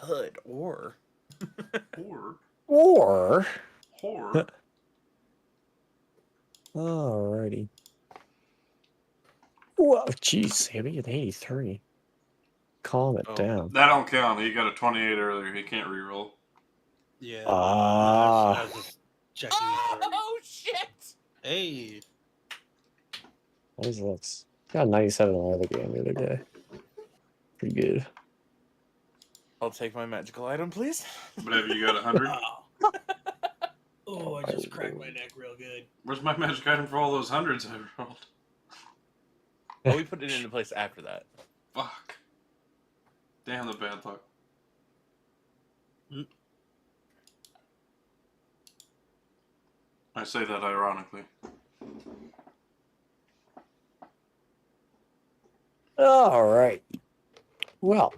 could, or... Or... Or... Alrighty. Whoa, jeez, Sammy, an 83. Calm it down. That don't count. He got a 28 earlier. He can't reroll. Yeah. Ah. I was just checking. Oh, shit! Hey. Always looks. Got 97 in the other game the other day. Pretty good. I'll take my magical item, please. Whatever, you got 100? Oh, I just cracked my neck real good. Where's my magic item for all those hundreds I rolled? Oh, we put it into place after that. Fuck. Damn the bad luck. I say that ironically. Alright. Well,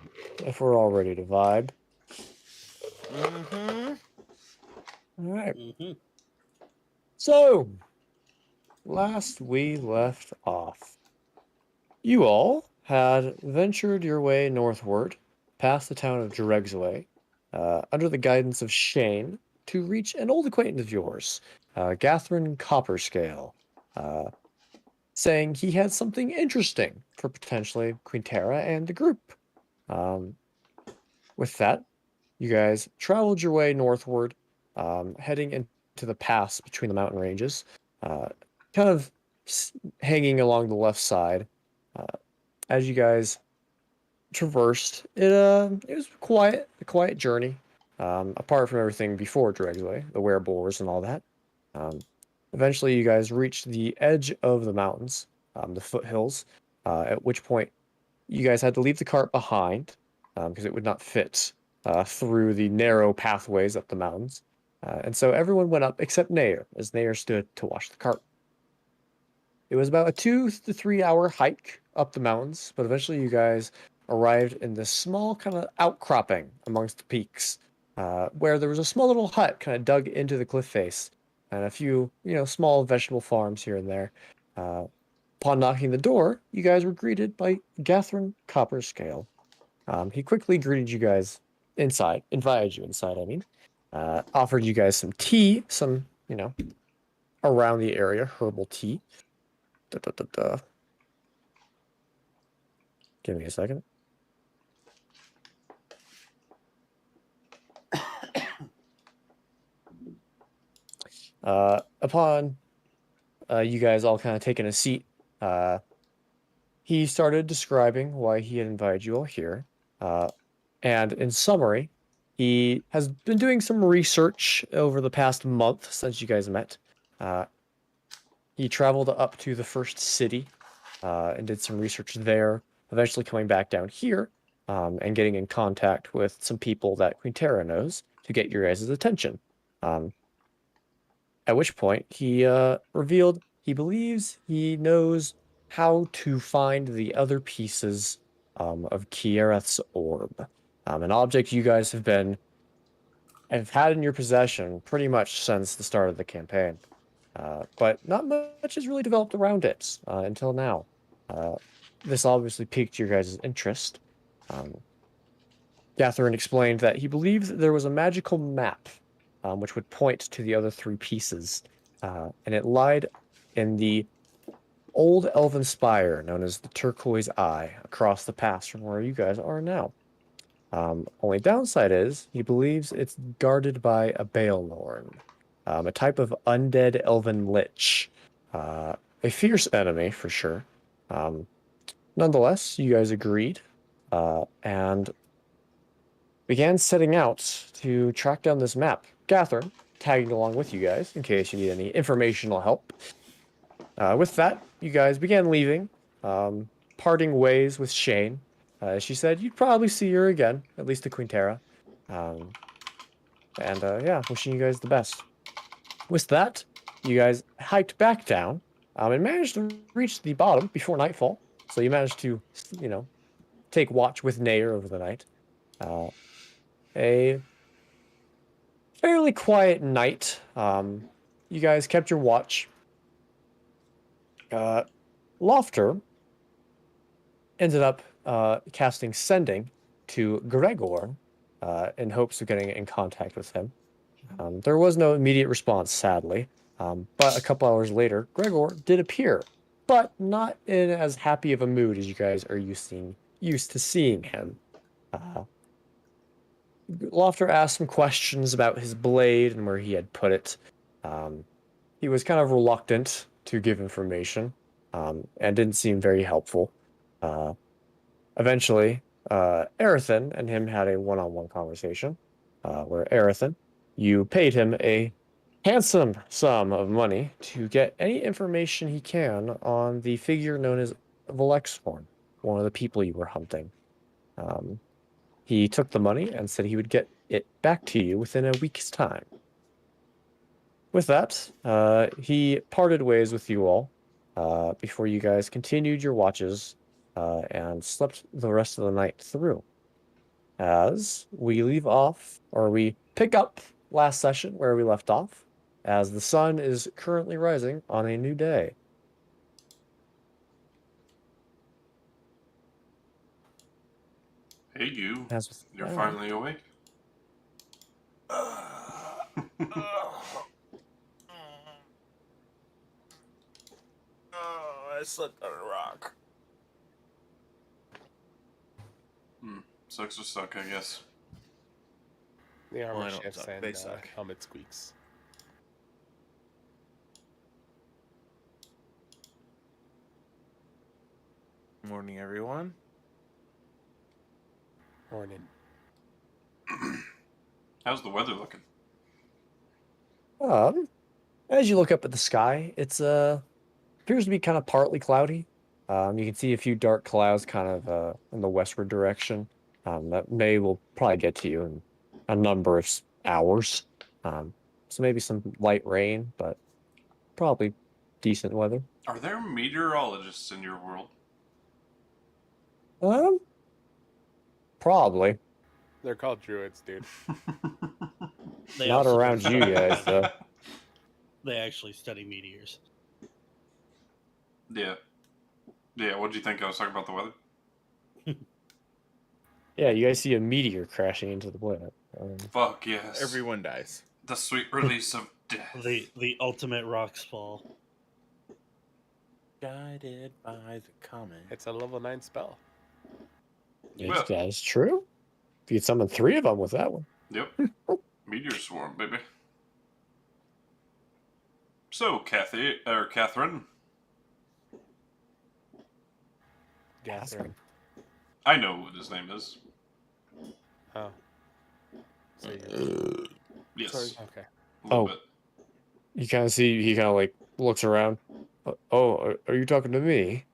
if we're all ready to vibe. Alright. So, last we left off, you all had ventured your way northward, past the town of Drexway, under the guidance of Shane, to reach an old acquaintance of yours, Gathrin Copperscale, saying he had something interesting for potentially Quinnterra and the group. With that, you guys traveled your way northward, heading into the pass between the mountain ranges, kind of hanging along the left side. As you guys traversed, it was a quiet journey. Apart from everything before Drexway, the werebores and all that. Eventually, you guys reached the edge of the mountains, the foothills, at which point you guys had to leave the cart behind because it would not fit through the narrow pathways up the mountains. And so everyone went up except Nayr, as Nayr stood to watch the cart. It was about a 2 to 3 hour hike up the mountains, but eventually you guys arrived in this small kind of outcropping amongst the peaks, where there was a small little hut kind of dug into the cliff face, and a few, small vegetable farms here and there. Upon knocking the door, you guys were greeted by Gathrin Copperscale. He quickly greeted you guys inside, invited you inside, offered you guys some tea, some, around the area, herbal tea. Give me a second. Upon you guys all kind of taking a seat, he started describing why he had invited you all here. And in summary, he has been doing some research over the past month since you guys met. He traveled up to the first city and did some research there, eventually coming back down here and getting in contact with some people that Quinnterra knows to get your guys' attention. At which point, he revealed he believes he knows how to find the other pieces of Kiareth's orb. An object you guys have had in your possession pretty much since the start of the campaign. But not much has really developed around it until now. This obviously piqued your guys' interest. Gathrin explained that he believed that there was a magical map which would point to the other three pieces, and it lied in the old elven spire known as the Turquoise Eye across the pass from where you guys are now. Only downside is he believes it's guarded by a Baelnorn, a type of undead elven lich, a fierce enemy for sure. Nonetheless, you guys agreed and began setting out to track down this map. Gathrin tagging along with you guys in case you need any informational help. With that, you guys began leaving, parting ways with Shane. She said you'd probably see her again, at least to Quinnterra. Wishing you guys the best. With that, you guys hiked back down and managed to reach the bottom before nightfall. So you managed to, take watch with Nayr over the night. A fairly quiet night. You guys kept your watch. Laufter ended up casting Sending to Gregor, in hopes of getting in contact with him. There was no immediate response, sadly, but a couple hours later, Gregor did appear, but not in as happy of a mood as you guys are used to seeing him. Laufter asked some questions about his blade and where he had put it. He was kind of reluctant to give information, and didn't seem very helpful. Eventually, Arethyn and him had a one-on-one conversation, where Arethyn, you paid him a handsome sum of money to get any information he can on the figure known as Velexhorn, one of the people you were hunting. He took the money and said he would get it back to you within a week's time. With that, he parted ways with you all before you guys continued your watches and slept the rest of the night through. As we leave off, or we pick up last session where we left off, as the sun is currently rising on a new day. Hey, you. As with You're that, finally awake. I slept on a rock. Sucks to suck, I guess. The Well, armor I don't shifts suck. and They suck. helmet squeaks. Morning, everyone. Morning. How's the weather looking? As you look up at the sky, it's appears to be kind of partly cloudy. You can see a few dark clouds kind of in the westward direction. That will probably get to you in a number of hours. So maybe some light rain, but probably decent weather. Are there meteorologists in your world? Probably They're called druids, dude. They not also around do- you guys though. They actually study meteors. Yeah. Yeah, what do you think I was talking about the weather? Yeah, you guys see a meteor crashing into the planet. Fuck yes. Everyone dies. The sweet release of death. The ultimate rocks fall. Guided by the comet. It's a level 9 spell. That is true. You could summon 3 of them with that one. Yep. Meteor swarm, baby. So, Catherine, Catherine. I know what his name is. Oh. So you Yes. Sorry. Okay. A little Oh. bit. You kind of see, he kind of like looks around. Oh, are you talking to me?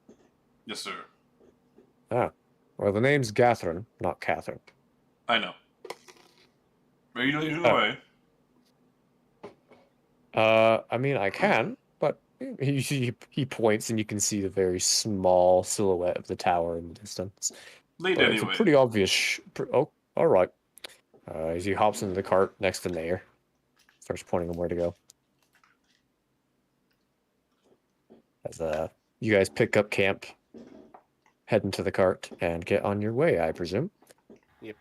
Yes, sir. Well, the name's Catherine, not Catherine. I know. Are you leading the Oh. way? I mean, I can, but he points and you can see the very small silhouette of the tower in the distance. Lead But it's a anyway. pretty obvious. Oh, all right. As he hops into the cart next to Nayr, starts pointing him where to go. As you guys pick up camp, head into the cart, and get on your way, I presume. Yep.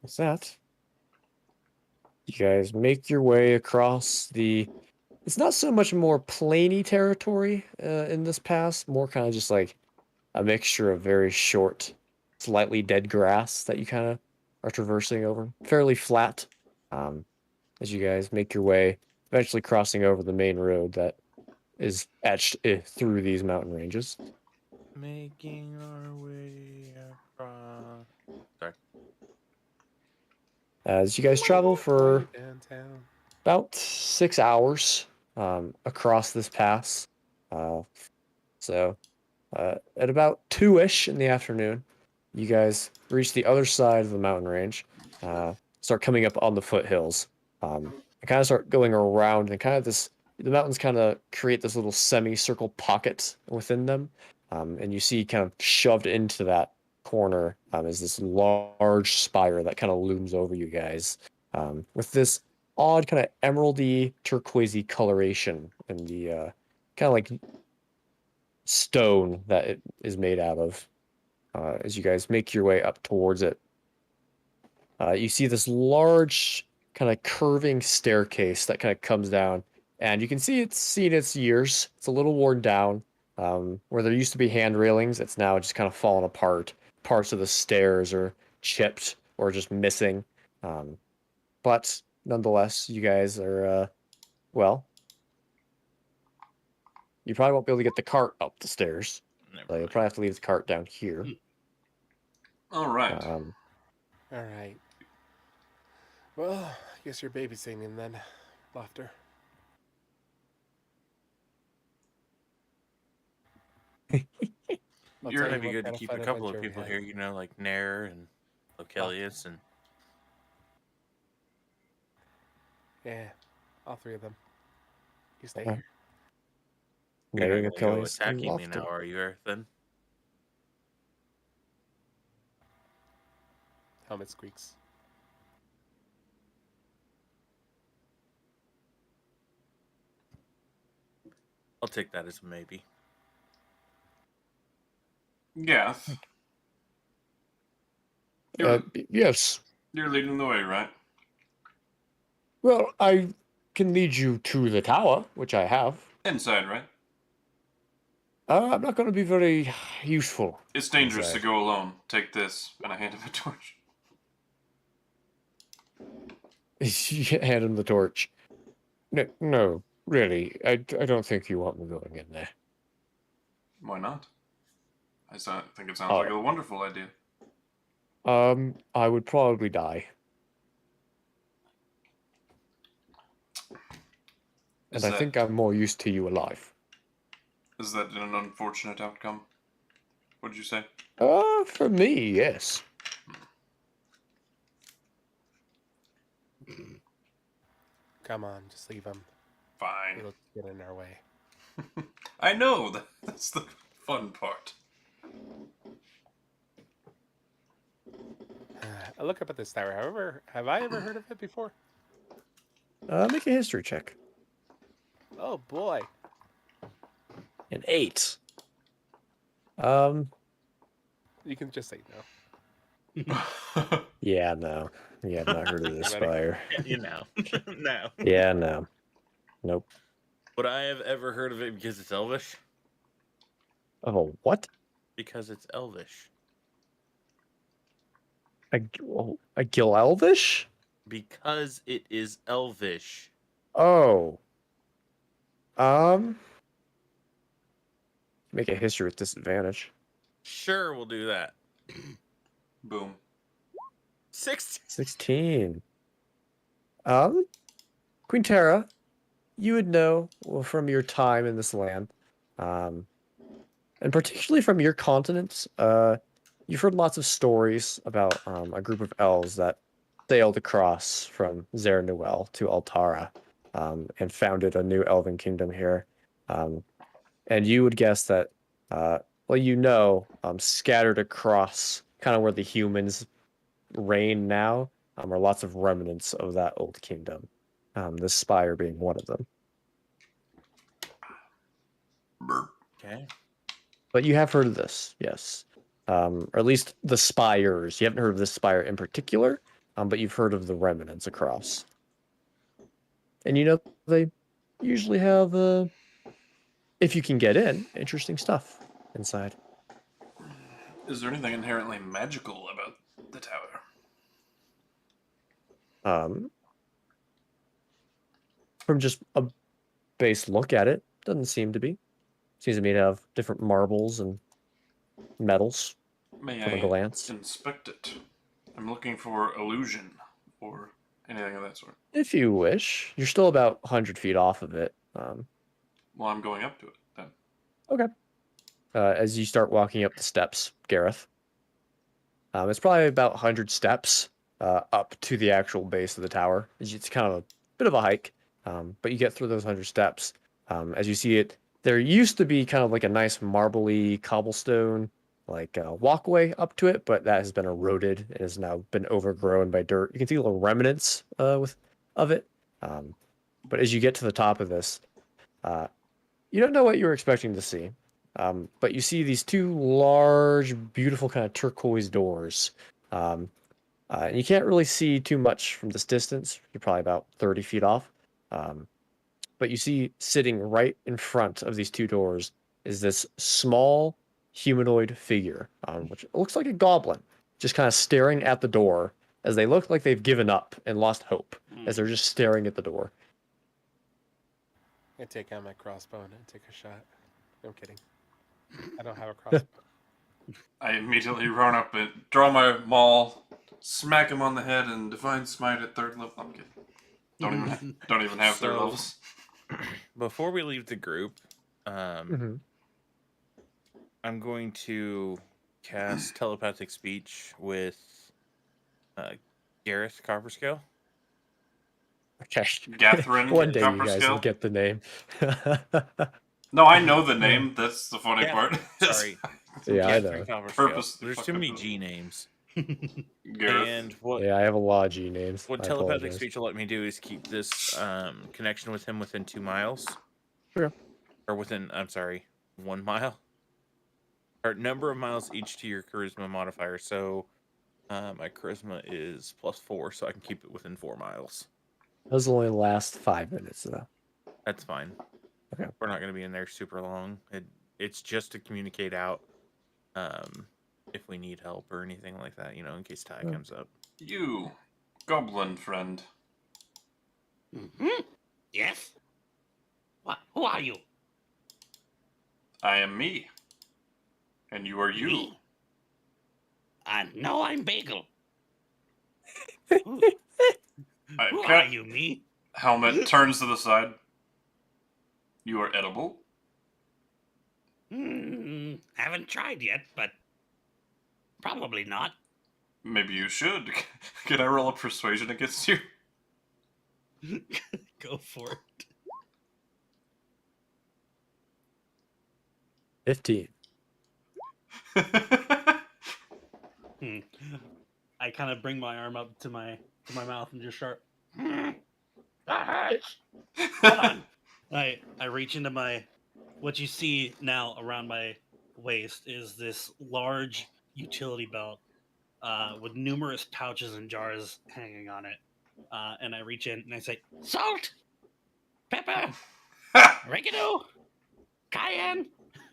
What's that? You guys make your way across the. It's not so much more plainy territory in this pass, more kind of just like a mixture of very short, slightly dead grass that you kind of are traversing over. Fairly flat as you guys make your way, eventually crossing over the main road that is etched through these mountain ranges. Making our way across. Sorry. As you guys travel for downtown. about 6 hours across this pass. At about 2-ish in the afternoon, you guys reach the other side of the mountain range, start coming up on the foothills, and kind of start going around, and kind of the mountains kind of create this little semicircle pocket within them, and you see kind of shoved into that corner is this large spire that kind of looms over you guys, with this odd kind of emeraldy turquoisey coloration in the kind of like stone that it is made out of. As you guys make your way up towards it, You see this large kind of curving staircase that kind of comes down, and you can see it's seen its years. It's a little worn down. Where there used to be hand railings, it's now just kind of fallen apart. Parts of the stairs are chipped or just missing. But nonetheless, you guys are, well, you probably won't be able to get the cart up the stairs. Never So you'll mind. probably have to leave the cart down here. All right. All right. Well, I guess you're babysitting then, Laufter. I'll You're tell It'd be what good to kind of keep fun a couple of adventure we people had. here, you know, like Nayr and Lokelius and Yeah, all three of them. You stay Okay. here. you're Nayr, not gonna go Lokelius, and attacking me now, Laufter. are you, Arethyn? Helmet squeaks. I'll take that as a maybe. Gareth, you're, Yes. you're leading the way, right? Well, I can lead you to the tower, which I have. Inside, right? I'm not going to be very useful. It's dangerous Inside. to go alone. Take this, and I hand him a torch. You hand him the torch. No, really. I don't think you want me going in there. Why not? Think it sounds like a wonderful idea. I would probably die. And I think I'm more used to you alive. Is that an unfortunate outcome? What'd you say? For me, yes. Come on, just leave them. Fine. It'll get in our way. I know, that's the fun part. I look up at this tower. However, have I ever heard of it before? Make a history check. Oh boy. An 8. You can just say no. Yeah, no. Yeah, I've not heard of this Ready? spire. You know. No. Yeah, no. Nope. Would I have ever heard of it because it's Elvish? Oh, what? Because it's Elvish. A Gil Elvish? Because it is Elvish. Oh. Make a history with disadvantage. Sure, we'll do that. Boom. 16. Quinnterra, you would know from your time in this land, and particularly from your continent, you've heard lots of stories about a group of elves that sailed across from Zernuel to Altara, and founded a new elven kingdom here. And you would guess that, scattered across kind of where the humans reign now, are lots of remnants of that old kingdom. The spire being one of them. Okay. But you have heard of this, yes. Or at least the spires. You haven't heard of this spire in particular, but you've heard of the remnants across. And they usually have, if you can get in, interesting stuff inside. Is there anything inherently magical about the tower? From just a base look at it, doesn't seem to be. Seems to me to have different marbles and metals May from a I glance. inspect it? I'm looking for illusion or anything of that sort. If you wish. You're still about 100 feet off of it. Well, I'm going up to it then. Okay. As you start walking up the steps, Gareth, it's probably about 100 steps up to the actual base of the tower. It's kind of a bit of a hike, but you get through those 100 steps. As you see it, there used to be kind of like a nice marbly cobblestone walkway up to it, but that has been eroded and has now been overgrown by dirt. You can see little remnants of it. But as you get to the top of this, you don't know what you were expecting to see. But you see these two large, beautiful kind of turquoise doors. And you can't really see too much from this distance. You're probably about 30 feet off. But you see sitting right in front of these two doors is this small humanoid figure, which looks like a goblin, just kind of staring at the door as they look like they've given up and lost hope as they're just staring at the door. I take out my crossbow and I take a shot. No, I'm kidding. I don't have a crossbow. I immediately run up and draw my maul, smack him on the head, and divine smite at 3rd level. I'm kidding. Don't even have 3rd So- levels. Before we leave the group, Mhm. I'm going to cast telepathic speech with Gareth Copperscale. Okay. Catherine One day you guys will Copperscale? get the name. No, I know the name. That's the funny Yeah, part. Sorry. Yeah, I Catherine know. Copperscale. Purposely There's too fucking many wrong. G names. Gareth. And what Yeah, I have a lot of G names. what I telepathic apologize. speech will let me do is keep this connection with him within 2 miles. Sure. Or within, I'm sorry, 1 mile. Or number of miles each to your charisma modifier. So my charisma is +4, so I can keep it within 4 miles. Those only last 5 minutes, though. That's fine. Okay. We're not going to be in there super long. It's just to communicate out if we need help or anything like that, in case Ty Yeah. comes up. You, goblin friend. Yes? What? Who are you? I am me. And you are you. Me? No, I'm Bagel. Who I who are can't- you, me? Helmet turns to the side. You are edible. Haven't tried yet, but probably not. Maybe you should. Can I roll a persuasion against you? Go for it. 15. I kind of bring my arm up to my mouth and just start. That hurts. Hold on. I reach into my. What you see now around my waist is this large utility belt with numerous pouches and jars hanging on it. And I reach in and I say, Salt, pepper, oregano, cayenne.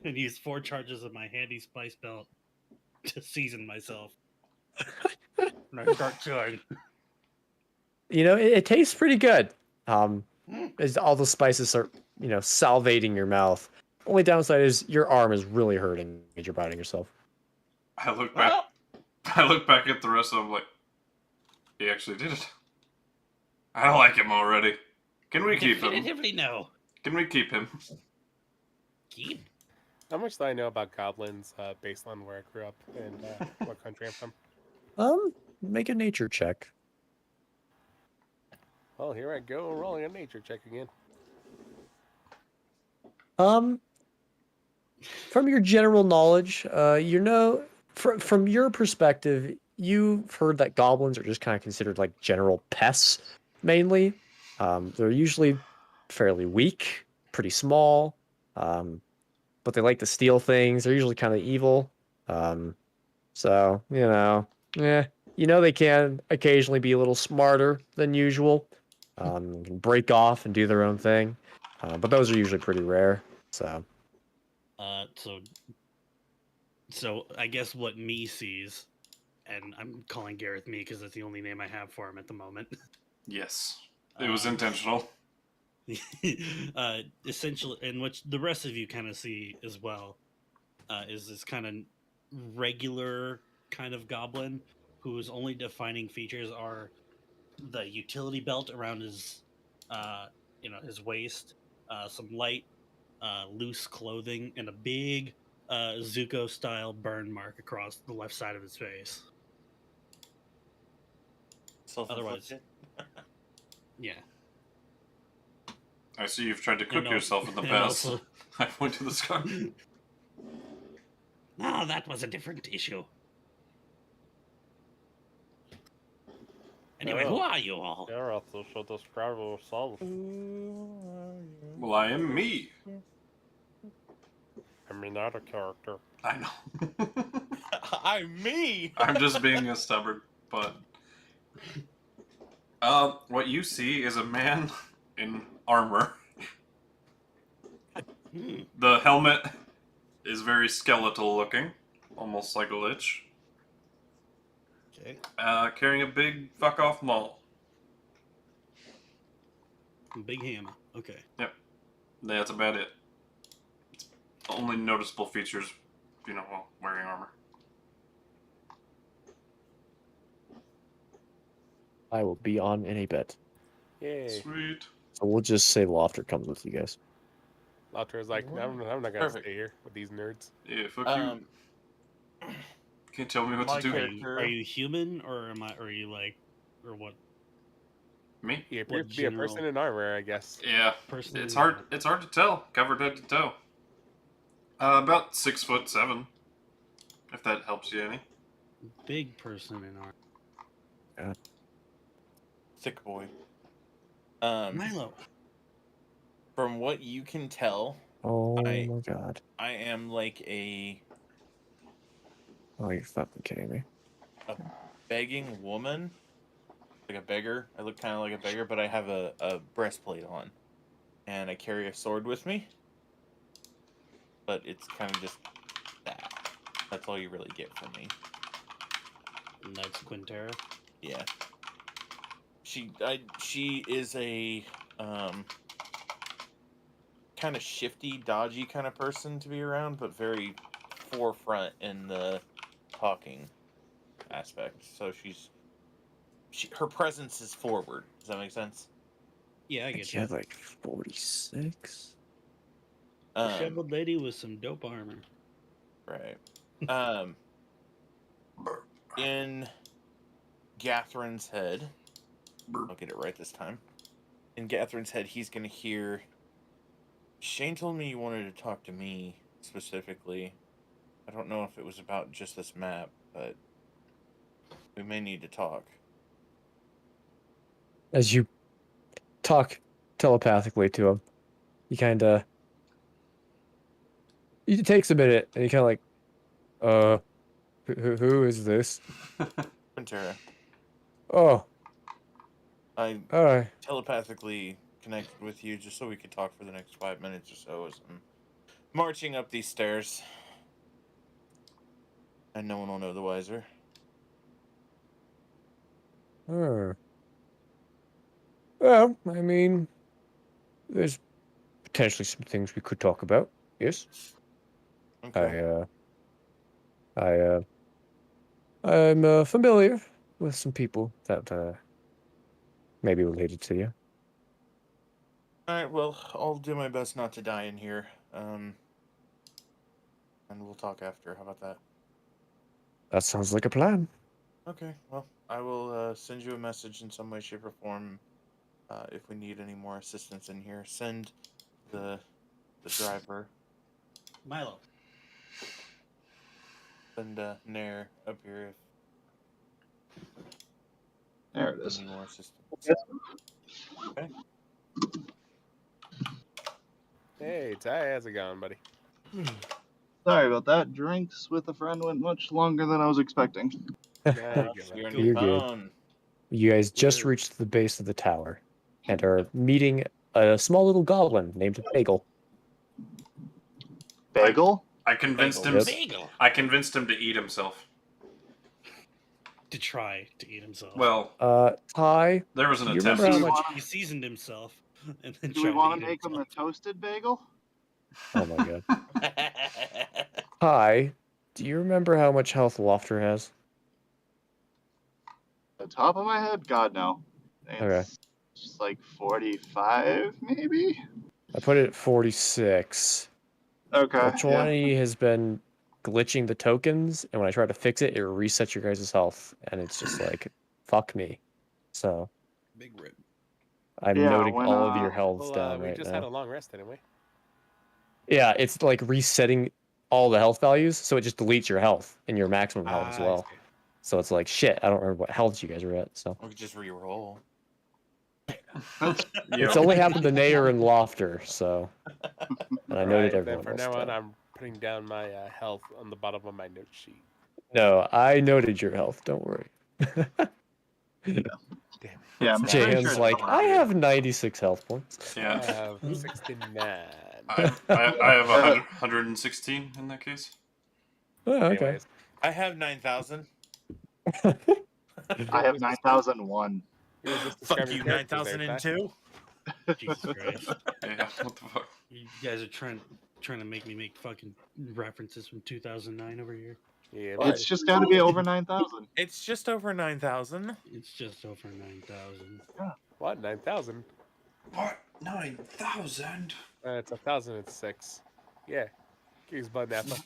and use 4 charges of my handy spice belt to season myself. And I start chewing. It tastes pretty good. As all the spices are, salivating your mouth. Only downside is your arm is really hurting as you're biting yourself. I look back. Well, I look back at the rest of them like, he actually did it. I don't like him already. Can we keep him? definitively no. Can we keep him? Keep? How much do I know about goblins based on where I grew up and what country I'm from? Make a nature check. Well, here I go, rolling a nature check again. From your general knowledge, from your perspective, you've heard that goblins are just kind of considered like general pests, mainly. They're usually fairly weak, pretty small, but they like to steal things. They're usually kind of evil. So, they can occasionally be a little smarter than usual. Can break off and do their own thing. But those are usually pretty rare. So, So I guess what me sees, and I'm calling Gareth me because that's the only name I have for him at the moment. Yes. It was Um, intentional. Essentially, and what the rest of you kind of see as well, is this kind of regular kind of goblin whose only defining features are the utility belt around his, his waist, some light, loose clothing, and a big Zuko-style burn mark across the left side of his face. Self-inflicted? Yeah. I see you've tried to cook And yourself in the and past. also- I point to the scar. No, that was a different issue. Anyway, who Oh. are you all? Gareth, you should describe yourself. Well, I am me. I mean, not a character. I know. I'm me! I'm just being a stubborn, but What you see is a man in armor. Hmm. The helmet is very skeletal looking, almost like a lich. Okay. Carrying a big fuck off maul. Big hammer. Okay. Yep, that's about it. It's only noticeable features, while wearing armor. I will be on in a bit. Yay. Sweet. So we'll just say Laufter comes with you guys. Laufter is like, I'm not gonna Perfect. stay here with these nerds. Yeah, fuck Um, you. Can't tell me what my to do. character- Are you human or am I? Or are you like, or what? Me? He appears What to be a person general in armor, I guess. Yeah. person? It's hard. It's hard to tell. Covered head to toe. About 6'7", if that helps you any. Big person in armor. Thick boy. Milo. From what you can tell, Oh I- my god. I am like a Oh, you're fucking kidding me. begging woman, like a beggar. I look kind of like a beggar, but I have a breastplate on, and I carry a sword with me. But it's kind of just that. That's all you really get from me. And that's Quinnterra. Yeah. She is a kind of shifty, dodgy kind of person to be around, but very forefront in the talking aspect. So her presence is forward. Does that make sense? Yeah, I I get think you. you have like 46. Disheveled lady with some dope armor. Right. In Gatherin's head, I'll get it right this time. In Gatherin's head, he's gonna hear. Shane told me you wanted to talk to me specifically. I don't know if it was about just this map, but we may need to talk. As you talk telepathically to him, he kind of. It takes a minute, and he kind of like, who is this? Quinnterra, Oh, I hi. telepathically connected with you just so we could talk for the next 5 minutes or so as I'm marching up these stairs. And no one will know the wiser. Oh. Well, I mean, there's potentially some things we could talk about. Yes. Okay. I'm familiar with some people that may be related to you. Alright, well, I'll do my best not to die in here. And we'll talk after. How about that? That sounds like a plan. Okay, well, I will send you a message in some way, shape, or form if we need any more assistance in here. Send the driver. Milo. Send Nayr up here There it if is. you need more assistance. Hey, Ty, how's it going, buddy? Sorry about that. Drinks with a friend went much longer than I was expecting. Yeah, you're good, You're man. on your You're good. phone. You guys just Woo. reached the base of the tower and are meeting a small little goblin named Bagel. Bagel? I convinced him. Yep. Bagel. I convinced him to eat himself. To try to eat himself. Well, Ty, there was an do you attempt. remember how Do we much? wanna- He seasoned himself and then Do we tried want to to eat make him a himself. toasted bagel? Oh my god. Ty, do you remember how much health Laufter has? The top of my head? God, no. Okay. It's just like 45, maybe? I put it at 46. Okay. Well, Yeah. 20 has been glitching the tokens, and when I try to fix it, it resets your guys' health, and it's just like, fuck me. So, Big rip. I'm Yeah, noting when, all of your healths Well, down we right just now. had a long rest, didn't we? Yeah, it's like resetting all the health values, so it just deletes your health and your maximum health as I well. see. So it's like, shit, I don't remember what health you guys were at, so. We could just re-roll. It's only happened to Nayr and Laufter, so. And I noted Alright, then everyone from else now on, down. I'm putting down my health on the bottom of my note sheet. No, I noted your health, don't worry. Damn. Yeah, I'm pretty JM's sure it's like, somewhere I around here. have 96 health points. I Yeah. have 69. I have 116 in that case. Oh, okay. Anyways, I have 9,000. I have 9,001. you were just Fuck describing you, characters there, Ty. 9,002. Jesus Christ. Yeah, what the fuck? You guys are trying to make me make fucking references from 2009 over here. Yeah, What? It's just got to be over 9,000. It's just over 9,000. It's just over 9,000. what? 9,000? What? 9,000? It's 1,006. Yeah. Curious about Napa.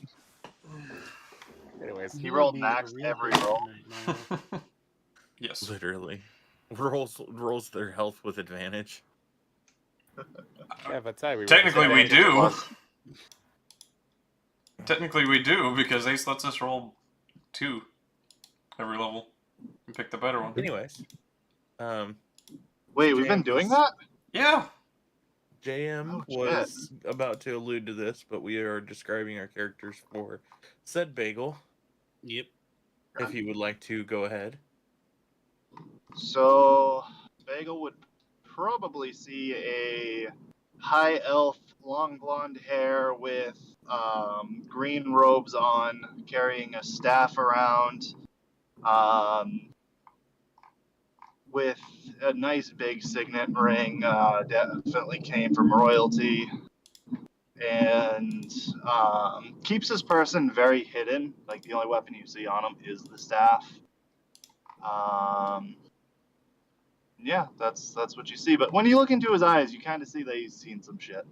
Anyways, He rolled max every roll. Yes. Literally. Rolls their health with advantage. yeah, but Ty, Technically, we do. Plus. Technically, we do because Ace lets us roll 2 every level and pick the better one. Anyways, Wait, we've been doing that? Yeah. JM Oh, shit. was about to allude to this, but we are describing our characters for said bagel. Yep. If you would like to go ahead. So, Bagel would probably see a high elf, long blonde hair with green robes on, carrying a staff around, with a nice big signet ring. Definitely came from royalty. And keeps his person very hidden. Like, the only weapon you see on him is the staff. Yeah, that's what you see. But when you look into his eyes, you kind of see that he's seen some shit.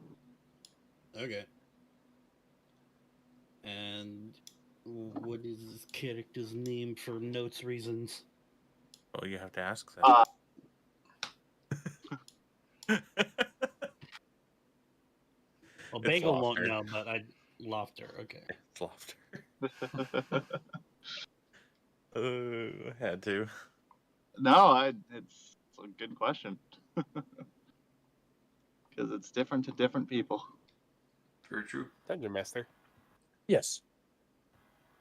Okay. And what is this character's name for notes reasons? Oh, you have to ask that. Well, It's Bagel won't Laufter. know, but Laufter. Okay. It's Laufter. Had to. No, it's a good question. Because it's different to different people. Very true. Dungeon Master. Yes.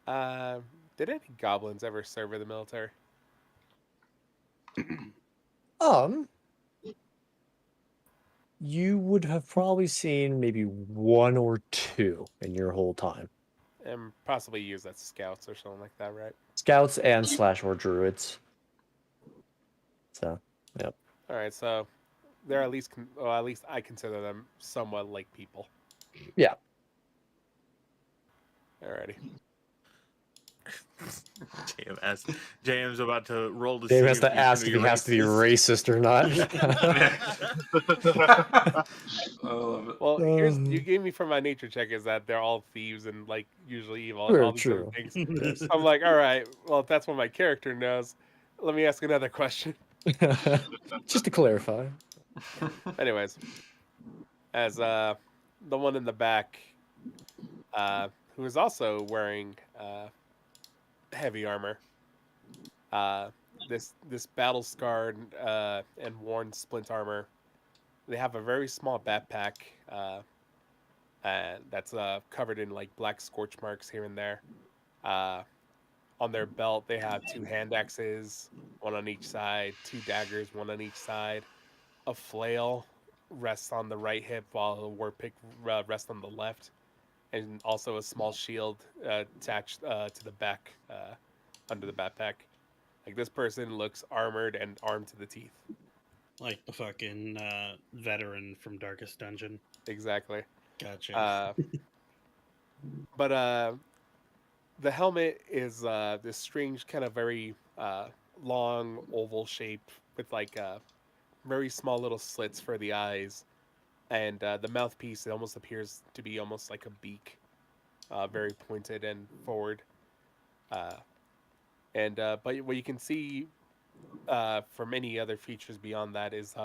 Did any goblins ever serve in the military? You would have probably seen maybe one or two in your whole time. And possibly used as scouts or something like that, right? Scouts and / or druids. So, yep. All right, so they're at least I consider them somewhat like people. Yeah. Alrighty. JM's about to roll to Dave see has to he's ask if gonna he has to be racist. racist or not. I love it. Well, you gave me from my nature check is that they're all thieves and like usually evil and True, all these other true. things. I'm like, all right, well if that's what my character knows, let me ask another question. Just to clarify. Anyways, as the one in the back, who is also wearing heavy armor, this battle scarred and worn splint armor. They have a very small backpack that's covered in like black scorch marks here and there. On their belt, they have 2 hand axes, one on each side, 2 daggers, one on each side. A flail rests on the right hip while the war pick rests on the left, and also a small shield attached to the back under the backpack. Like this person looks armored and armed to the teeth. Like the fucking veteran from Darkest Dungeon. Exactly. Gotcha. But the helmet is this strange kind of very long oval shape with like very small little slits for the eyes, and the mouthpiece, it almost appears to be almost like a beak, very pointed and forward. But what you can see from any other features beyond that is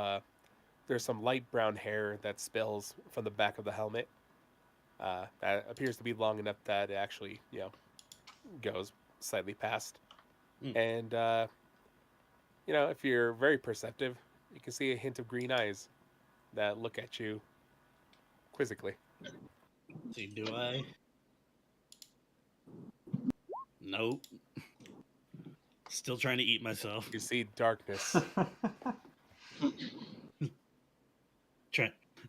there's some light brown hair that spills from the back of the helmet. That appears to be long enough that it actually, goes slightly past. And, if you're very perceptive, you can see a hint of green eyes that look at you quizzically. See, do I? Nope. Still trying to eat myself. You see darkness.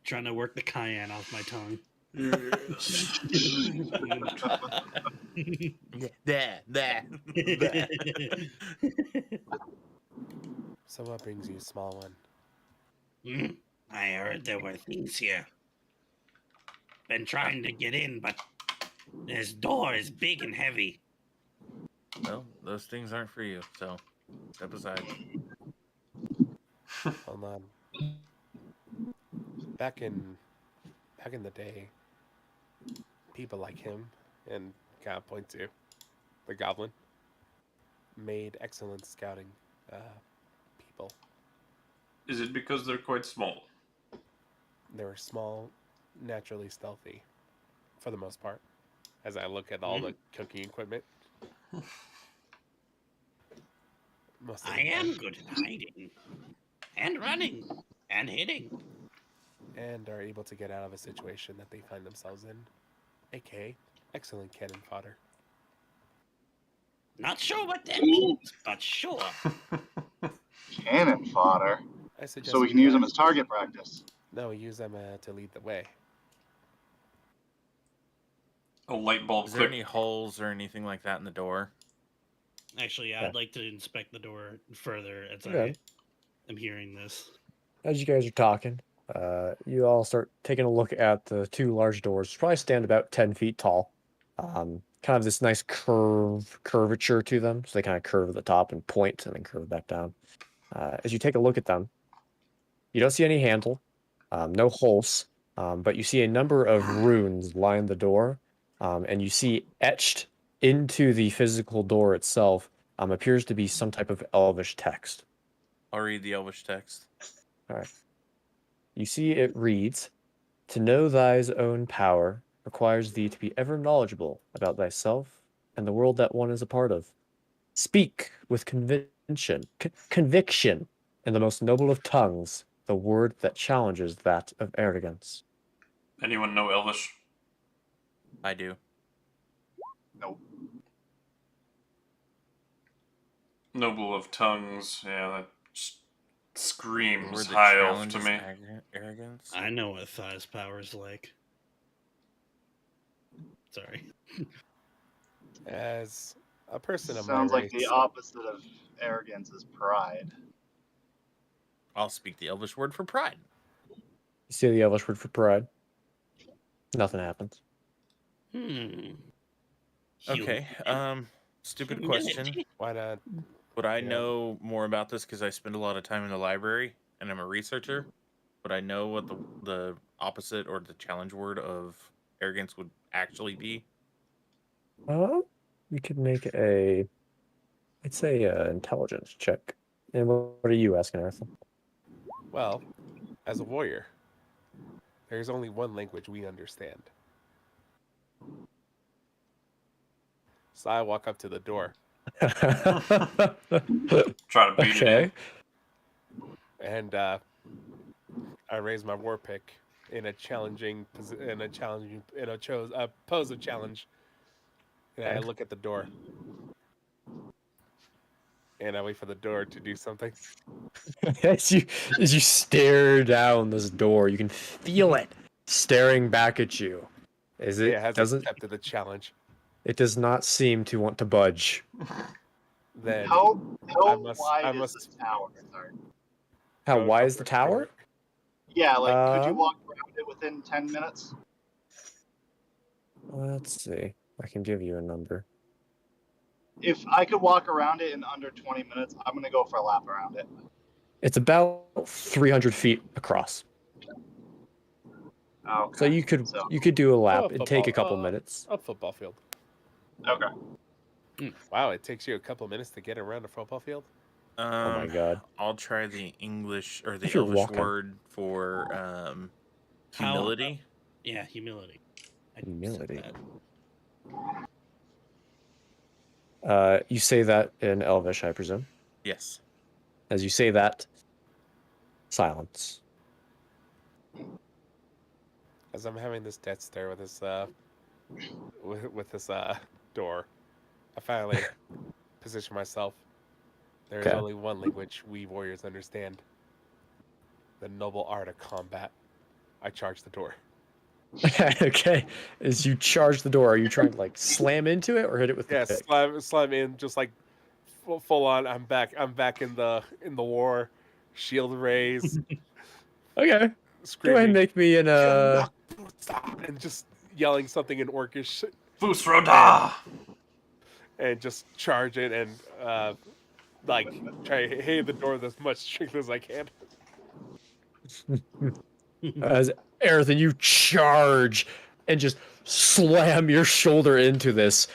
Trying to work the cayenne off my tongue. That. So what brings you, small one? I heard there were things here. Been trying to get in, but this door is big and heavy. Well, those things aren't for you, so step aside. Hold on. Back in the day, people like him, and kind of point to the goblin, made excellent scouting people. Is it because they're quite small? They were small, naturally stealthy, for the most part. As I look at all the cooking equipment, most of I the am time, good at hiding, and running, and hitting. and are able to get out of a situation that they find themselves in, aka excellent cannon fodder. Not sure what that means, but sure. Cannon fodder. I suggest So we you can use guys- them as target practice. No, we use them to lead the way. A light bulb Is there click. any holes or anything like that in the door? Actually, Yeah. I'd like to inspect the door further as Okay. I am hearing this. As you guys are talking, you all start taking a look at the two large doors, which probably stand about 10 feet tall. Kind of this nice curvature to them. So they kind of curve at the top and point and then curve back down. As you take a look at them, you don't see any handle, no holes, but you see a number of runes line the door, and you see etched into the physical door itself appears to be some type of elvish text. I'll read the Elvish text. All right. You see it reads, "To know thy's own power requires thee to be ever knowledgeable about thyself and the world that one is a part of. Speak with conviction in the most noble of tongues, the word that challenges that of arrogance." Anyone know Elvish? I do. Nope. Noble of tongues. Yeah, that screams Word that high elf to challenges me. arrogance. I know what Thai's power's like. Sorry. As a person of Sounds my like race, the opposite of arrogance is pride. I'll speak the Elvish word for pride. You see the elvish word for pride. Nothing happens. Okay. Stupid question. why not? Would I Yeah. know more about this because I spend a lot of time in the library and I'm a researcher? Would I know what the opposite or the challenge word of arrogance would actually be? You could make I'd say, intelligence check. And what are you asking, Arthur? Well, as a warrior, there's only one language we understand. So I walk up to the door Try to beat it Okay. and I raise my war pick in a pose of challenge. And I Okay. look at the door. And I wait for the door to do something. as you stare down this door, you can feel it staring back at you. As It it has doesn't accepted the challenge. it does not seem to want to budge. Then How I must- wide I is must- the tower? Sorry. How go wide is the for tower? Cleric. Yeah, like could you Um, walk around it within 10 minutes? Let's see. I can give you a number. If I could walk around it in under 20 minutes, I'm gonna go for a lap around it. It's about 300 feet across. Okay. So you could do a lap. It'd take a couple football- minutes. A football field. Okay. Wow, it takes you a couple minutes to get around a football field? Oh my god. I'll try the English or the If you're Elvish walking. word for humility. Yeah, humility. I said Humility. that. You say that in Elvish, I presume. Yes. As you say that, silence. As I'm having this death stare with this with this door, I finally position myself There is Okay. only one language we warriors understand. The noble art of combat. I charge the door. Okay. As you charge the door, are you trying to like slam into it or hit it with the Yeah, pick? slam in, just like full on. I'm back in the war. Shield raise, Okay. Go ahead screaming, and make me an and just yelling something in Orcish, Fusroda! and just charge it and like try to hit the door with as much strength as I can. as Arethyn, you charge and just slam your shoulder into this.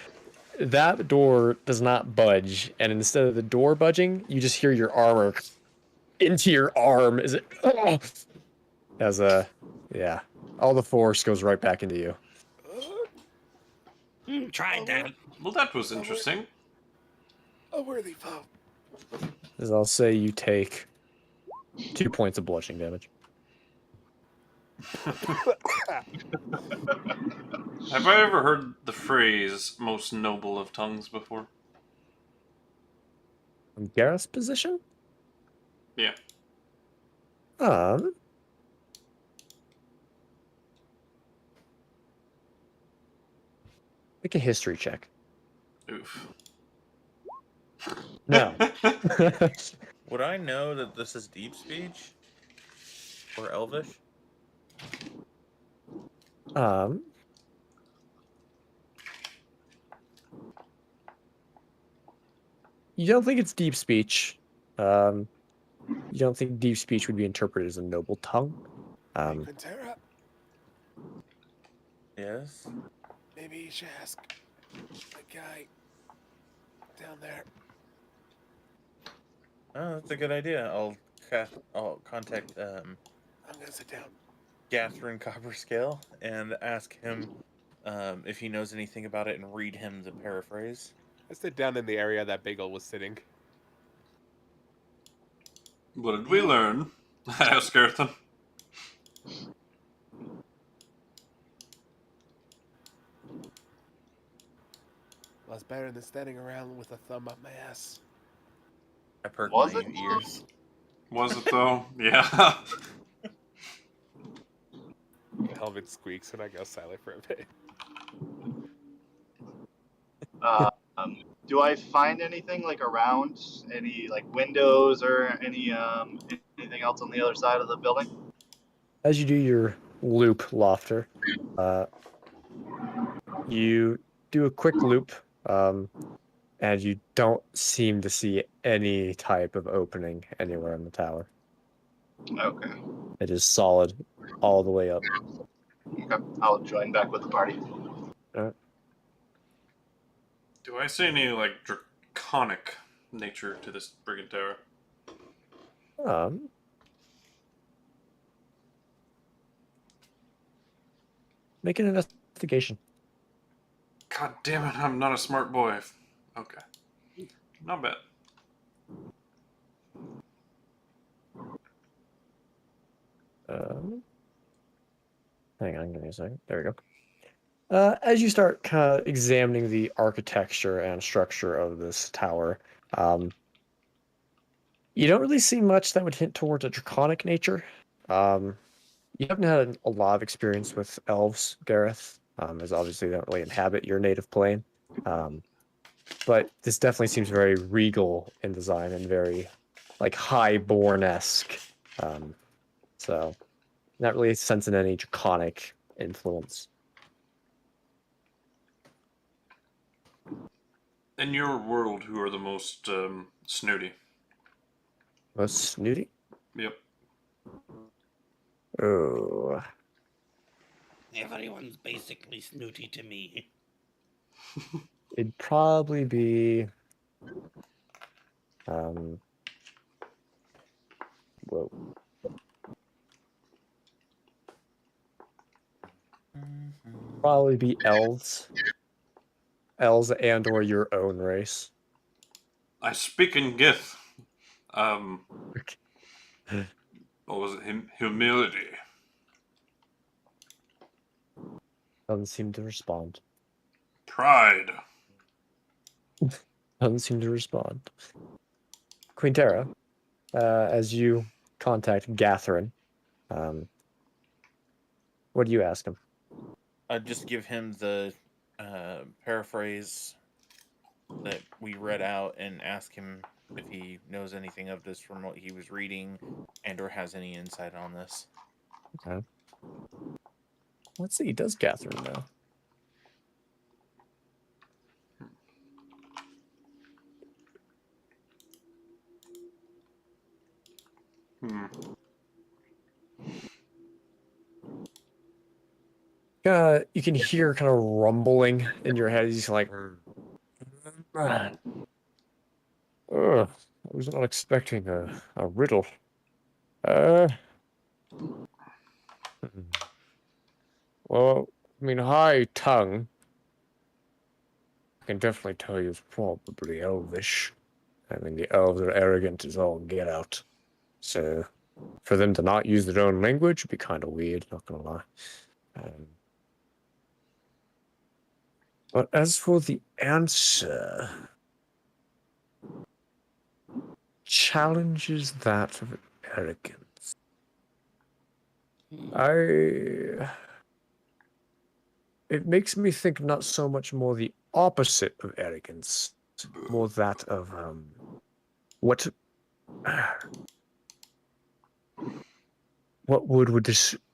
That door does not budge, and instead of the door budging, you just hear your armor into your arm as it as yeah, all the force goes right back into you. Tried that. Well, that was interesting. A worthy foe. As I'll say, you take 2 points of bludgeoning damage. Have I ever heard the phrase "most noble of tongues" before? From Gareth's position, Yeah. make a history check. Oof. No. Would I know that this is deep speech or Elvish? You don't think it's deep speech. You don't think deep speech would be interpreted as a noble tongue. Quinnterra, Yes. maybe you should ask the guy down there. Oh, that's a good idea. I'll contact I'm gonna sit down. Catherine Copperscale and ask him if he knows anything about it and read him the paraphrase. I sit down in the area that Bagel was sitting. What did we learn? Asked Arethyn. Was better than standing around with a thumb up my ass. I perked Was my it? ears. Was it though? Yeah. The helmet squeaks and I go silent for a bit. Do I find anything like around any like windows or anything else on the other side of the building? As you do your loop, Laufter, you do a quick loop, and you don't seem to see any type of opening anywhere in the tower. Okay. It is solid all the way up. Okay. I'll join back with the party. Do I see any like draconic nature to this brigand tower? Make an investigation. God damn it! I'm not a smart boy. Okay. Not bad. Hang on, give me a second. There we go. As you start kind of examining the architecture and structure of this tower, you don't really see much that would hint towards a draconic nature. You haven't had a lot of experience with elves, Gareth, as obviously they don't really inhabit your native plane. But this definitely seems very regal in design and very like highborn-esque. So not really sensing any draconic influence. In your world, who are the most snooty? Most snooty? Yep. Oh. Everyone's basically snooty to me. It'd probably be whoa. Probably be elves. Elves and or your own race. I speak in Gith. Okay. What was it? Humility. Doesn't seem to respond. Pride. Doesn't seem to respond. Quinnterra, as you contact Gathryn, what do you ask him? Just give him the paraphrase that we read out and ask him if he knows anything of this from what he was reading and or has any insight on this. Okay. Let's see. Does Gathryn know? You can hear kind of rumbling in your head. He's like, I was not expecting a riddle. Well, I mean, high tongue. I can definitely tell you it's probably elvish. I mean, the elves are arrogant as all get out. So, for them to not use their own language would be kind of weird, not gonna lie. But as for the answer, challenges that of arrogance. It makes me think not so much more the opposite of arrogance, more that of what would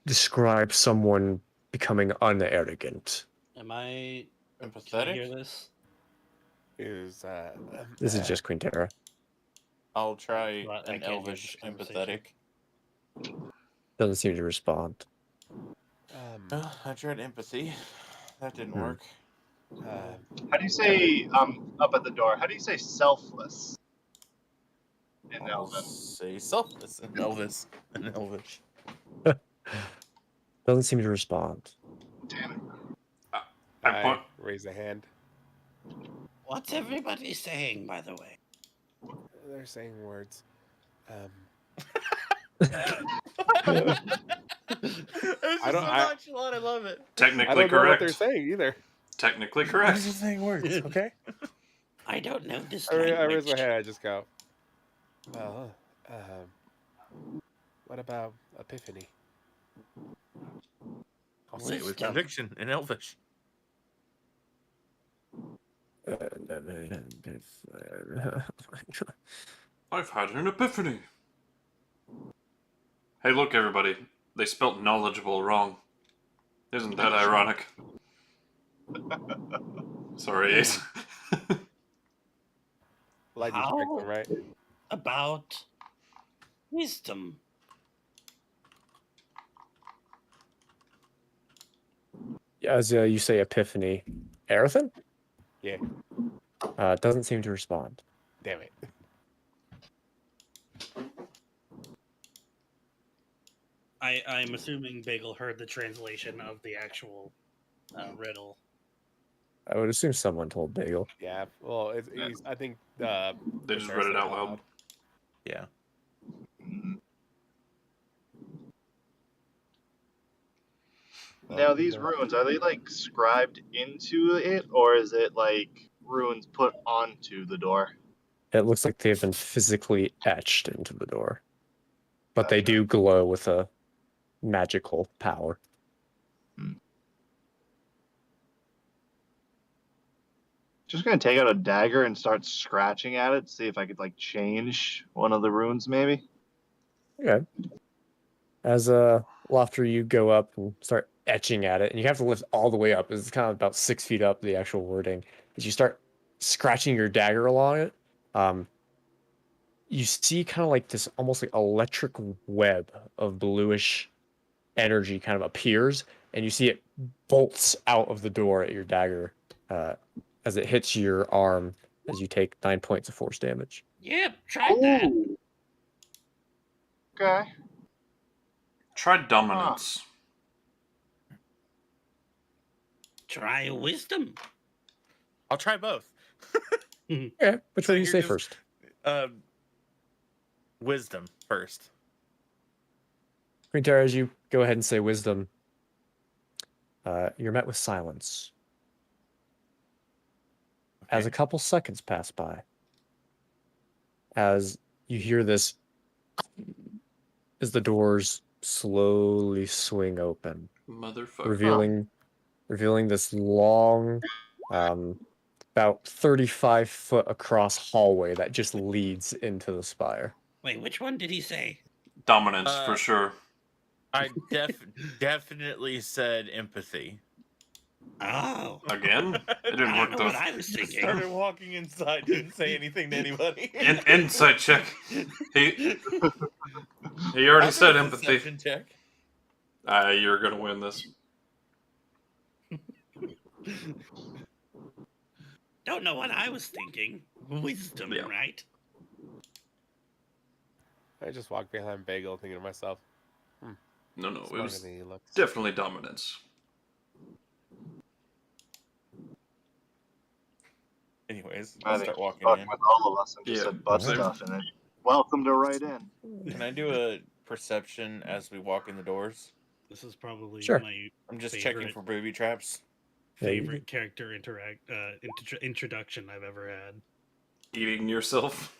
describe someone becoming unarrogant. Am I Empathetic? Can I hear this? This is just Quinnterra. I'll try Well, I an can't hear elvish this conversation. empathetic. Doesn't seem to respond. I tried empathy. That didn't work. How do you say up at the door? How do you say selfless in I'll Elven? say selfless in Elvis and Elvish. Doesn't seem to respond. Damn it. I raise a hand. What's everybody saying, by the way? They're saying words. I don't. Nonchalant. I love it. I technically don't know what correct. they're saying either. Technically These correct. are saying words, okay? I don't know this I raise language. my hand. I just go. Well, what about Epiphany? I'll say it with Wisdom. conviction in Elvish. I've had an epiphany. Hey, look, everybody. They spelt knowledgeable wrong. Isn't that ironic? Sorry, Ace. Light How spectrum, right? about wisdom? As you say, Epiphany. Arethyn? Yeah. Doesn't seem to respond. Damn it. I'm assuming Bagel heard the translation of the actual riddle. I would assume someone told Bagel. Yeah. Well, I think They just read it out loud. Yeah. Now, these runes, are they like scribed into it, or is it like runes put onto the door? It looks like they've been physically etched into the door. But they Gotcha. do glow with a magical power. Just gonna take out a dagger and start scratching at it, see if I could like change one of the runes, maybe. Okay. As Laufter, you go up and start etching at it, and you have to lift all the way up. It's kind of about 6 feet up, the actual wording. As you start scratching your dagger along it, you see kind of like this almost like electric web of bluish energy kind of appears, and you see it bolts out of the door at your dagger as it hits your arm as you take 9 points of force damage. Yep, try that. Ooh. Okay. Try dominance. Try wisdom. I'll try both. Okay, which So one do you you're say just- first? Wisdom first. Quinnterra, as you go ahead and say wisdom, you're met with silence. As a couple seconds pass by, as you hear this as the doors slowly swing open, Motherfucker. revealing this long, about 35-foot across hallway that just leads into the spire. Wait, which one did he say? Dominance, for sure. I definitely said empathy. Oh, Again? It I didn't don't work know though. what I was thinking. Started walking inside, didn't say anything to anybody. Insight check. He already I'll said do a empathy. deception check. You're gonna win this. Don't know what I was thinking. Wisdom, Yeah. right? I just walked behind Bagel thinking to myself, No, it smarter was than he looks. definitely dominance. Anyways, I I'll think start he's walking fucking in. with all of us and just Yeah. said butt Same. stuff in it. Welcome to Right In. Can I do a perception as we walk in the doors? This is probably Sure. my I'm just favorite, checking for booby traps. Yeah, you favorite character introduction I've ever had. Eating yourself.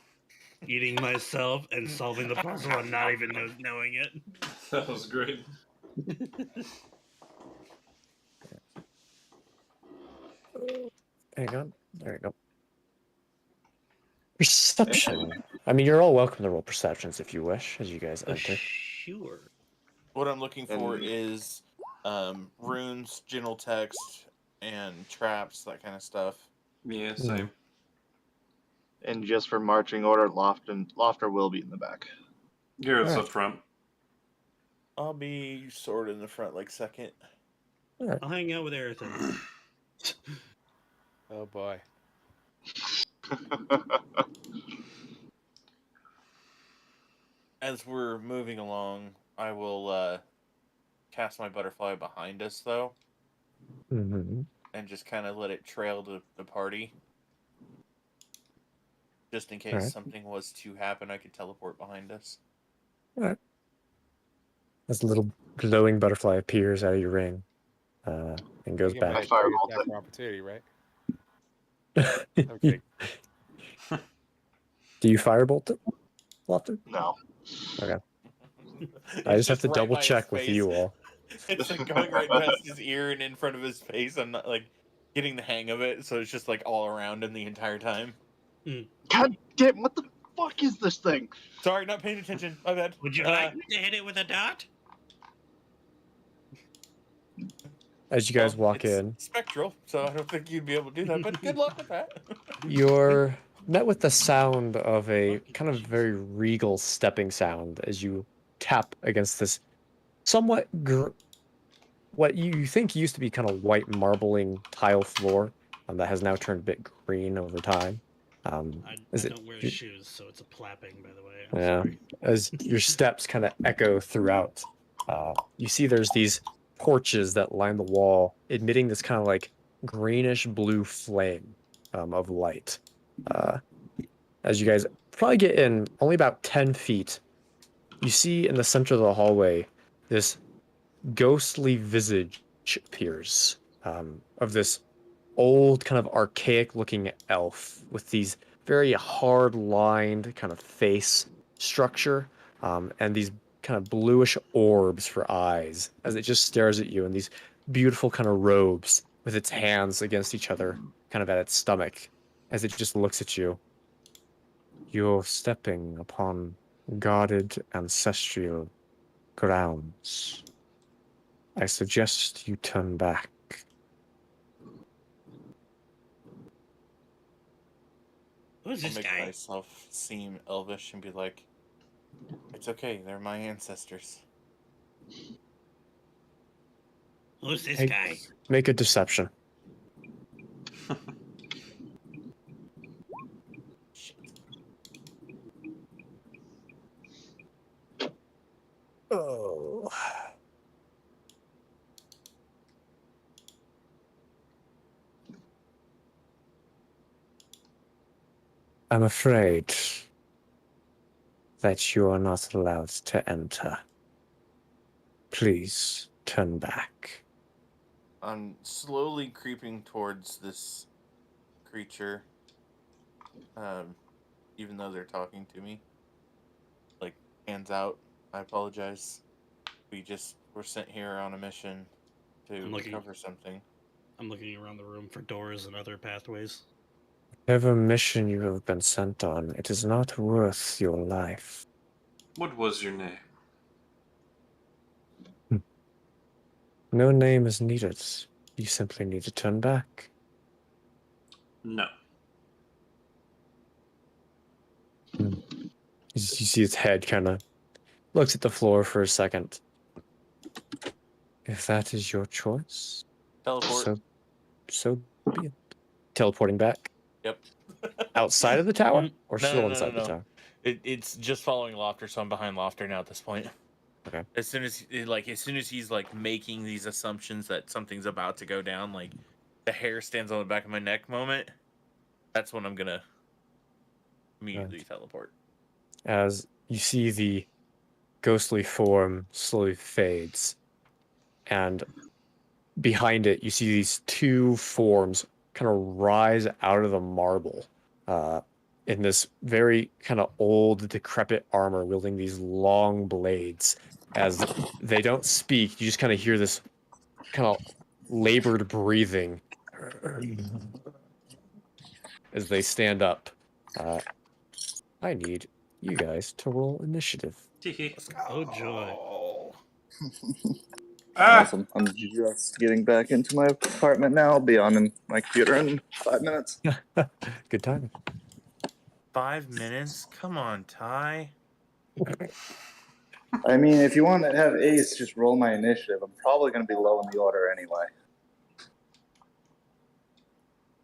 Eating myself and solving the puzzle and not even knowing it. That was great. Hang on. There you go. Perception. I mean, you're all welcome to roll perceptions if you wish, as you guys enter. Sure. What I'm looking for And- is runes, general text, and traps, that kind of stuff. Yeah, same. And just for marching order, Laufter will be in the back. Gareth's Alright. up front. I'll be sort of in the front, like second. I'll hang out with Arethyn. Oh boy. As we're moving along, I will cast my butterfly behind us, though, Mm-hmm. and just kind of let it trail the party. Just in case Alright. something was to happen, I could teleport behind us. As a little glowing butterfly appears out of your ring and goes You can back. make Fire a bolt attack it. for opportunity, right? I'm kidding. Do you firebolt it, Laufter? No. I just have to right double by his check with face. you all. It's like going right past his ear and in front of his face. I'm not like getting the hang of it, so it's just like all around him the entire time. God damn, what the fuck is this thing? Sorry, not paying attention. My bad. Would you like me to hit it with a dart? As you guys walk it's in, spectral, so I don't think you'd be able to do that. But good luck with that. you're met with the sound of a kind of very regal stepping sound as you tap against this somewhat what you think used to be kind of white marbling tile floor that has now turned a bit green over time. I Is it- don't wear you- shoes, so it's a plapping, by the way. I'm Yeah. sorry. As your steps kind of echo throughout, you see there's these torches that line the wall, emitting this kind of like greenish blue flame of light. As you guys probably get in only about 10 feet, you see in the center of the hallway this ghostly visage appears of this old kind of archaic looking elf with these very hard lined kind of face structure and these kind of bluish orbs for eyes as it just stares at you in these beautiful kind of robes with its hands against each other kind of at its stomach as it just looks at you. You're stepping upon guarded ancestral grounds. I suggest you turn back. Who's I'll this make guy? myself seem elvish and be like, "It's okay. They're my ancestors." Who's this Hey, guy? Make a deception. Oh. I'm afraid that you are not allowed to enter. Please turn back. I'm slowly creeping towards this creature, even though they're talking to me. hands out. I apologize. We just were sent here on a mission to recover something. I'm looking around the room for doors and other pathways. Whatever mission you have been sent on, it is not worth your life. What was your name? No name is needed. You simply need to turn back. No. You see its head kind of looks at the floor for a second. If that is your choice, Teleport. so be it. Teleporting back Yep. outside of the tower, or still No. inside the tower? It's just following Laufter, so I'm behind Laufter now at this point. Okay. As soon as he's like making these assumptions that something's about to go down, like the hair stands on the back of my neck moment, that's when I'm gonna immediately teleport. As you see the ghostly form slowly fades, and behind it you see these two forms kind of rise out of the marble in this very kind of old, decrepit armor, wielding these long blades. As they don't speak, you just kind of hear this kind of labored breathing as they stand up. I need you guys to roll initiative. Oh joy. Awesome. I'm just getting back into my apartment now. I'll be on my computer in 5 minutes. Good timing. 5 minutes? Come on, Ty. I mean, if you want to have Ace just roll my initiative, I'm probably going to be low in the order anyway.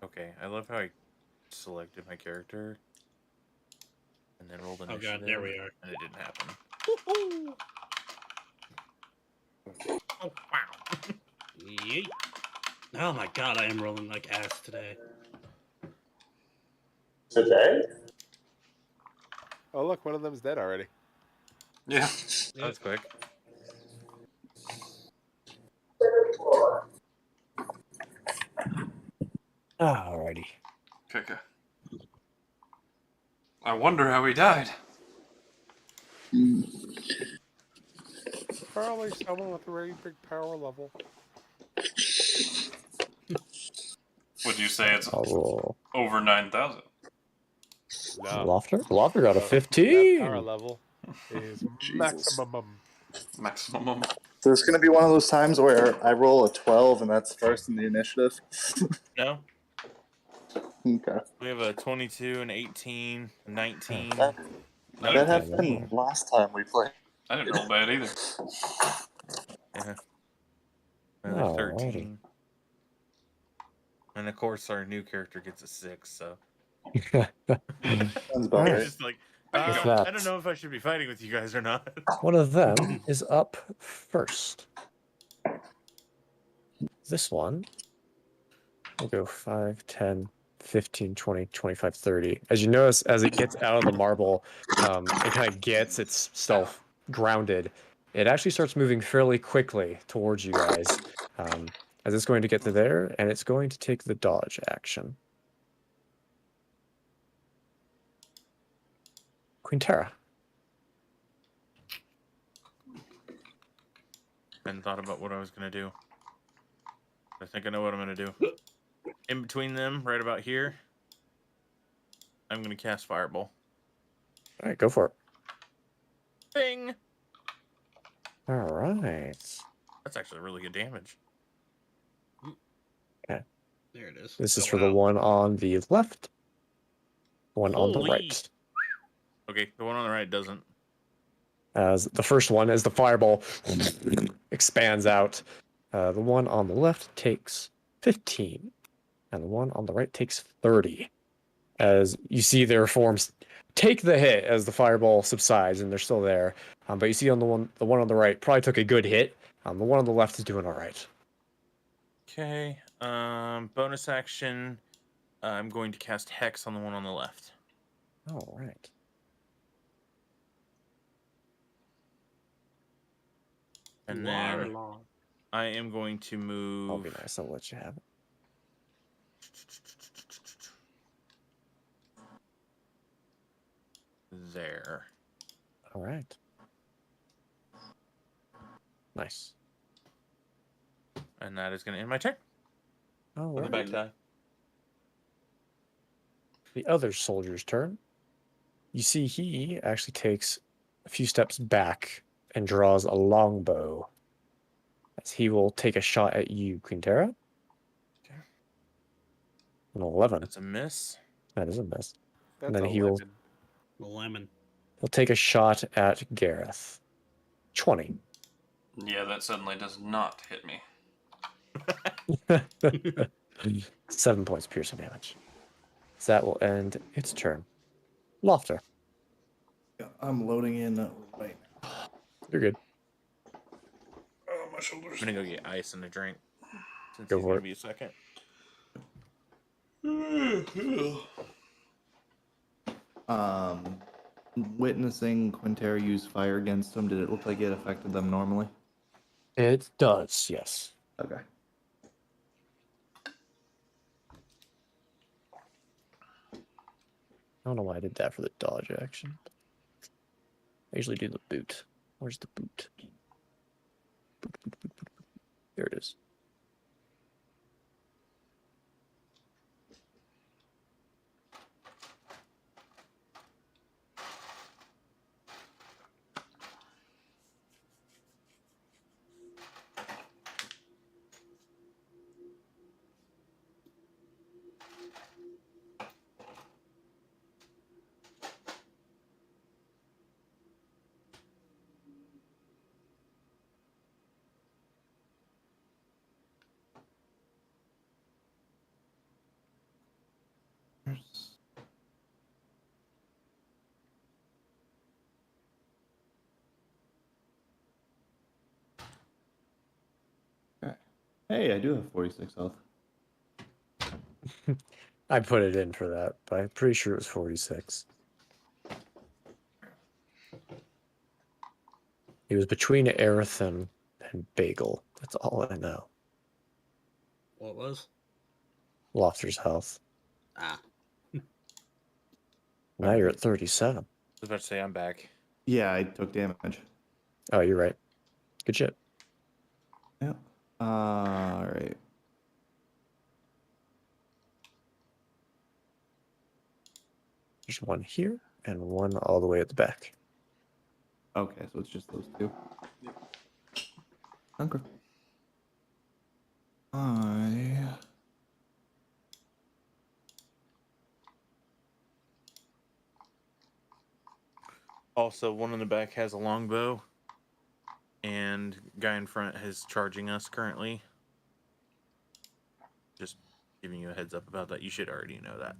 Okay, I love how I selected my character and then rolled initiative. Oh god, there we are. And it didn't happen. Woo-hoo! Oh wow. Yeet. Oh my god, I am rolling like ass today. Today? Oh, look, one of them's dead already. Yeah. That's quick. Alrighty. Okay. I wonder how he died. Probably someone with a very big power level. Would you say it's I'll roll. over 9,000? No. Laufter? Laufter got a That 15. power level is Jesus. Maximum. So it's going to be one of those times where I roll a 12 and that's first in the initiative. No. Okay. We have a 22, an 18, a 19. That Another happened 15. last time we played. I didn't roll bad either. Yeah. Another Alrighty. 13. And of course, our new character gets a 6, so. Sounds about We're right. just like, With I that, don't know if I should be fighting with you guys or not. one of them is up first. This one will go 5, 10, 15, 20, 25, 30. As you notice, as it gets out of the marble and kind of gets itself grounded, it actually starts moving fairly quickly towards you guys. As it's going to get to there, and it's going to take the dodge action. Quinnterra. I hadn't thought about what I was going to do. I think I know what I'm going to do. In between them, right about here, I'm going to cast Fireball. All right, go for it. Bing! All right. That's actually really good damage. There it is. This is Going for the out. one on the left, one on the Holy. right. Okay, the one on the right doesn't. As the first one, as the fireball expands out, the one on the left takes 15, and the one on the right takes 30. As you see their forms take the hit as the fireball subsides, and they're still there. But you see on the one on the right probably took a good hit. The one on the left is doing all right. Okay, bonus action. I'm going to cast Hex on the one on the left. All right. And then I am going to move. I'll be nice. I'll let you have it. There. All right. Nice. And that is going to end my turn. All On the right. back tie. The other soldier's turn. You see, he actually takes a few steps back and draws a longbow. As he will take a shot at you, Quinnterra. Okay. An 11. That's a miss. That is a miss. That's And then 11. Lemon. he'll take a shot at Gareth. 20. Yeah, that suddenly does not hit me. 7 points piercing damage. So that will end its turn. Laufter. Yeah, I'm loading in right now. You're good. Oh, my shoulders. I'm going to go get ice and a drink. Since Go he's for going it. to be a second. Witnessing Quinnterra use fire against them, did it look like it affected them normally? It does, yes. Okay. I don't know why I did that for the dodge action. I usually do the boot. Where's the boot? Boot, boot, boot, boot, boot. There it is. Hey, I do have 46 health. I put it in for that, but I'm pretty sure it was 46. He was between Arethyn and Bagel. That's all I know. What was? Laufter's health. Ah. Now you're at 37. I was about to say I'm back. Yeah, I took damage. Oh, you're right. Good shit. Yeah. All right. There's one here and one all the way at the back. Okay, so it's just those two. Okay. Also, one in the back has a longbow. And guy in front is charging us currently. Just giving you a heads up about that. You should already know that.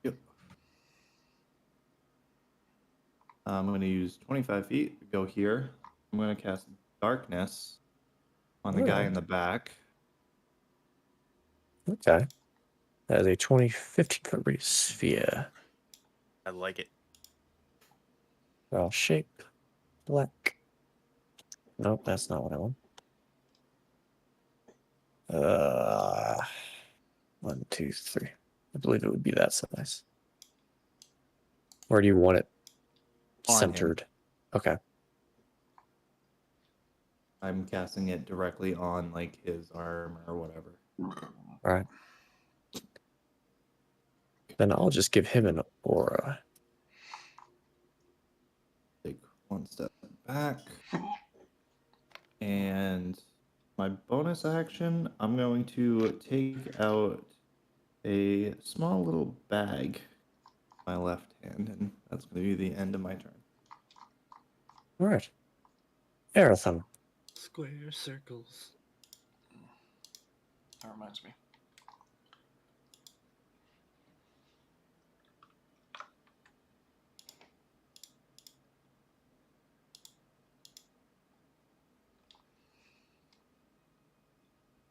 Yep. I'm going to use 25 feet, go here. I'm going to cast Darkness on the guy Alright. in the back. Okay. That is a 15-foot radius sphere. I like it. Well, shape. Black. Nope, that's not what I want. 1, 2, 3. I believe it would be that size. Where do you want it On him. centered? Okay. I'm casting it directly on like his arm or whatever. All right. Then I'll just give him an aura. Take one step back. And my bonus action, I'm going to take out a small little bag with my left hand, and that's going to be the end of my turn. All right. Arethyn. Square circles. That reminds me.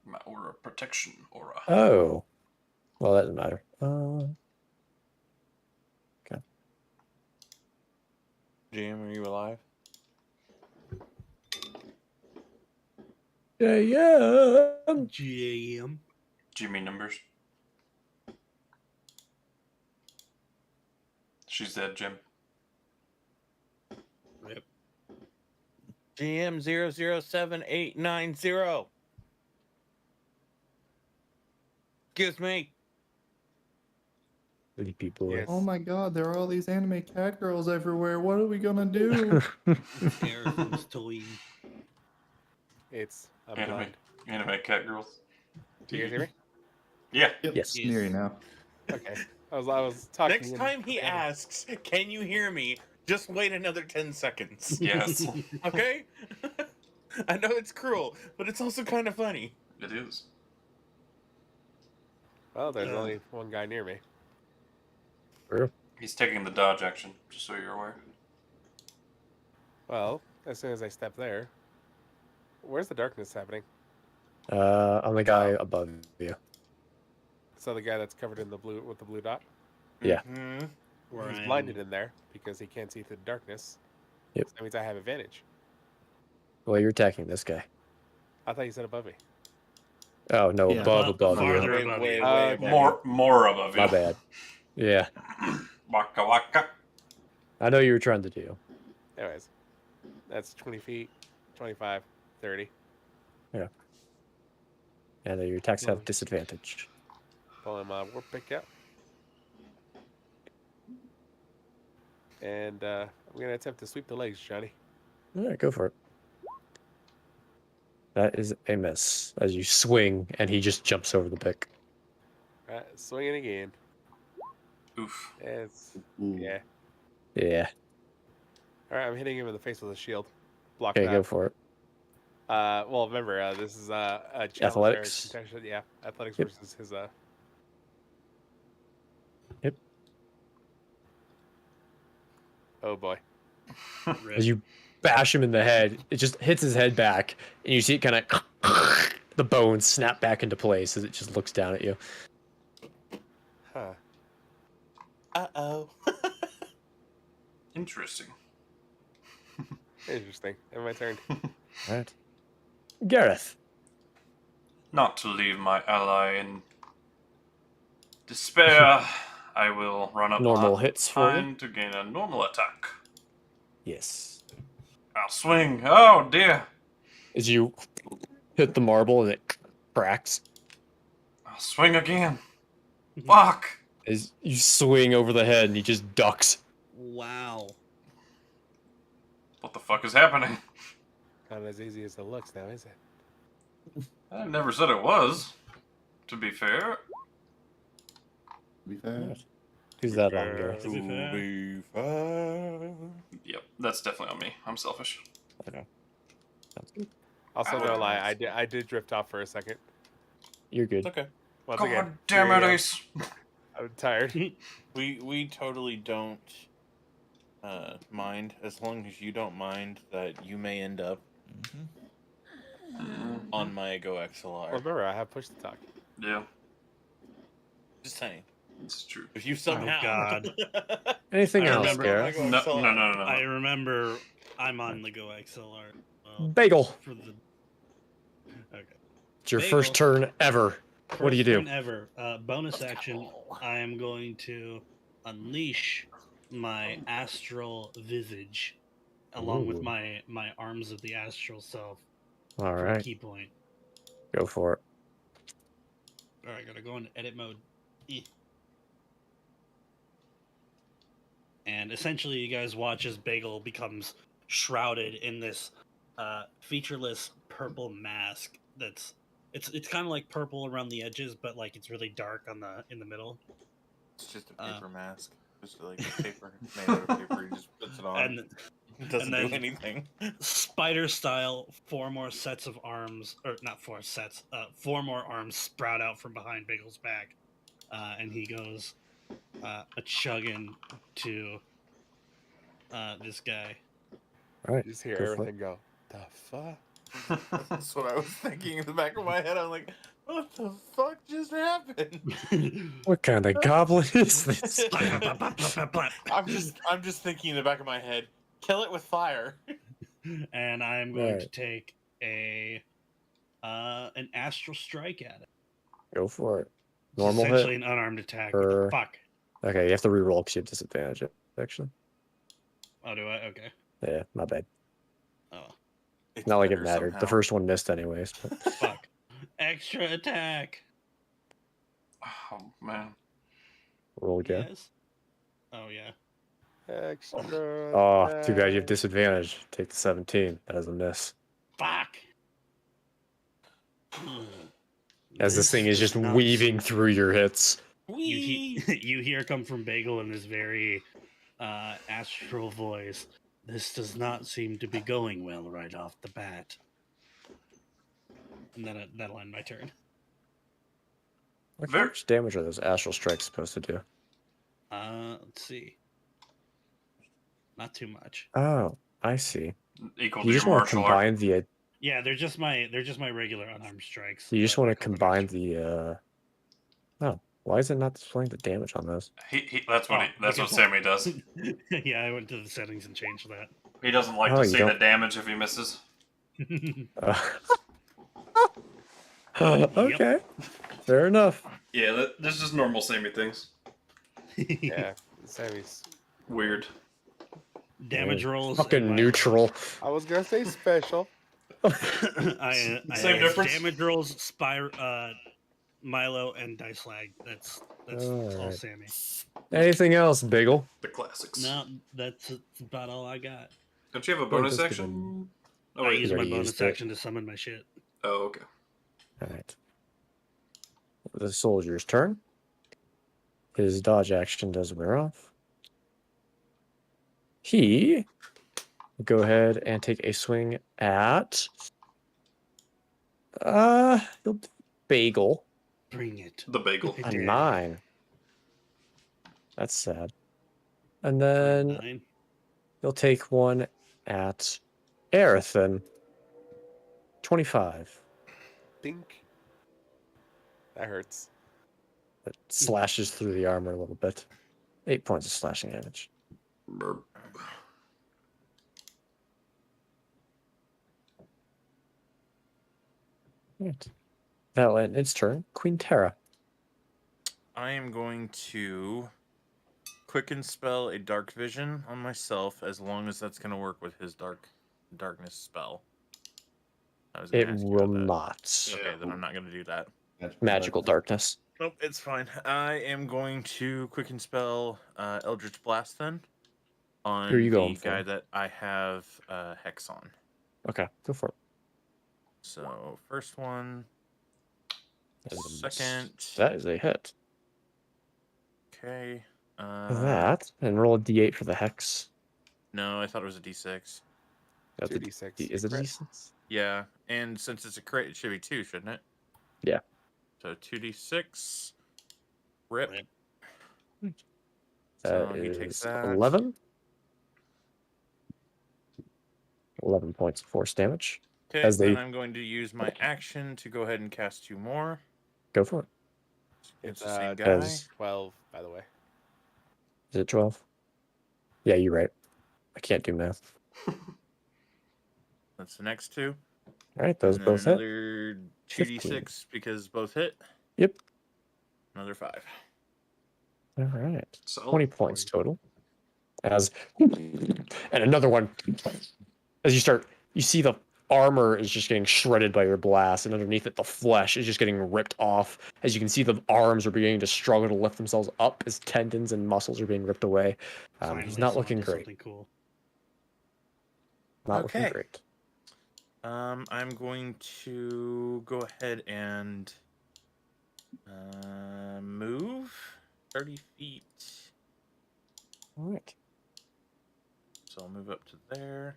My aura protection aura. Oh. Well, that doesn't matter. Okay. Jam, are you alive? Yeah. GAM. Do you mean numbers? She's dead, Jim. Yep. GM007890. Excuse me. Sleepy boy. Yes. Oh my god, there are all these anime cat girls everywhere. What are we gonna do? Arethyn's toy. I'm Anime, blind. anime cat girls. Do you guys hear me? Yeah. Yep, Yes. near you now. Okay. I was talking. Next and time he forgetting. asks, "Can you hear me?" Just wait another 10 seconds. Yes. Okay? I know it's cruel, but it's also kind of funny. It is. Well, there's only one guy near me. He's taking the dodge action, just so you're aware. Well, as soon as I step there, where's the darkness happening? On the guy above you. So the guy that's covered in the blue with the blue dot. Yeah. Mhm. Where He's I am- blinded in there because he can't see through the darkness. Yep. So that means I have advantage. Well, you're attacking this guy. I thought you said above me. Oh no, Yeah. above Farther you. above Way, you. way Okay. above More above you. My bad. Yeah, Waka waka. I know you were trying to do. Anyways, that's 20 feet, 25, 30. And your attacks have disadvantage. Pulling my warp pick out. And I'm going to attempt to sweep the legs, Johnny. All right, go for it. That is a miss as you swing, and he just jumps over the pick. All right, swinging again. Oof. It's, Ooh. yeah. Yeah. All right, I'm hitting him in the face with a shield. Block Okay, that. go for it. Well, remember, this is a challenge. Athletics? Yeah, athletics Yep. versus his. Yep. Oh boy. Rip. As you bash him in the head, it just hits his head back, and you see it kind of the bones snap back into place as it just looks down at you. Huh. Uh-oh. Interesting. Interesting. And my turn. All right, Gareth. Not to leave my ally in despair, I will run up Normal hits for you. behind to gain a normal attack. Yes. I'll swing. Oh dear. As you hit the marble and it cracks. I'll swing again. Fuck. As you swing over the head and he just ducks. Wow. What the fuck is happening? Not as easy as it looks now, is it? I never said it was. To be fair. To be fair. Who's that on, Gareth? To be fair. Yep, that's definitely on me. I'm selfish. Okay. Sounds good. Also, Oh, no lie, nice. I did drift off for a second. You're good. Okay. Once God again, damn here it, I am. Ace. I'm tired. We totally don't mind, as long as you don't mind that you may end up on my Go Well, XLR. remember, I have push to talk. Yeah, Just saying. it's true. If you somehow... God. Anything I else, remember- Gareth? No, no, no, no, no. I remember I'm on the Go XLR. Well, Bagel. for the okay. It's your Bagel. first turn ever. What do you First do? turn ever. Bonus action. I am going to unleash my astral visage, along with Ooh. my arms of the astral self. All for a right, Key point. go for it. All right, gotta go into edit mode. E. And essentially, you guys watch as Bagel becomes shrouded in this featureless purple mask. It's kind of like purple around the edges, but like it's really dark on in the middle. It's just a paper mask. Just like a paper made out of paper. He just puts it on. And It doesn't and do then- anything. spider style, 4 more sets of arms, or not 4 sets, 4 more arms sprout out from behind Bagel's back, and he goes a chugging to this guy. All right, You just hear go for everything go, the fuck? That's what I was thinking in the back of my head. I'm like, what the fuck just happened? What kind of goblin is this? I'm just thinking in the back of my head, kill it with fire. And I'm going to Right. take an astral strike at it. Go for it. It's Normal essentially hit. an unarmed attack. or- What the fuck? Okay, you have to reroll because you have disadvantage. Actually, Oh, do I? Okay. yeah, my bad. Oh. It's Not like it better mattered. The somehow. first one missed anyways. But Fuck. Extra attack. Oh man. roll again. Yes. Oh yeah. Extra. Oh, too bad you have attack. disadvantage. Take the 17. That is a miss. Fuck. Hmm. As this thing is does just not- weaving through your hits. you hear come from Bagel in this very astral voice. This does not seem to be going well right off the bat. And then that'll end my turn. How Ver- much damage are those astral strikes supposed to do? Let's see. Not too much. Oh, I see. Equal You to just your want to martial art. combine the. Yeah, they're just my regular unarmed strikes. You just but want I to call them combine extra. the. Oh, why is it not displaying the damage on those? That's what Oh, that's what because Sammy does. Yeah, I went to the settings and changed that. He doesn't like Oh, to you see don't- the damage if he misses. Okay, fair enough. Yeah, this is normal Sammy things. Yeah, Sammy's. Weird. Damage rolls. Fucking and neutral. I was gonna say special. I Same difference? Damage rolls, Milo, and dice lag. That's all Alright. Sammy. Anything else, Biggle? The classics. No, that's about all I got. Don't you have a Well, bonus just action? Oh I wait. use my already bonus used it. action to summon my shit. Oh okay. All right. The soldier's turn. His dodge action does wear off. He will go ahead and take a swing at he'll do Bagel. Bring it. The bagel. A Yeah. 9. That's sad. And then 9. he'll take one at Arethyn. 25. Dink. That hurts. It slashes through the armor a little bit. 8 points of slashing damage. Burp. Right. That'll end its turn. Quinnterra. I am going to quicken spell a dark vision on myself as long as that's going to work with his darkness spell. I was gonna It ask you will about that. not. Okay, then I'm not going to do that. Magical darkness. Nope, it's fine. I am going to quicken spell Eldritch Blast then on Who are you the going guy for? that I have Hex on. Okay, go for it. So first one, That is a miss. second. That is a hit. Okay. That, and roll a d8 for the hex. No, I thought it was a D6. That's a 2d6. is it a Crit. d6? Yeah, and since it's a crit, it should be 2, shouldn't it? Yeah. So 2d6. Rip. Rip. So That he is takes that. 11. 11 points of force damage. Okay, As then they- I'm going to use my action to go ahead and cast 2 more. Go for it. It's It's the same guy. as- 12, by the way. Is it 12? Yeah, you're right. I can't do math. That's the next 2. All right, those And then both hit. another 2d6 because both hit. Yep. Another 5. All right. So 20 points total. As and another one. As you see the armor is just getting shredded by your blast, and underneath it, the flesh is just getting ripped off. As you can see, the arms are beginning to struggle to lift themselves up as tendons and muscles are being ripped away. He's Finally, not someone looking did great. Something cool. Not looking Okay. great. I'm going to go ahead and move 30 feet. All right. So I'll move up to there.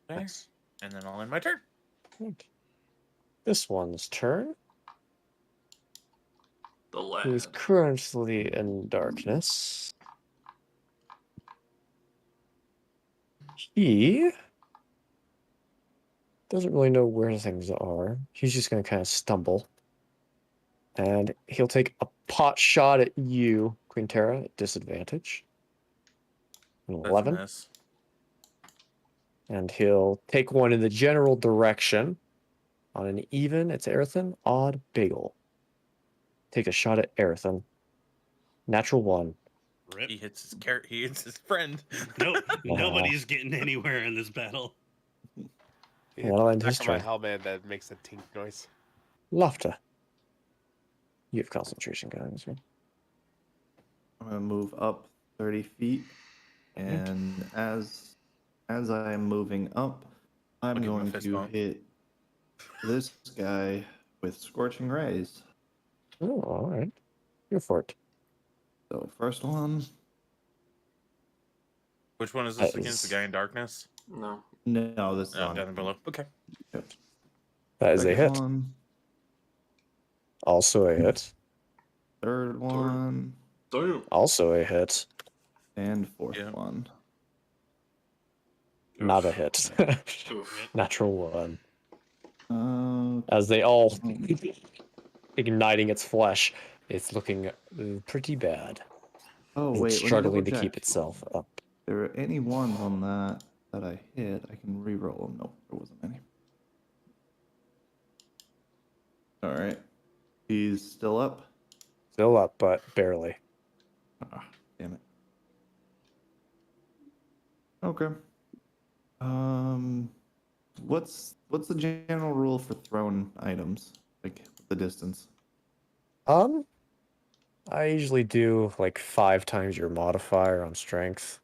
There. Nice. And then I'll end my turn. Right. This one's turn the lad. is currently in darkness. He doesn't really know where things are. He's just going to kind of stumble. And he'll take a pot shot at you, Quinnterra, at disadvantage. An That's a 11. miss. And he'll take one in the general direction. On an even, it's Arethyn. Odd, Bagel. Take a shot at Arethyn. Natural 1. Rip. He hits his friend. Nope. Nobody's getting anywhere in this battle. That'll end Back his of my turn. helmet that makes a tink noise. Laufter. You have concentration, guys. Right? I'm gonna move up 30 feet, and as I am moving up, I'm I'll give him a going fist to bump. hit this guy with Scorching Rays. Oh, all right. Go for it. So first one, Which one is this That against? The is- guy in darkness? No. no, this is on. Down below. Okay. Yep. That is a Second hit. one, Also a hit. third one, Damn. Also a hit. and fourth Yeah. one. Not a hit. Oof. Natural one. Uh, As they all igniting its flesh, it's looking pretty bad. oh It's wait, let me struggling to double keep check. itself up. If there are any ones on that I hit, I can re-roll them. Nope, there wasn't any. All right, he's still up. Still up, but barely. Ah, damn it. Okay. What's the general rule for thrown items? Like the distance? I usually do like 5 times your modifier on strength.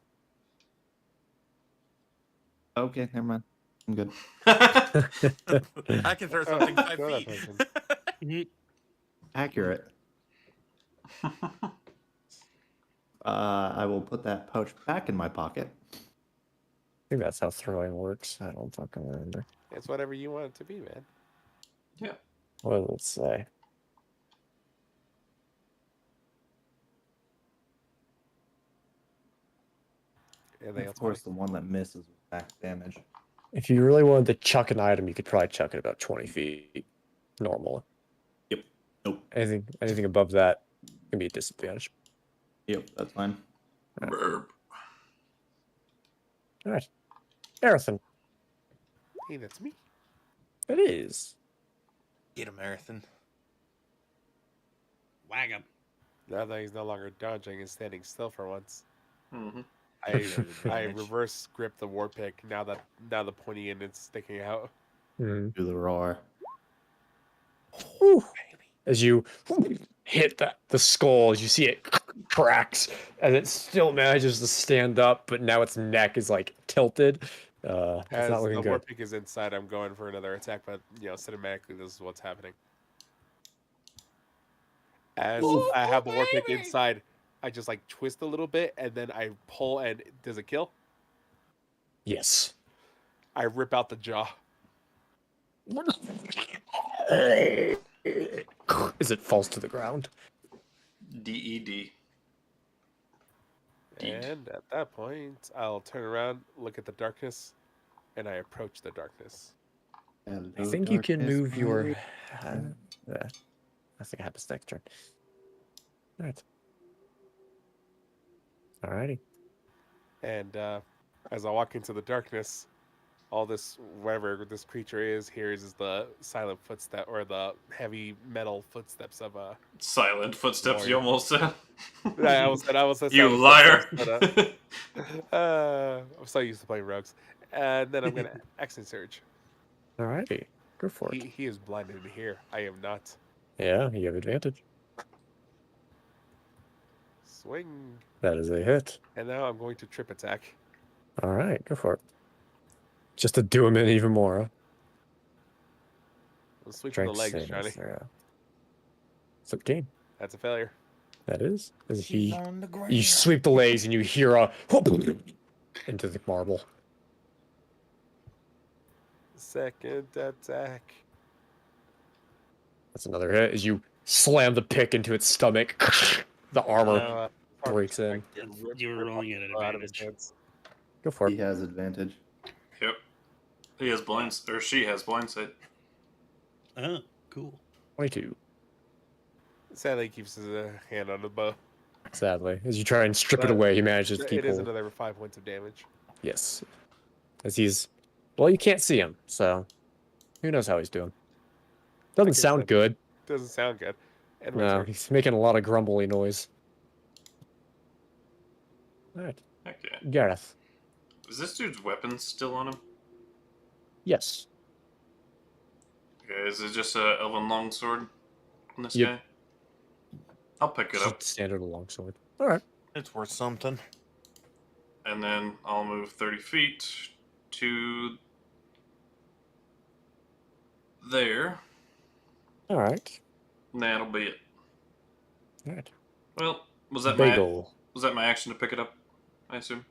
Okay, never mind. I'm good. I can throw something 5 throw that feet. potion. Accurate. I will put that pouch back in my pocket. I think that's how throwing works. I don't fucking remember. It's whatever you want it to be, man. What does it say? Anything Of else? course, the one that misses with max damage. If you really wanted to chuck an item, you could probably chuck it about 20 feet. Normal. Yep. Nope. Anything above that can be a disadvantage. Yep, that's fine. Burp. All right. Arethyn. Hey, that's me. It is. Get him, Arethyn. Wag him. Now that he's no longer dodging and standing still for once, Mm-hmm. I Advantage. reverse grip the war pick now the pointy end is sticking out. Mhm. Do the roar. Whew. As you hit the skull, as you see it cracks, and it still manages to stand up, but now its neck is like tilted. It's As not the looking war good. pick is inside, I'm going for another attack, but cinematically, this is what's happening. As I have the war pick inside, I just like twist a little bit, and then I pull, and does it kill? Yes. I rip out the jaw. As it falls to the ground. DED. Deed. And at that point, I'll turn around, look at the darkness, and I approach the darkness. I think you can move your. I think it happens next turn. All right. Alrighty. And as I walk into the darkness, all this, whatever this creature is, hears the silent footstep or the heavy metal footsteps of a. Silent footsteps, you Warrior. almost said. I almost said You silent liar! footsteps, but, I'm so used to playing rogues. And then I'm gonna action surge. Alrighty. Go for it. He is blinded to here. I am not. Yeah, you have advantage. Swing. That is a hit. And now I'm going to trip attack. Alright, go for it. Just to do him in even more. Huh? I'm sweeping the Strength legs, savings Johnny. there. 13. That's a failure. That is. As He's he, on the ground. you sweep the legs and you hear a whoop into the marble. Second attack. That's another hit. As you slam the pick into its stomach, the armor Now, breaks in. You were rolling at an out of his advantage. hands. Go for He it. has advantage. Yep. He has blind, or she has blindsight. Oh, cool. 22. Sadly, he keeps his hand on the bow. Sadly, as you try and strip it But away, he manages to keep It is hold. another 5 points of damage. Yes. As he's, well, you can't see him, so who knows how he's doing. Doesn't Like I sound said, good. Doesn't sound good. And No, return. he's making a lot of grumbly noise. All right, Heck yeah. Gareth. Is this dude's weapon still on him? Yes. Okay, is it just a elven longsword on this Yep. guy? I'll pick it up, Just standard longsword. All right. It's worth something. and then I'll move 30 feet to there. All right. And that'll be it. All right. Well, was that Bagel. my action to pick it up? I assume.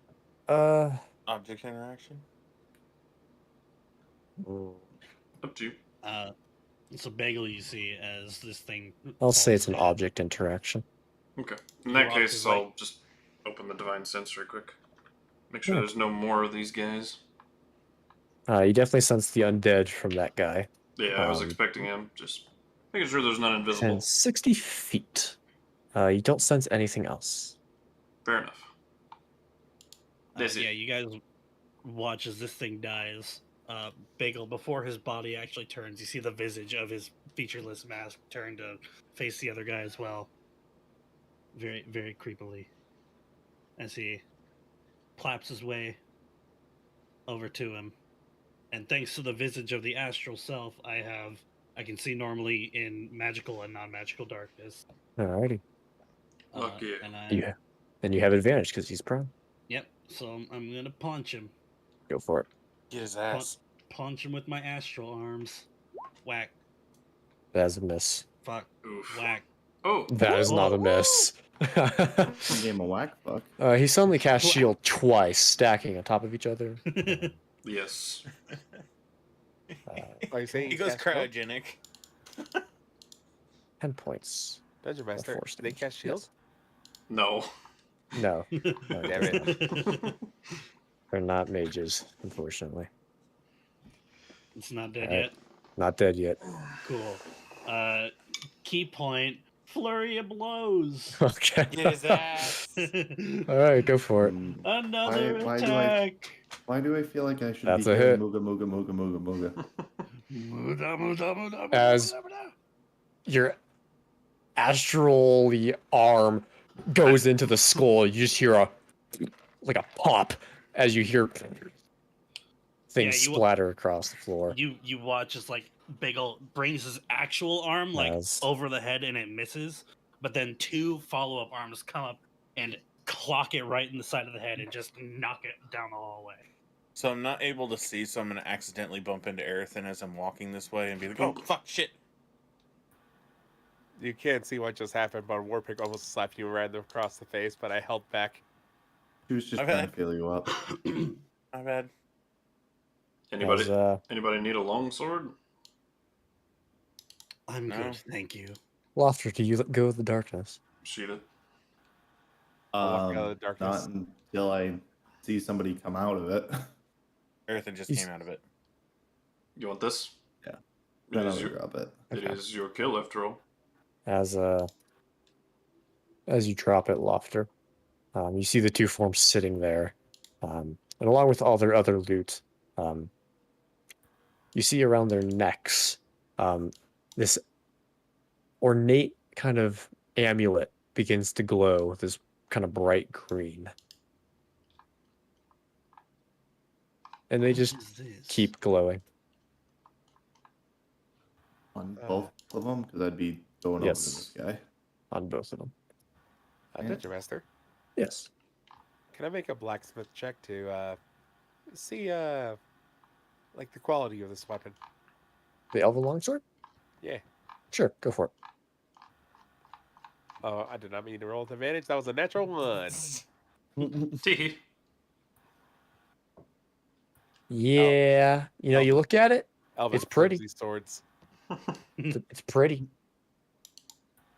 Object interaction. Up to you. It's a bagel you see as this thing. I'll say falls it's an down. object interaction. Okay. In You that walk case, his I'll way. just open the divine sense real quick. Make sure Yeah. there's no more of these guys. You definitely sense the undead from that guy. Yeah, I was Um, expecting him. Just making sure there's none invisible. And 60 feet. You don't sense anything else. Fair enough. That's it. Yeah, you guys watch as this thing dies. Bagel, before his body actually turns, you see the visage of his featureless mask turn to face the other guy as well. Very, very creepily. As he plaps his way over to him. And thanks to the visage of the astral self, I can see normally in magical and non-magical darkness. Alrighty. Fuck yeah. And Then you have advantage because he's prone. Yep, so I'm gonna punch him. Go for it. Get his ass. Punch him with my astral arms. Whack. That is a miss. Fuck. Oof. Whack. Oh. That is not a miss. Some game of whack fuck. He suddenly cast shield twice, stacking on top of each other. Yes. Are you saying He you goes cast shield? cryogenic. 10 points. Dungeon Master, force do they damage. cast shield? No. No, Damn it. they're not mages, unfortunately. It's not dead Alright. yet. Not dead yet. Cool. Key point. Flurry of blows. Okay. Get his ass. Alright, go for it. Another Why attack. Why do I feel like I should That's be a getting hit. mooga mooga mooga mooga mooga? Muda, muda, muda, muda, As- muda, muda. Your astrally arm goes into the skull. You just hear a pop as you hear things you- splatter across the floor. You watch as like Bagel brings his actual arm like Yes. over the head and it misses, but then two follow-up arms come up and clock it right in the side of the head and just knock it down the hallway. So I'm not able to see, so I'm going to accidentally bump into Arethyn as I'm walking this way and be like, oh, fuck, shit. You can't see what just happened, but Warpick almost slapped you right across the face, but I held back. She was just Okay. trying to feel you up. My bad. Anybody? As, Anybody need a longsword? I'm No. good, thank you. Laufter, do you let go of the darkness? Shoot it. I'll walk out of the Not darkness. until I see somebody come out of it. Arethyn just He's- came out of it. You want this? Yeah. It Then is I'll your, drop it. it Okay. is your kill after all. As you drop it, Laufter, you see the two forms sitting there, and along with all their other loot, you see around their necks this ornate kind of amulet begins to glow with this kind of bright green, and they just What is this? keep glowing. On both of them, because I'd be going Yes. over to this guy. On both of them. Dungeon Master, Yes. can I make a blacksmith check to see like the quality of this weapon? The Elven Longsword? Yeah. Sure, go for it. Oh, I did not mean to roll with advantage. That was a natural one. Tee. Yeah, you look at it, Elven It's pretty. flimsy swords. it's pretty.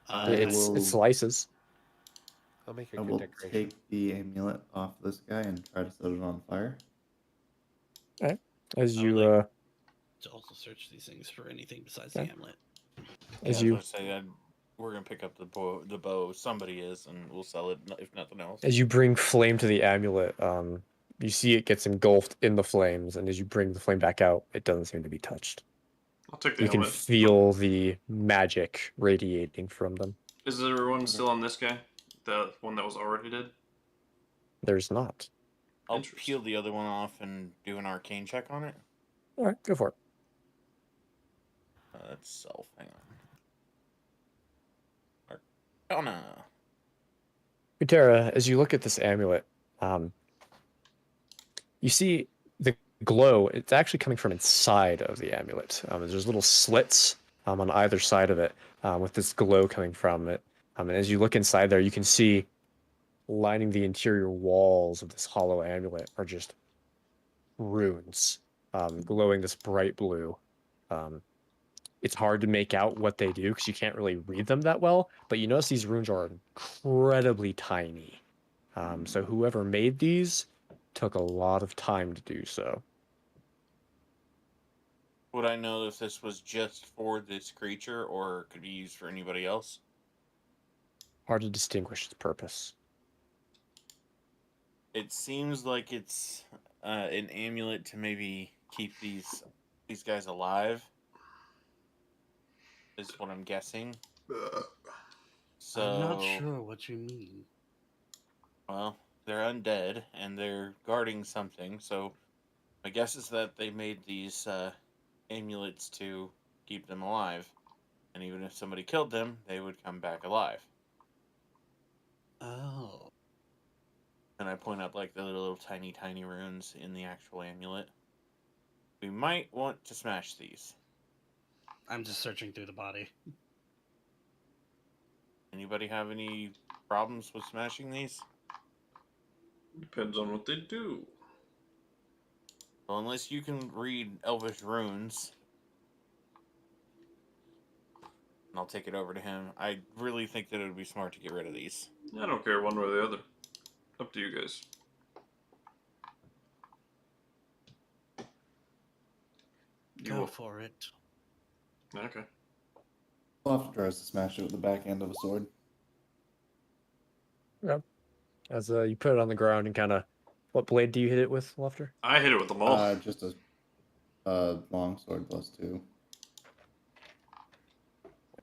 I It will- slices. I'll make a I good will decoration. take the amulet off this guy and try to set it on fire. As I you would To also search these things for anything besides the Okay. amulet. as Yeah, you I was gonna say, we're going to pick up the bow. Somebody is, and we'll sell it if nothing else. as you bring flame to the amulet, you see it gets engulfed in the flames, and as you bring the flame back out, it doesn't seem to be touched. I'll take the You can helmet. feel the magic radiating from them. Is everyone still on this guy? The one that was already dead? There's not. I'll Interesting. peel the other one off and do an arcane check on it. All right, go for it. That's self. Hang on. Arcana. Quinnterra, as you look at this amulet, you see the glow. It's actually coming from inside of the amulet. There's little slits on either side of it with this glow coming from it. And as you look inside there, you can see lining the interior walls of this hollow amulet are just runes glowing this bright blue. It's hard to make out what they do because you can't really read them that well, but you notice these runes are incredibly tiny. So whoever made these took a lot of time to do so. Would I know if this was just for this creature or could be used for anybody else? Hard to distinguish its purpose. It seems like it's an amulet to maybe keep these guys alive. Is what I'm guessing. So I'm not sure what you mean. Well, they're undead and they're guarding something. So my guess is that they made these amulets to keep them alive, and even if somebody killed them, they would come back alive. Oh. And I point out like the little tiny runes in the actual amulet. We might want to smash these. I'm just searching through the body. Anybody have any problems with smashing these? Depends on what they do. Well, unless you can read Elvish runes. And I'll take it over to him. I really think that it would be smart to get rid of these. I don't care one way or the other. Up to you guys. Go for it. Okay. Laufter tries to smash it with the back end of a sword. As you put it on the ground and kind of, what blade do you hit it with, Laufter? I hit it with the maul. Just a long sword +2.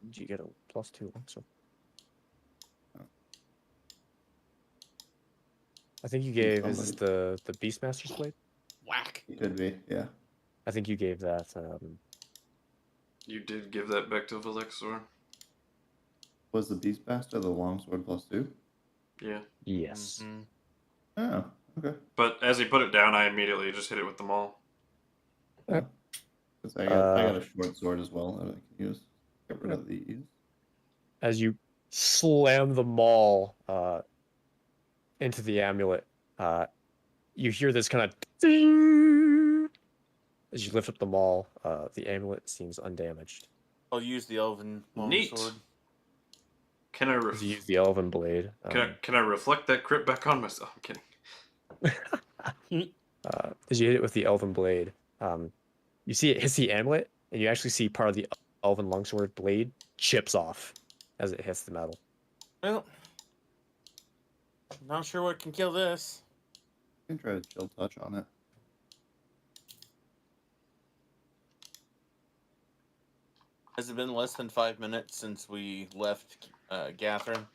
Did you get a +2 also? I think you gave, is this the Beastmaster's blade? Whack. It could be, yeah. I think you gave that. You did give that back to Velexor. Was the Beastmaster the long sword +2? Yeah. Yes. Mm-hmm. Oh, okay. But as he put it down, I immediately just hit it with the maul. Because I got a short sword as well that I can use. Get rid of these. As you slam the maul into the amulet, you hear this kind of ding! As you lift up the maul, the amulet seems undamaged. I'll use the elven Neat. longsword. Can I As you use the elven blade. can I reflect that crit back on myself? I'm kidding. As you hit it with the elven blade, you see it hits the amulet, and you actually see part of the elven longsword blade chips off as it hits the metal. Well, not sure what can kill this. You can try to chill touch on it. Has it been less than 5 minutes since we left Gathren?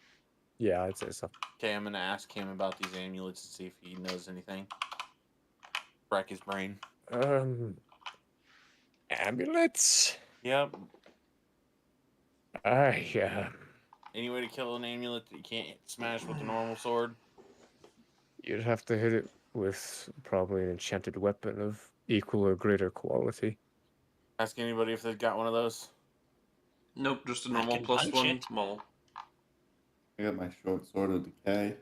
Yeah, I'd say so. Okay, I'm gonna ask him about these amulets to see if he knows anything. Rack his brain. Amulets? Yep. Yeah. Any way to kill an amulet that you can't smash with a normal sword? You'd have to hit it with probably an enchanted weapon of equal or greater quality. Ask anybody if they've got one of those. Nope, just a I normal can punch +1 it. maul. I got my short sword of decay.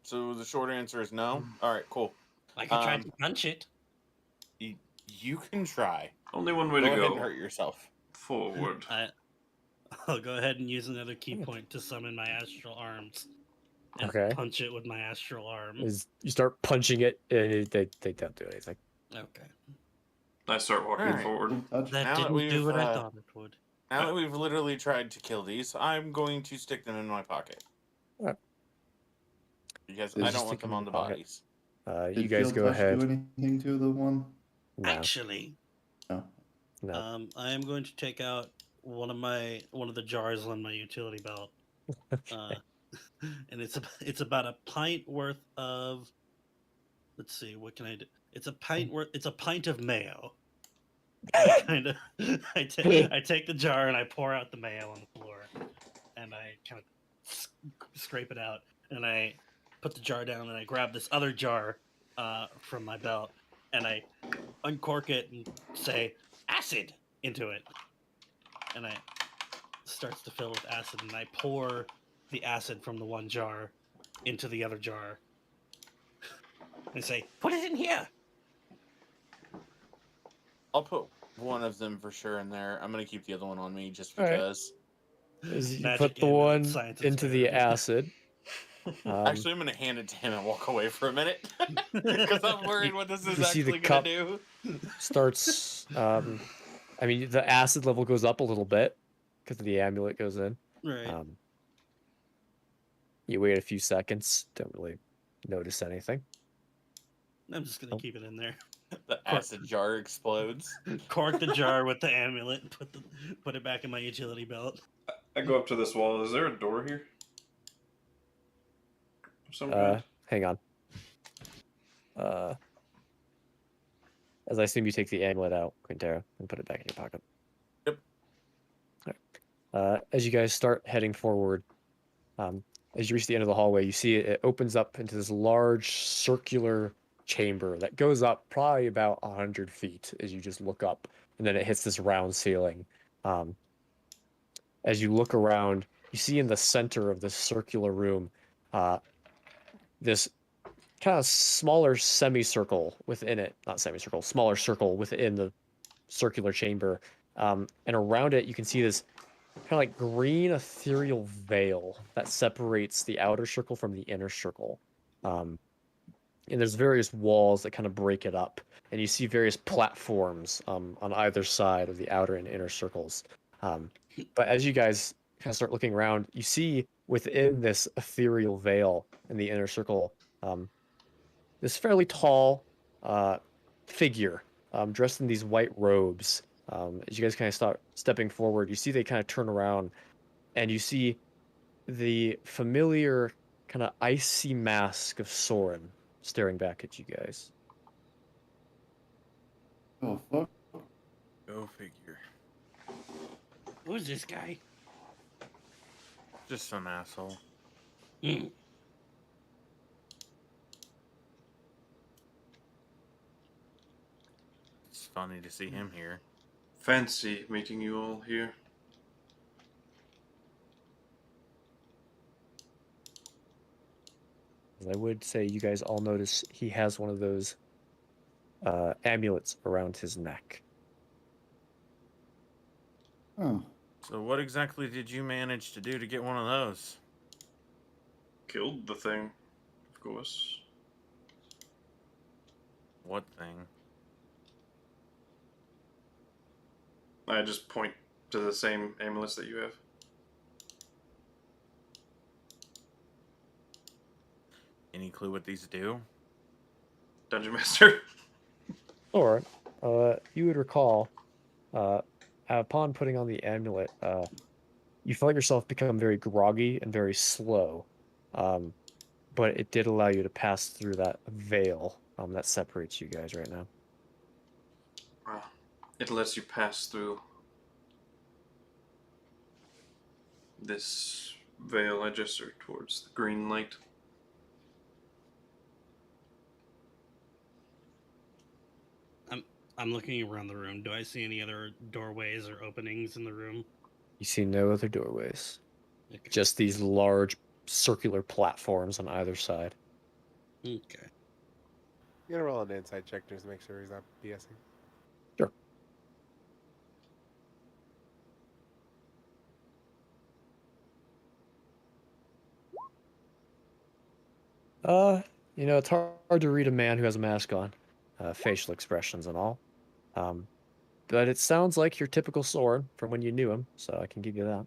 So the short answer is no. All right, cool. I can try to punch it. You can try. Only one way Go to ahead and go. hurt yourself. Forward. I'll go ahead and use another key point to summon my astral arms. And Okay. punch it with my astral arm. You start punching it, and they don't do anything. Okay. I start walking Alright. forward. Touch. That Now that didn't do we've, what I thought it would. Now that we've literally tried to kill these, I'm going to stick them in my pocket. Alright. Because Just I don't stick want them them in on the your pocket. bodies. Did You guys Shield go touch ahead. do anything to the one? No, Actually, No. no. I am going to take out one of the jars on my utility belt. and it's about a pint worth of. Let's see, what can I do? It's a pint of mayo. I kind of I take the jar and I pour out the mayo on the floor, and I kind of scrape it out, and I put the jar down, and I grab this other jar from my belt, and I uncork it and say acid into it, and I starts to fill with acid, and I pour the acid from the one jar into the other jar, and say, "Put it in here." I'll put one of them for sure in there. I'm gonna keep the other one on me just All right. because. As you Magic put the amulet, one science into the experiment. acid. Actually, I'm gonna hand it to him and walk away for a minute because I'm worried what this is You see the actually gonna cup do. starts. I mean, the acid level goes up a little bit because the amulet goes in. Right. You wait a few seconds. Don't really notice anything. I'm just gonna keep it in there. The acid jar explodes. Cork the jar with the amulet and put it back in my utility belt. I go up to this wall. Is there a door here? Of some kind? Hang on. As I assume you take the amulet out, Quinnterra, and put it back in your pocket. Yep. All right. As you guys start heading forward, as you reach the end of the hallway, you see it opens up into this large circular chamber that goes up probably about 100 feet as you just look up, and then it hits this round ceiling. As you look around, you see in the center of this circular room this kind of smaller semicircle within it, not semicircle, smaller circle within the circular chamber. And around it, you can see this kind of like green ethereal veil that separates the outer circle from the inner circle. And there's various walls that kind of break it up. And you see various platforms on either side of the outer and inner circles. But as you guys kind of start looking around, you see within this ethereal veil in the inner circle, this fairly tall figure dressed in these white robes. As you guys kind of start stepping forward, you see they kind of turn around, and you see the familiar kind of icy mask of Soren staring back at you guys. Oh, fuck. Go figure. Who's this guy? Just some asshole. Hmm. It's funny to see him here. Fancy meeting you all here. I would say you guys all notice he has one of those amulets around his neck. Oh. So what exactly did you manage to do to get one of those? Killed the thing, of course. What thing? I just point to the same amulets that you have. Any clue what these do? Dungeon Master. Or, you would recall, upon putting on the amulet, you felt yourself become very groggy and very slow. But it did allow you to pass through that veil that separates you guys right now. Wow. It lets you pass through this veil. I gesture towards the green light. I'm looking around the room. Do I see any other doorways or openings in the room? You see no other doorways, Okay. just these large circular platforms on either side. Okay. You gotta roll an insight check just to make sure he's not BSing. Sure. It's hard to read a man who has a mask on, facial expressions and all. But it sounds like your typical Soren from when you knew him, so I can give you that.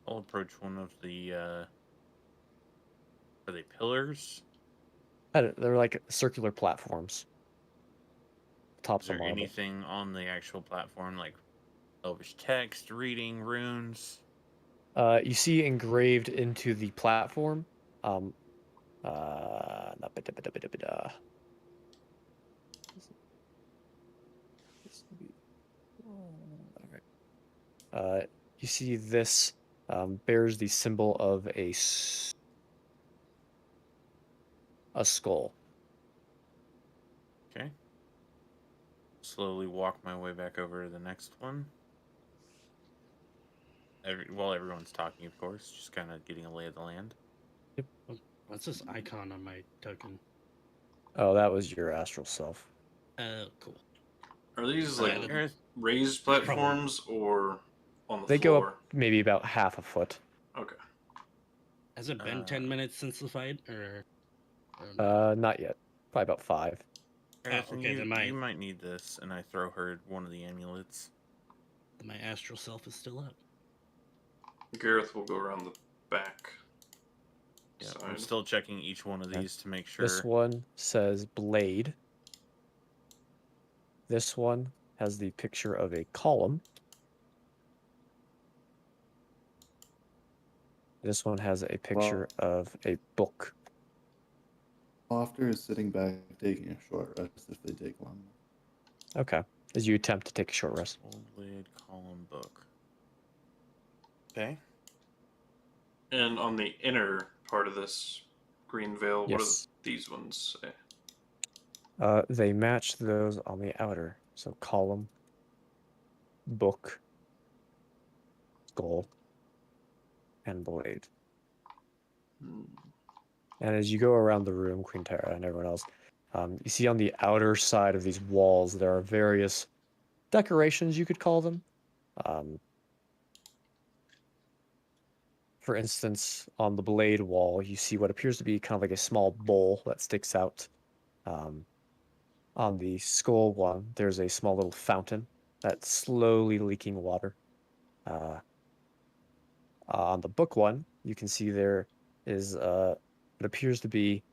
I'll approach one of the, are they pillars? They're like circular platforms. tops Is there of marble. anything on the actual platform, like Elvish text, reading, runes? You see engraved into the platform. Alright. You see this bears the symbol of a skull. Okay. Slowly walk my way back over to the next one. While everyone's talking, of course, just kind of getting a lay of the land. What's this icon on my token? Oh, that was your astral self. Cool. Are these Yeah, like Gareth, raised That's probably- platforms or on the They go floor? up maybe about half a foot. Okay. Has it been 10 minutes since the fight, or Not yet. Probably about 5. Gareth, okay, then you might need this, and I throw her one of the amulets. my astral self is still up? Gareth will go around the back. Yeah, side. I'm still checking each one of Okay. these to make sure. This one says blade. This one has the picture of a column. This one has a picture of a book. Laufter is sitting back taking a short rest if they take long enough. Okay. As you attempt to take a short rest. Old blade column book. Okay. And on the inner part of this green veil, what do Yes. these ones say? They match those on the outer. So column, book, skull, and blade. Hmm. And as you go around the room, Quinnterra and everyone else, you see on the outer side of these walls there are various decorations, you could call them. For instance, on the blade wall, you see what appears to be kind of like a small bowl that sticks out. On the skull one, there's a small little fountain that's slowly leaking water. On the book one, you can see there is what appears to be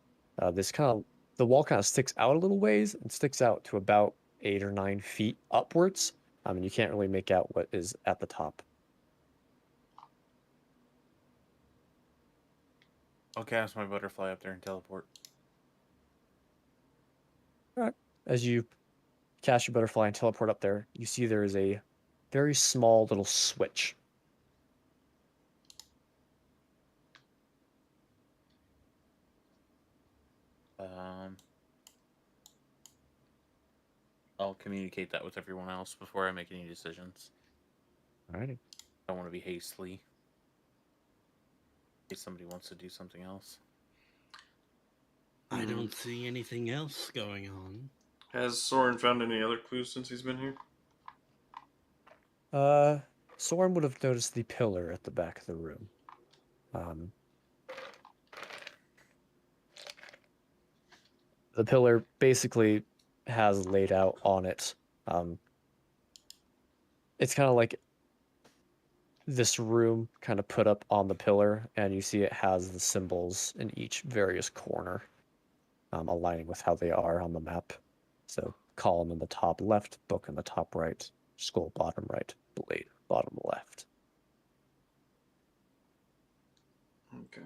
this kind of, the wall kind of sticks out a little ways and sticks out to about 8 or 9 feet upwards. And you can't really make out what is at the top. I'll cast my butterfly up there and teleport. All right. As you cast your butterfly and teleport up there, you see there is a very small little switch. I'll communicate that with everyone else before I make any decisions. Alrighty. I don't want to be hastily. In case somebody wants to do something else. I don't see anything else going on. Has Soren found any other clues since he's been here? Soren would have noticed the pillar at the back of the room. The pillar basically has laid out on it. It's kind of like this room kind of put up on the pillar, and you see it has the symbols in each various corner, aligning with how they are on the map. So column in the top left, book in the top right, skull bottom right, blade bottom left. Okay.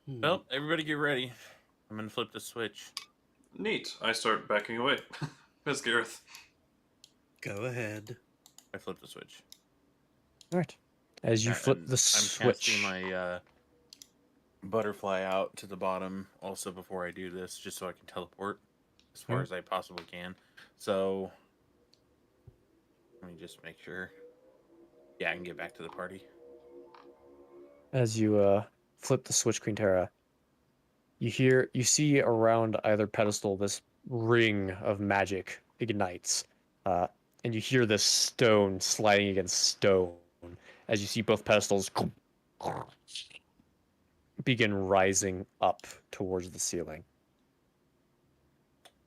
Well, everybody get ready. I'm gonna flip the switch. Neat. I start backing away. Miss Gareth. Go ahead. I flip the switch. All right. As you flip And the I'm switch, casting my butterfly out to the bottom also before I do this, just so I can teleport as far as I possibly can. So let me just make sure. Yeah, I can get back to the party. as you flip the switch, Quinnterra, you see around either pedestal this ring of magic ignites, and you hear this stone sliding against stone as you see both pedestals begin rising up towards the ceiling.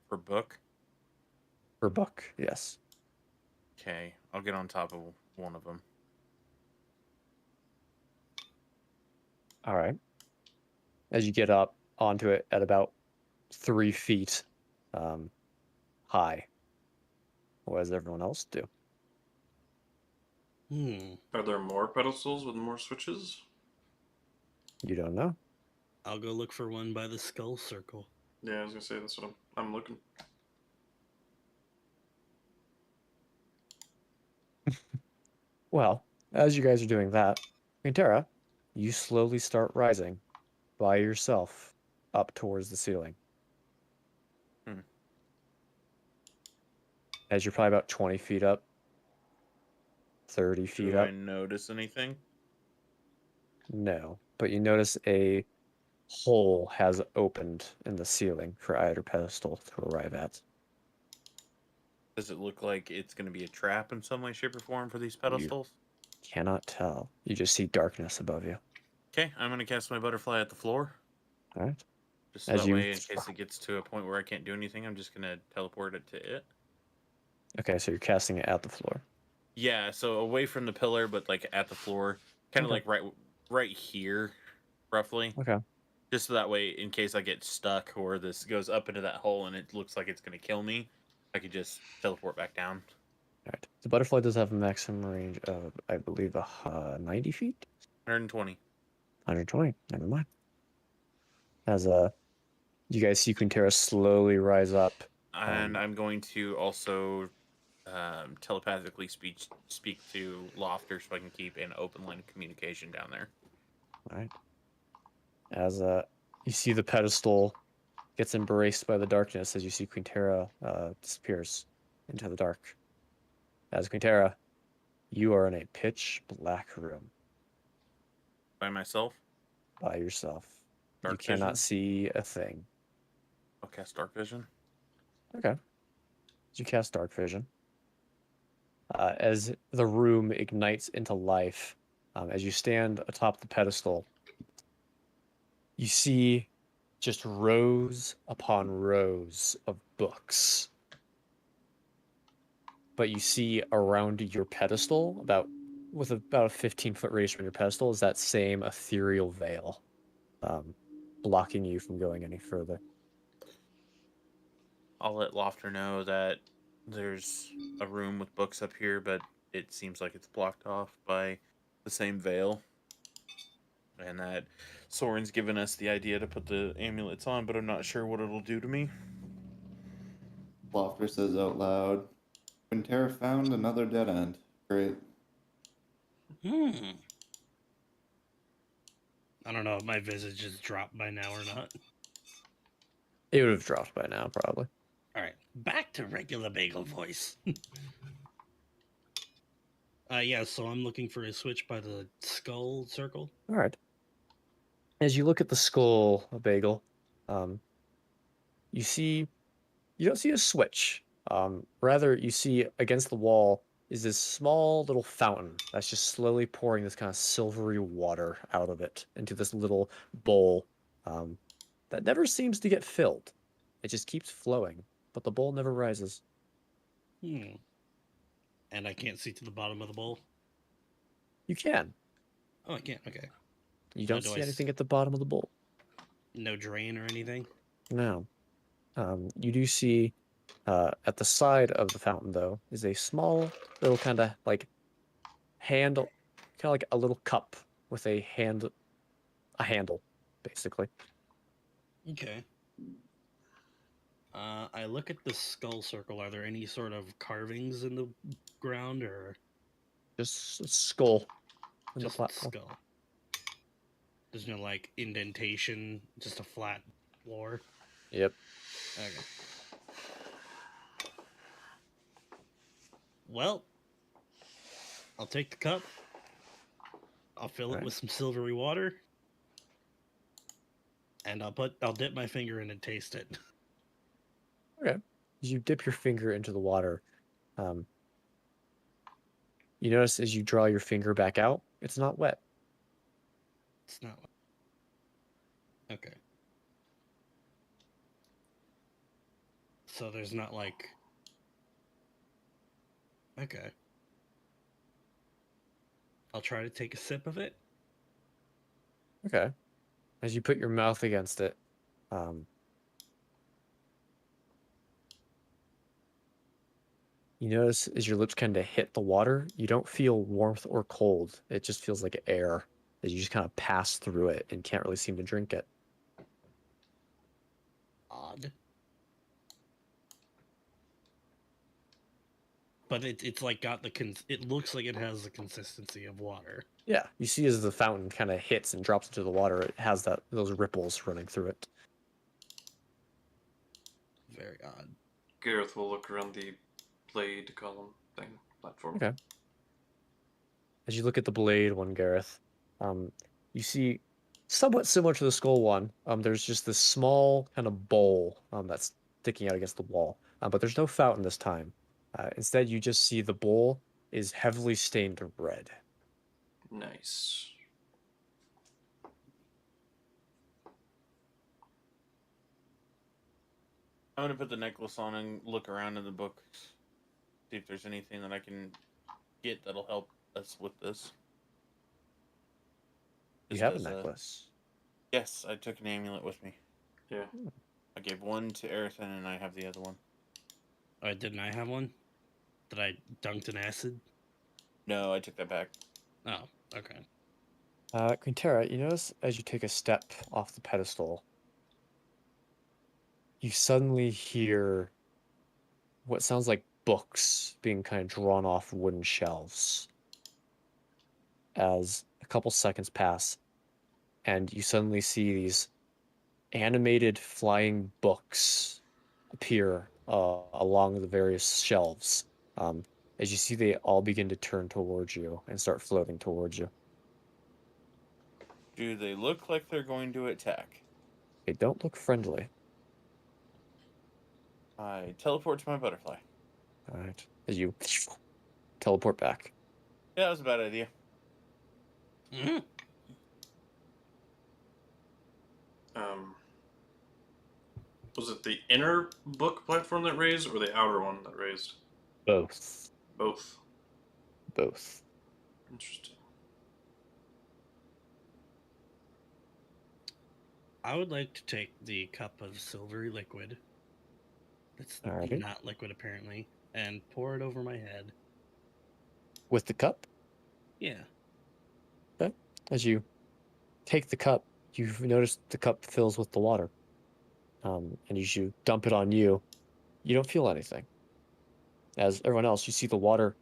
For book? For Buck, yes. Okay, I'll get on top of one of them. All right. As you get up onto it at about 3 feet high, what does everyone else do? Are there more pedestals with more switches? You don't know. I'll go look for one by the skull circle. Yeah, I was gonna say that's what I'm looking. Well, as you guys are doing that, Quinnterra, you slowly start rising by yourself up towards the ceiling. Hmm. As you're probably about 20 feet up, 30 feet Do up. I notice anything? No, but you notice a hole has opened in the ceiling for either pedestal to arrive at. Does it look like it's going to be a trap in some way, shape, or form for these pedestals? Cannot tell. You just see darkness above you. Okay, I'm going to cast my butterfly at the floor. All right. Just so As that you- way, in case it gets to a point where I can't do anything, I'm just going to teleport it to it. Okay, so you're casting it at the floor. Yeah, so away from the pillar, but like at the floor. Kind of Okay. like right here, roughly. Okay. Just so that way, in case I get stuck or this goes up into that hole and it looks like it's going to kill me, I could just teleport back down. All right. The butterfly does have a maximum range of, I believe, 90 feet? 120. 120. Never mind. As you guys see Quinnterra slowly rise up. And I'm going to also telepathically speak to Laufter so I can keep an open line of communication down there. All right. As you see the pedestal gets embraced by the darkness as you see Quinnterra disappears into the dark. As Quinnterra, you are in a pitch black room By myself? by yourself. Dark You cannot vision? see a thing. I'll cast Dark Vision. Okay. You cast Dark Vision. As the room ignites into life, as you stand atop the pedestal, you see just rows upon rows of books. But you see around your pedestal, with about a 15-foot radius from your pedestal, is that same ethereal veil, blocking you from going any further. I'll let Laufter know that there's a room with books up here, but it seems like it's blocked off by the same veil. And that Soren's given us the idea to put the amulets on, but I'm not sure what it'll do to me. Laufter says out loud, Quinnterra found another dead end. Great. I don't know if my visage is dropped by now or not. It would have dropped by now, probably. All right, back to regular bagel voice. Yeah, so I'm looking for a switch by the skull circle. All right. As you look at the skull, Bagel, you don't see a switch. Rather, you see against the wall is this small little fountain that's just slowly pouring this kind of silvery water out of it into this little bowl that never seems to get filled. It just keeps flowing, but the bowl never rises. And I can't see to the bottom of the bowl. You can. Oh, I can't. Okay. You don't do see I anything at the bottom of the bowl. No drain or anything. No. You do see at the side of the fountain, though, is a small little kind of like handle, kind of like a little cup with a handle, basically. Okay. I look at the skull circle. Are there any sort of carvings in the ground or Just a skull in the just platform. skull? There's no like indentation, just a flat floor. Yep. Okay. Well, I'll take the cup. I'll fill it Alright. with some silvery water. And I'll dip my finger in and taste it. Okay. As you dip your finger into the water, you notice as you draw your finger back out, it's not wet. It's not. Okay. So there's not like. Okay. I'll try to take a sip of it. Okay. As you put your mouth against it, you notice as your lips kind of hit the water, you don't feel warmth or cold. It just feels like air as you just kind of pass through it and can't really seem to drink it. Odd. But it's like got the it looks like it has the consistency of water. Yeah, you see as the fountain kind of hits and drops into the water, it has those ripples running through it. Very odd. Gareth will look around the blade column thing platform. Okay. As you look at the blade one, Gareth, you see somewhat similar to the skull one. There's just this small kind of bowl that's sticking out against the wall, but there's no fountain this time. Instead, you just see the bowl is heavily stained red. Nice. I'm gonna put the necklace on and look around in the books, see if there's anything that I can get that'll help us with this. You Just have a as necklace. Yes, I took an amulet with me. Yeah. I gave one to Arethyn, and I have the other one. Didn't I have one? That I dunked in acid? No, I took that back. Oh, okay. Quinnterra, you notice as you take a step off the pedestal, you suddenly hear what sounds like books being kind of drawn off wooden shelves. As a couple seconds pass, and you suddenly see these animated flying books appear along the various shelves. As you see, they all begin to turn towards you and start floating towards you. Do they look like they're going to attack? They don't look friendly. I teleport to my butterfly. All right, as you teleport back. Yeah, that was a bad idea. Mm-hmm. Was it the inner book platform that raised, or the outer one that raised? Both. Both. Both. Interesting. I would like to take the cup of silvery liquid. It's Alrighty. not liquid apparently, and pour it over my head. With the cup, Yeah. as you take the cup, you've noticed the cup fills with the water. And as you dump it on you, you don't feel anything. As everyone else, you see the water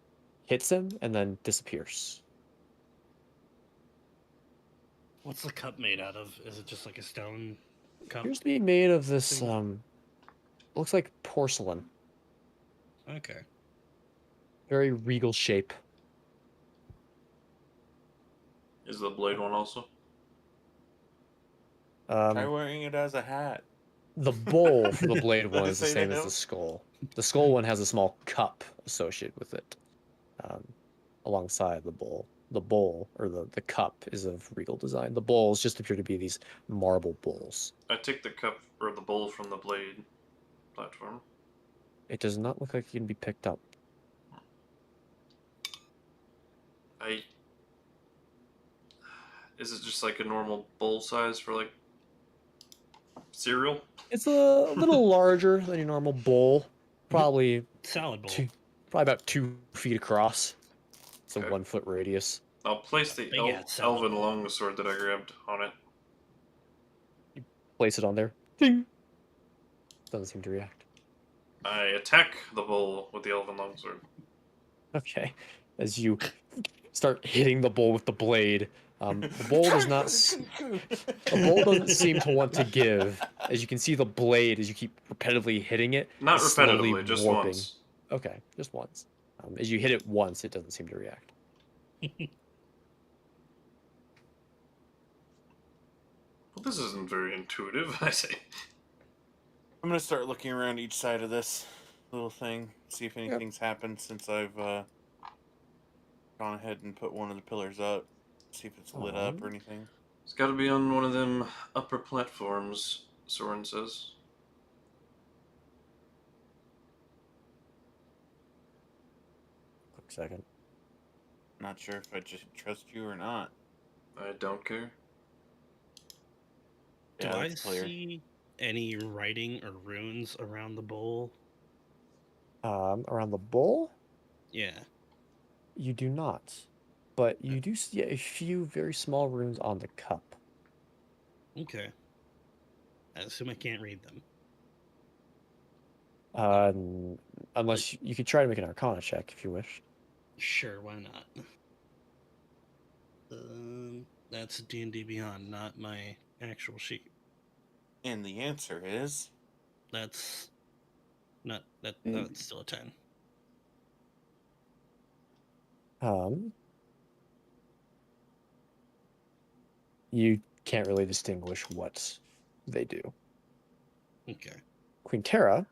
hits him and then disappears. What's the cup made out of? Is it just like a stone cup? Appears to be made of this, looks like porcelain. Okay. Very regal shape. Is the blade one also? Try wearing it as a hat. The bowl for the blade one is the Say to same as him. the skull. The skull one has a small cup associated with it, alongside the bowl. The bowl, or the cup, is of regal design. The bowls just appear to be these marble bowls. I take the cup or the bowl from the blade platform. It does not look like it can be picked up. Is it just like a normal bowl size for like cereal? It's a little larger than your normal bowl. Probably Salad bowl. probably about 2 feet across. It's a Okay. 1 foot radius. I'll place the Big ass salad elven bowl. longsword that I grabbed on it. Place it on there. Ding! Doesn't seem to react. I attack the bowl with the elven longsword. Okay. As you start hitting the bowl with the blade, the bowl does not. The bowl doesn't seem to want to give. As you can see, the blade, as you keep repetitively hitting it, Not is slowly repetitively, just warping. once. Okay, just once. As you hit it once, it doesn't seem to react. Well, this isn't very intuitive, I say. I'm gonna start looking around each side of this little thing, see if anything's happened since I've gone ahead and put one of the pillars up. See if it's lit up or anything. It's got to be on one of them upper platforms, Soren says. Quick second. Not sure if I just trust you or not. I don't care. Do Yeah, I that's clear. see any writing or runes around the bowl? Around the bowl, Yeah. you do not, but you do see a few very small runes on the cup. Okay. I assume I can't read them. Unless you could try to make an Arcana check if you wish. Sure, why not? That's D&D Beyond, not my actual sheet. And the answer is That's not that. Mm. That's still a 10. You can't really distinguish what they do. Okay. Quinnterra,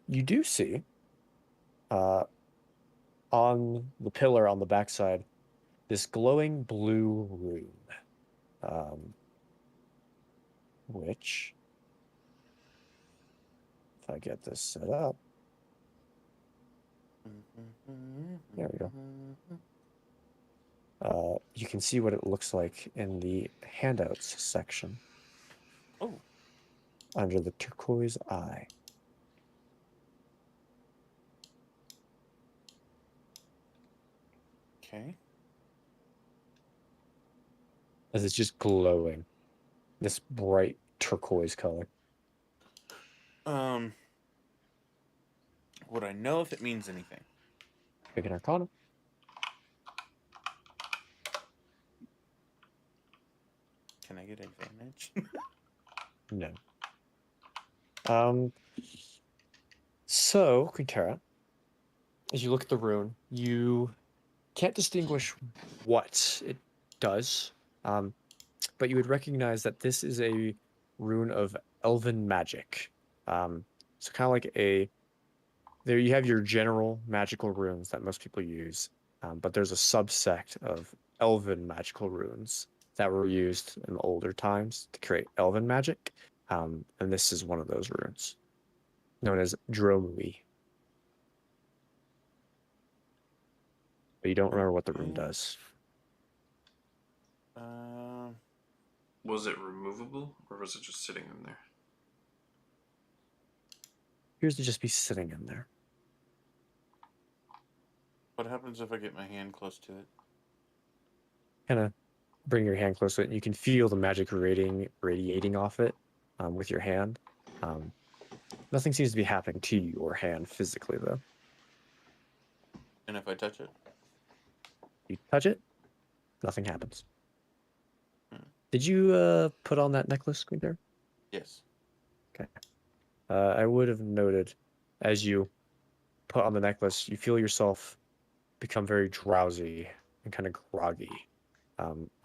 you do see on the pillar on the backside this glowing blue rune, which, if I get this set up, there we go. You can see what it looks like in the handouts section. Oh. Under the turquoise eye. Okay. As it's just glowing. This bright turquoise color. Would I know if it means anything? Make an Arcana. Can I get advantage? No. So, Quinnterra, as you look at the rune, you can't distinguish what it does, but you would recognize that this is a rune of elven magic. So kind of like there you have your general magical runes that most people use, but there's a subsect of elven magical runes that were used in older times to create elven magic, and this is one of those runes, known as Dromui. But you don't remember what the rune Okay. does. Was it removable, or was it just sitting in there? Appears to just be sitting in there. What happens if I get my hand close to it? Kind of bring your hand close to it, and you can feel the magic radiating off it with your hand. Nothing seems to be happening to your hand physically, though. And if I touch it? You touch it, nothing happens. Hmm. Did you put on that necklace, Quinnterra? Yes. Okay. I would have noted as you put on the necklace, you feel yourself become very drowsy and kind of groggy.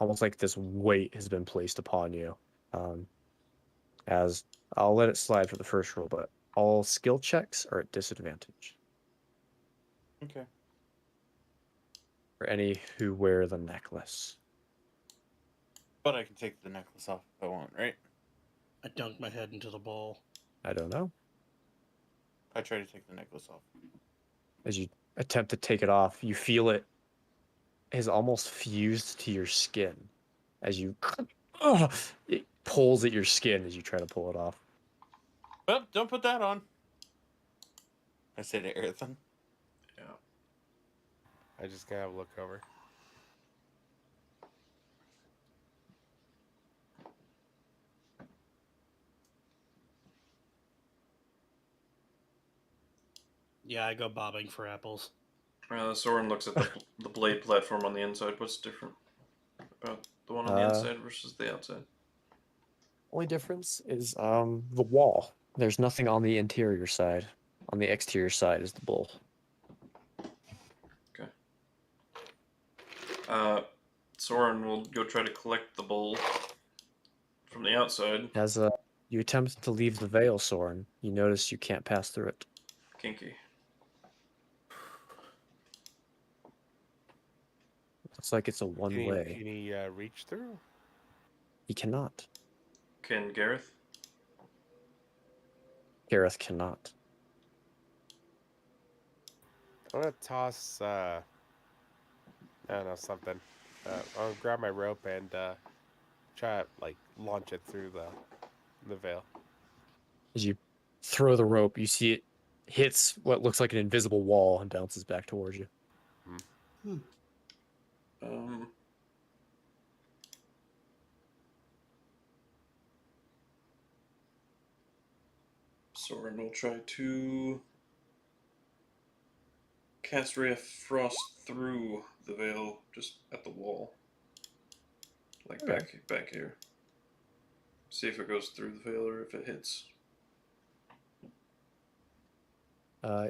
Almost like this weight has been placed upon you. As I'll let it slide for the first roll, but all skill checks are at disadvantage Okay. for any who wear the necklace. But I can take the necklace off if I want, right? I dunked my head into the bowl. I don't know. I try to take the necklace off. As you attempt to take it off, you feel it is almost fused to your skin. As you, it pulls at your skin as you try to pull it off. Well, don't put that on. I say to Arethyn. Yeah. I just gotta have a look over. Yeah, I go bobbing for apples. Soren looks at the blade platform on the inside. What's different about the one on the inside versus the outside? Only difference is the wall. There's nothing on the interior side. On the exterior side is the bowl. Okay. Soren will go try to collect the bowl from the outside. As you attempt to leave the veil, Soren, you notice you can't pass through it. Kinky. Looks like it's a one-way. Can he reach through? He cannot. Can Gareth? Gareth cannot. I'm gonna toss. I don't know, something. I'll grab my rope and try to like launch it through the veil. As you throw the rope, you see it hits what looks like an invisible wall and bounces back towards you. Soren will try to cast Ray of Frost through the veil, just at the wall. Like back here. See if it goes through the veil or if it hits.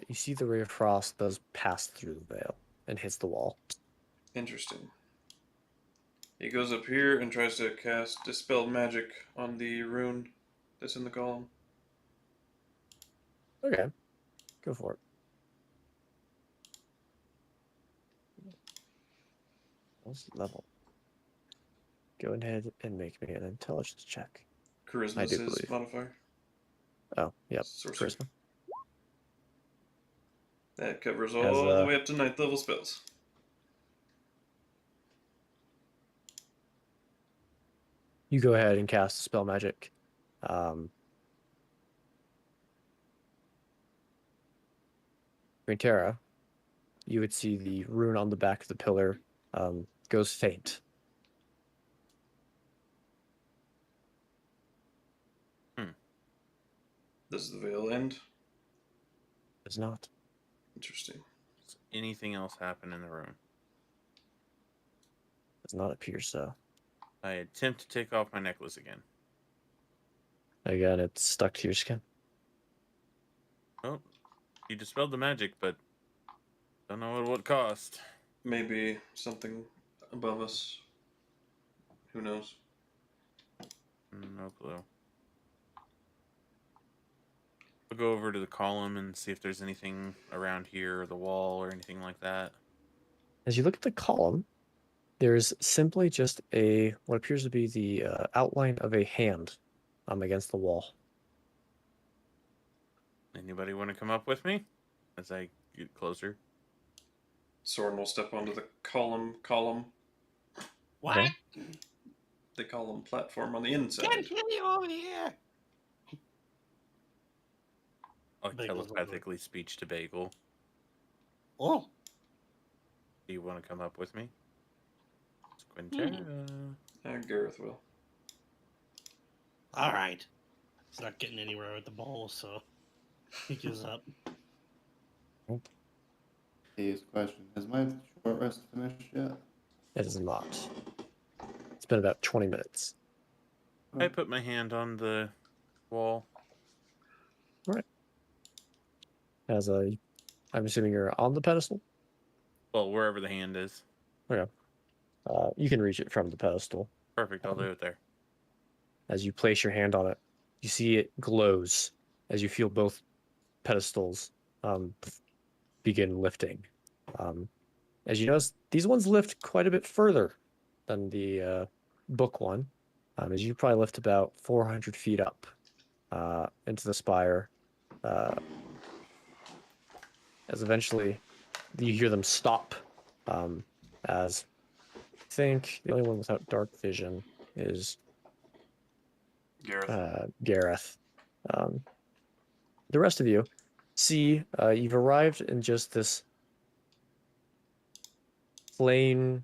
You see the ray of frost does pass through the veil and hits the wall. Interesting. He goes up here and tries to cast Dispel Magic on the rune that's in the column. Okay, go for it. What's the level? Go ahead and make me an intelligence check. Charisma I is do his believe. modifier. Oh, yep. Sorcerer. Charisma. That covers Has, all the way up to 9th level spells. You go ahead and cast spell magic. Quinnterra, you would see the rune on the back of the pillar goes faint. Does the veil end? Does not. Interesting. Does anything else happen in the room? Does not appear so. I attempt to take off my necklace again. Again, it's stuck to your skin. Oh, you dispelled the magic, but don't know at what cost. Maybe something above us. Who knows? No clue. I'll go over to the column and see if there's anything around here, or the wall, or anything like that. As you look at the column, there's simply just what appears to be the outline of a hand against the wall. Anybody want to come up with me as I get closer? Soren will step onto the column. What? Okay. The column platform on the inside. Can't hear you over here. I'll Bagel's telepathically speech to Bagel. Oh, Do you want to come up with me? It's Quinnterra. Gareth will. all right. He's not getting anywhere with the ball, so he gives up. Dave's question: has my short rest finished yet? It is not. It's been about 20 minutes. I put my hand on the wall. I'm assuming you're on the pedestal? Well, wherever the hand is. You can reach it from the pedestal. Perfect, I'll do it there. As you place your hand on it, you see it glows as you feel both pedestals begin lifting. As you notice, these ones lift quite a bit further than the book one, as you probably lift about 400 feet up into the spire. As eventually you hear them stop, as I think the only one without dark vision is Gareth. The rest of you see you've arrived in just this plain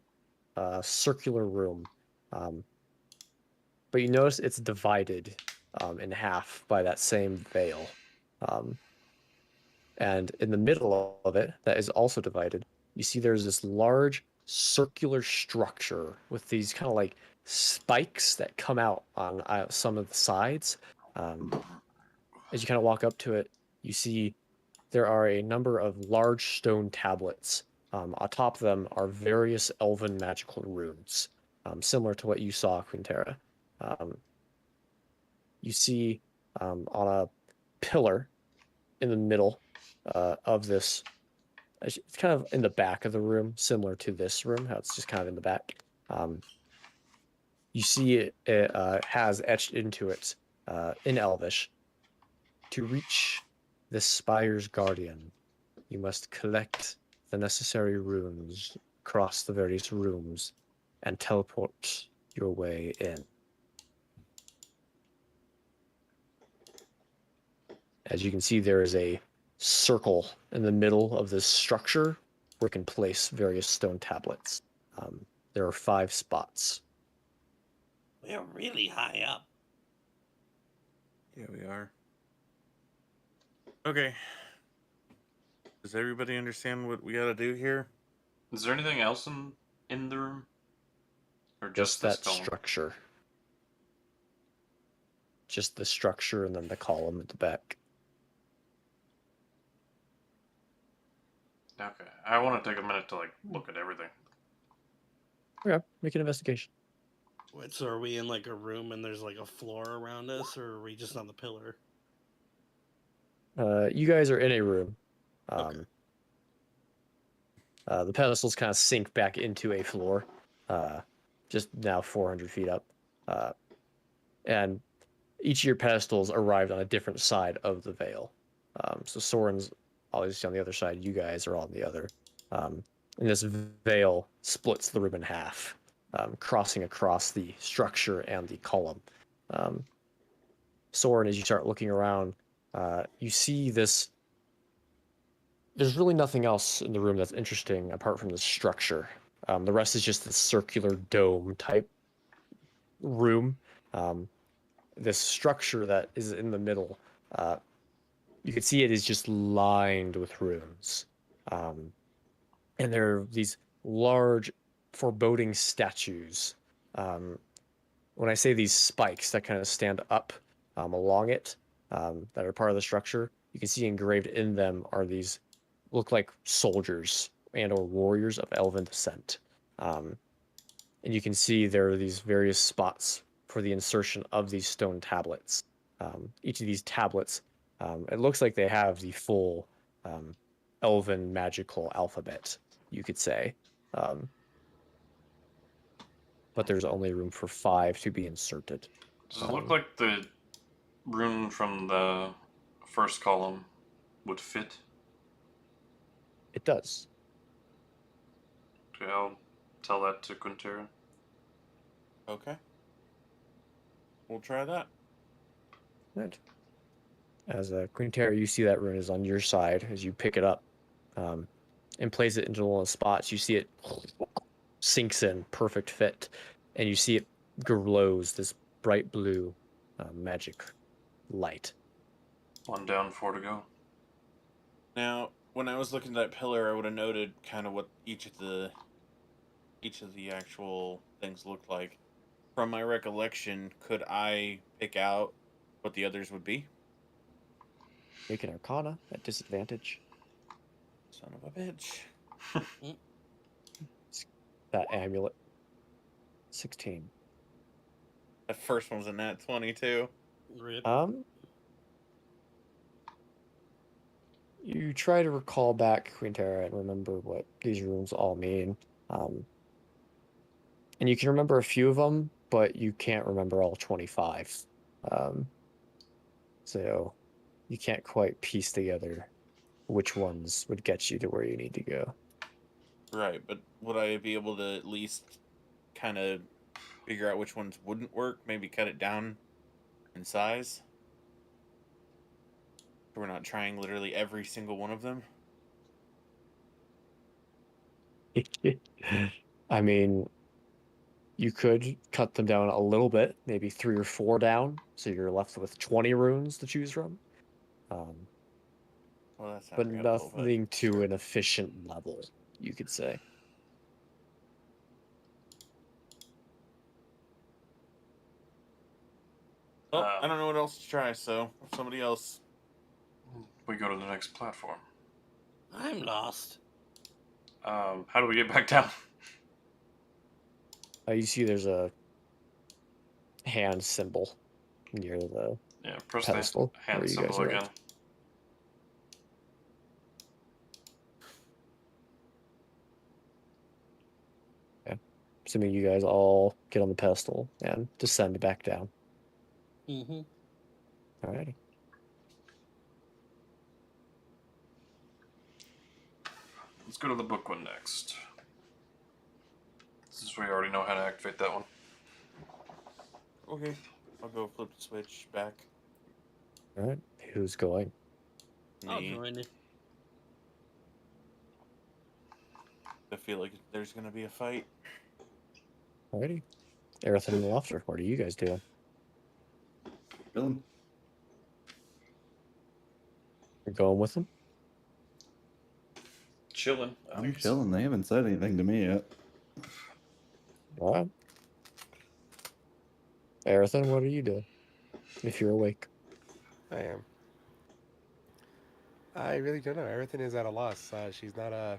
circular room, but you notice it's divided in half by that same veil. And in the middle of it, that is also divided, you see there's this large circular structure with these kind of like spikes that come out on some of the sides. As you kind of walk up to it, you see there are a number of large stone tablets. Atop them are various elven magical runes, similar to what you saw, Quinnterra. You see on a pillar in the middle of this, it's kind of in the back of the room, similar to this room, how it's just kind of in the back. You see it has etched into it in Elvish, to reach the spire's guardian, you must collect the necessary runes across the various rooms and teleport your way in. As you can see, there is a circle in the middle of this structure where you can place various stone tablets. There are 5 spots. We're really high up. Yeah, we are. Okay. Does everybody understand what we gotta do here? Is there anything else in the room? Or Just this that column? structure. Just the structure and then the column at the back. Okay. I want to take a minute to look at everything. Okay, make an investigation. Wait, so are we in like a room and there's like a floor around us, or are we just on the pillar? You guys are in a room. Okay. The pedestals kind of sink back into a floor, just now 400 feet up. And each of your pedestals arrived on a different side of the veil. So Soren's obviously on the other side. You guys are on the other. And this veil splits the room in half, crossing across the structure and the column. Soren, as you start looking around, you see this. There's really nothing else in the room that's interesting apart from the structure. The rest is just this circular dome type room. This structure that is in the middle, you can see it is just lined with runes. And there are these large, foreboding statues. When I say these spikes that kind of stand up along it, that are part of the structure, you can see engraved in them are these look like soldiers and or warriors of elven descent. And you can see there are these various spots for the insertion of these stone tablets. Each of these tablets, it looks like they have the full elven magical alphabet, you could say. But there's only room for 5 to be inserted. Does it look like the rune from the first column would fit? It does. Okay, I'll tell that to Quinnterra. Okay. We'll try that. Good. As Quinnterra, you see that rune is on your side as you pick it up and place it into one of the spots. You see it sinks in, perfect fit, and you see it glows this bright blue magic light. 1 down, 4 to go. Now, when I was looking at that pillar, I would have noted kind of what each of the actual things looked like. From my recollection, could I pick out what the others would be? Make an Arcana at disadvantage. Son of a bitch. That amulet. 16. The first one was a nat 22. Rip. You try to recall back, Quinnterra, and remember what these runes all mean. And you can remember a few of them, but you can't remember all 25. So you can't quite piece together which ones would get you to where you need to go. Right, but would I be able to at least kind of figure out which ones wouldn't work? Maybe cut it down in size? So we're not trying literally every single one of them? I mean, you could cut them down a little bit, maybe 3 or 4 down, so you're left with 20 runes to choose from. Well, that's not But forgettable, nothing to sure. an efficient level, you could say. Well, I don't know what else to try, so somebody else. We go to the next platform. I'm lost. How do we get back down? You see there's a hand symbol near the Yeah, press pedestal the hand where you guys symbol are again. at. Okay. Assuming you guys all get on the pedestal and descend back down. Mm-hmm. Alrighty. Let's go to the book one next. Since we already know how to activate that one. Okay, I'll go flip the switch back. Alright. Who's going? I'll Me, join it. I feel like there's gonna be a fight. Alrighty. Arethyn and Laufter, what are you guys doing? Chilling. You're going with them? Chilling. I'm chilling. They haven't said anything to me yet. Alright. Arethyn, what are you doing? If you're awake. I am. I really don't know. Arethyn is at a loss. She's not a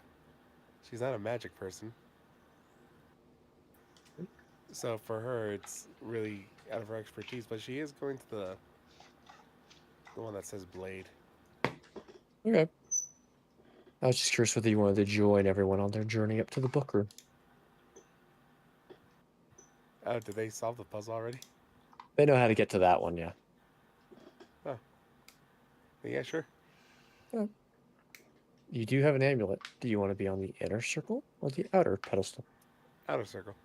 magic person. So for her, it's really out of her expertise. But she is going to the one that says blade. Okay. I was just curious whether you wanted to join everyone on their journey up to the book room. Oh, did they solve the puzzle already? They know how to get to that one, yeah. Yeah, sure. You do have an amulet. Do you want to be on the inner circle or the outer pedestal? Outer circle.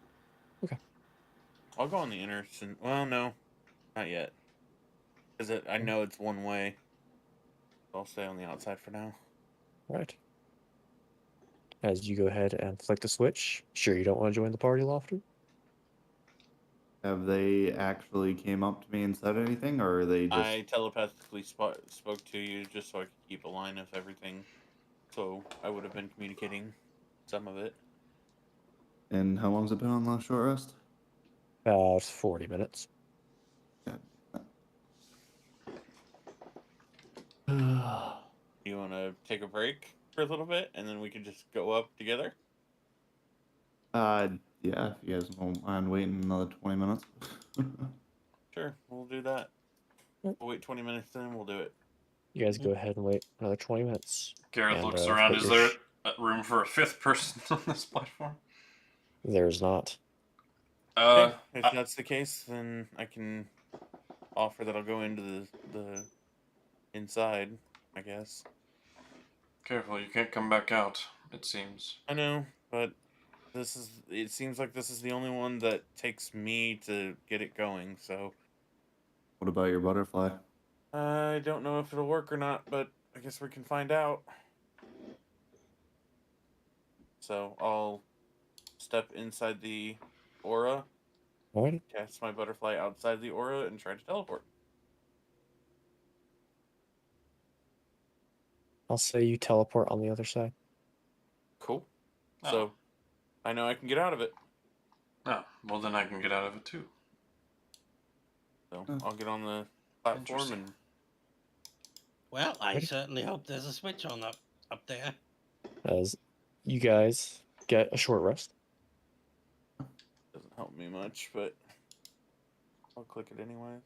I'll go on the inner. Well, no, not yet. Because I know it's one way. I'll stay on the outside for now. Right. As you go ahead and flick the switch. Sure you don't want to join the party, Laufter? Have they actually came up to me and said anything, or are they just... I telepathically spoke to you just so I could keep a line of everything. So I would have been communicating some of it. And how long's it been on last short rest? About 40 minutes. You want to take a break for a little bit, and then we can just go up together? Yeah, if you guys won't mind waiting another 20 minutes. Sure, we'll do that. We'll wait 20 minutes, then we'll do it. You guys go ahead and wait another 20 minutes. Gareth And, looks around. flick Is your there room for a fifth person on this platform? There's not. Okay, if that's the case, then I can offer that I'll go into the inside, I guess. Careful, you can't come back out, it seems. I know, but it seems like this is the only one that takes me to get it going, so What about your butterfly? I don't know if it'll work or not, but I guess we can find out. So I'll step inside the aura, Alrighty. cast my butterfly outside the aura, and try to teleport. I'll say you teleport on the other side. Cool. Oh. So I know I can get out of it. Oh, well then I can get out of it too. So I'll get on the platform Interesting. and Well, I certainly hope there's a switch on up there. As you guys get a short rest. doesn't help me much, but I'll click it anyways.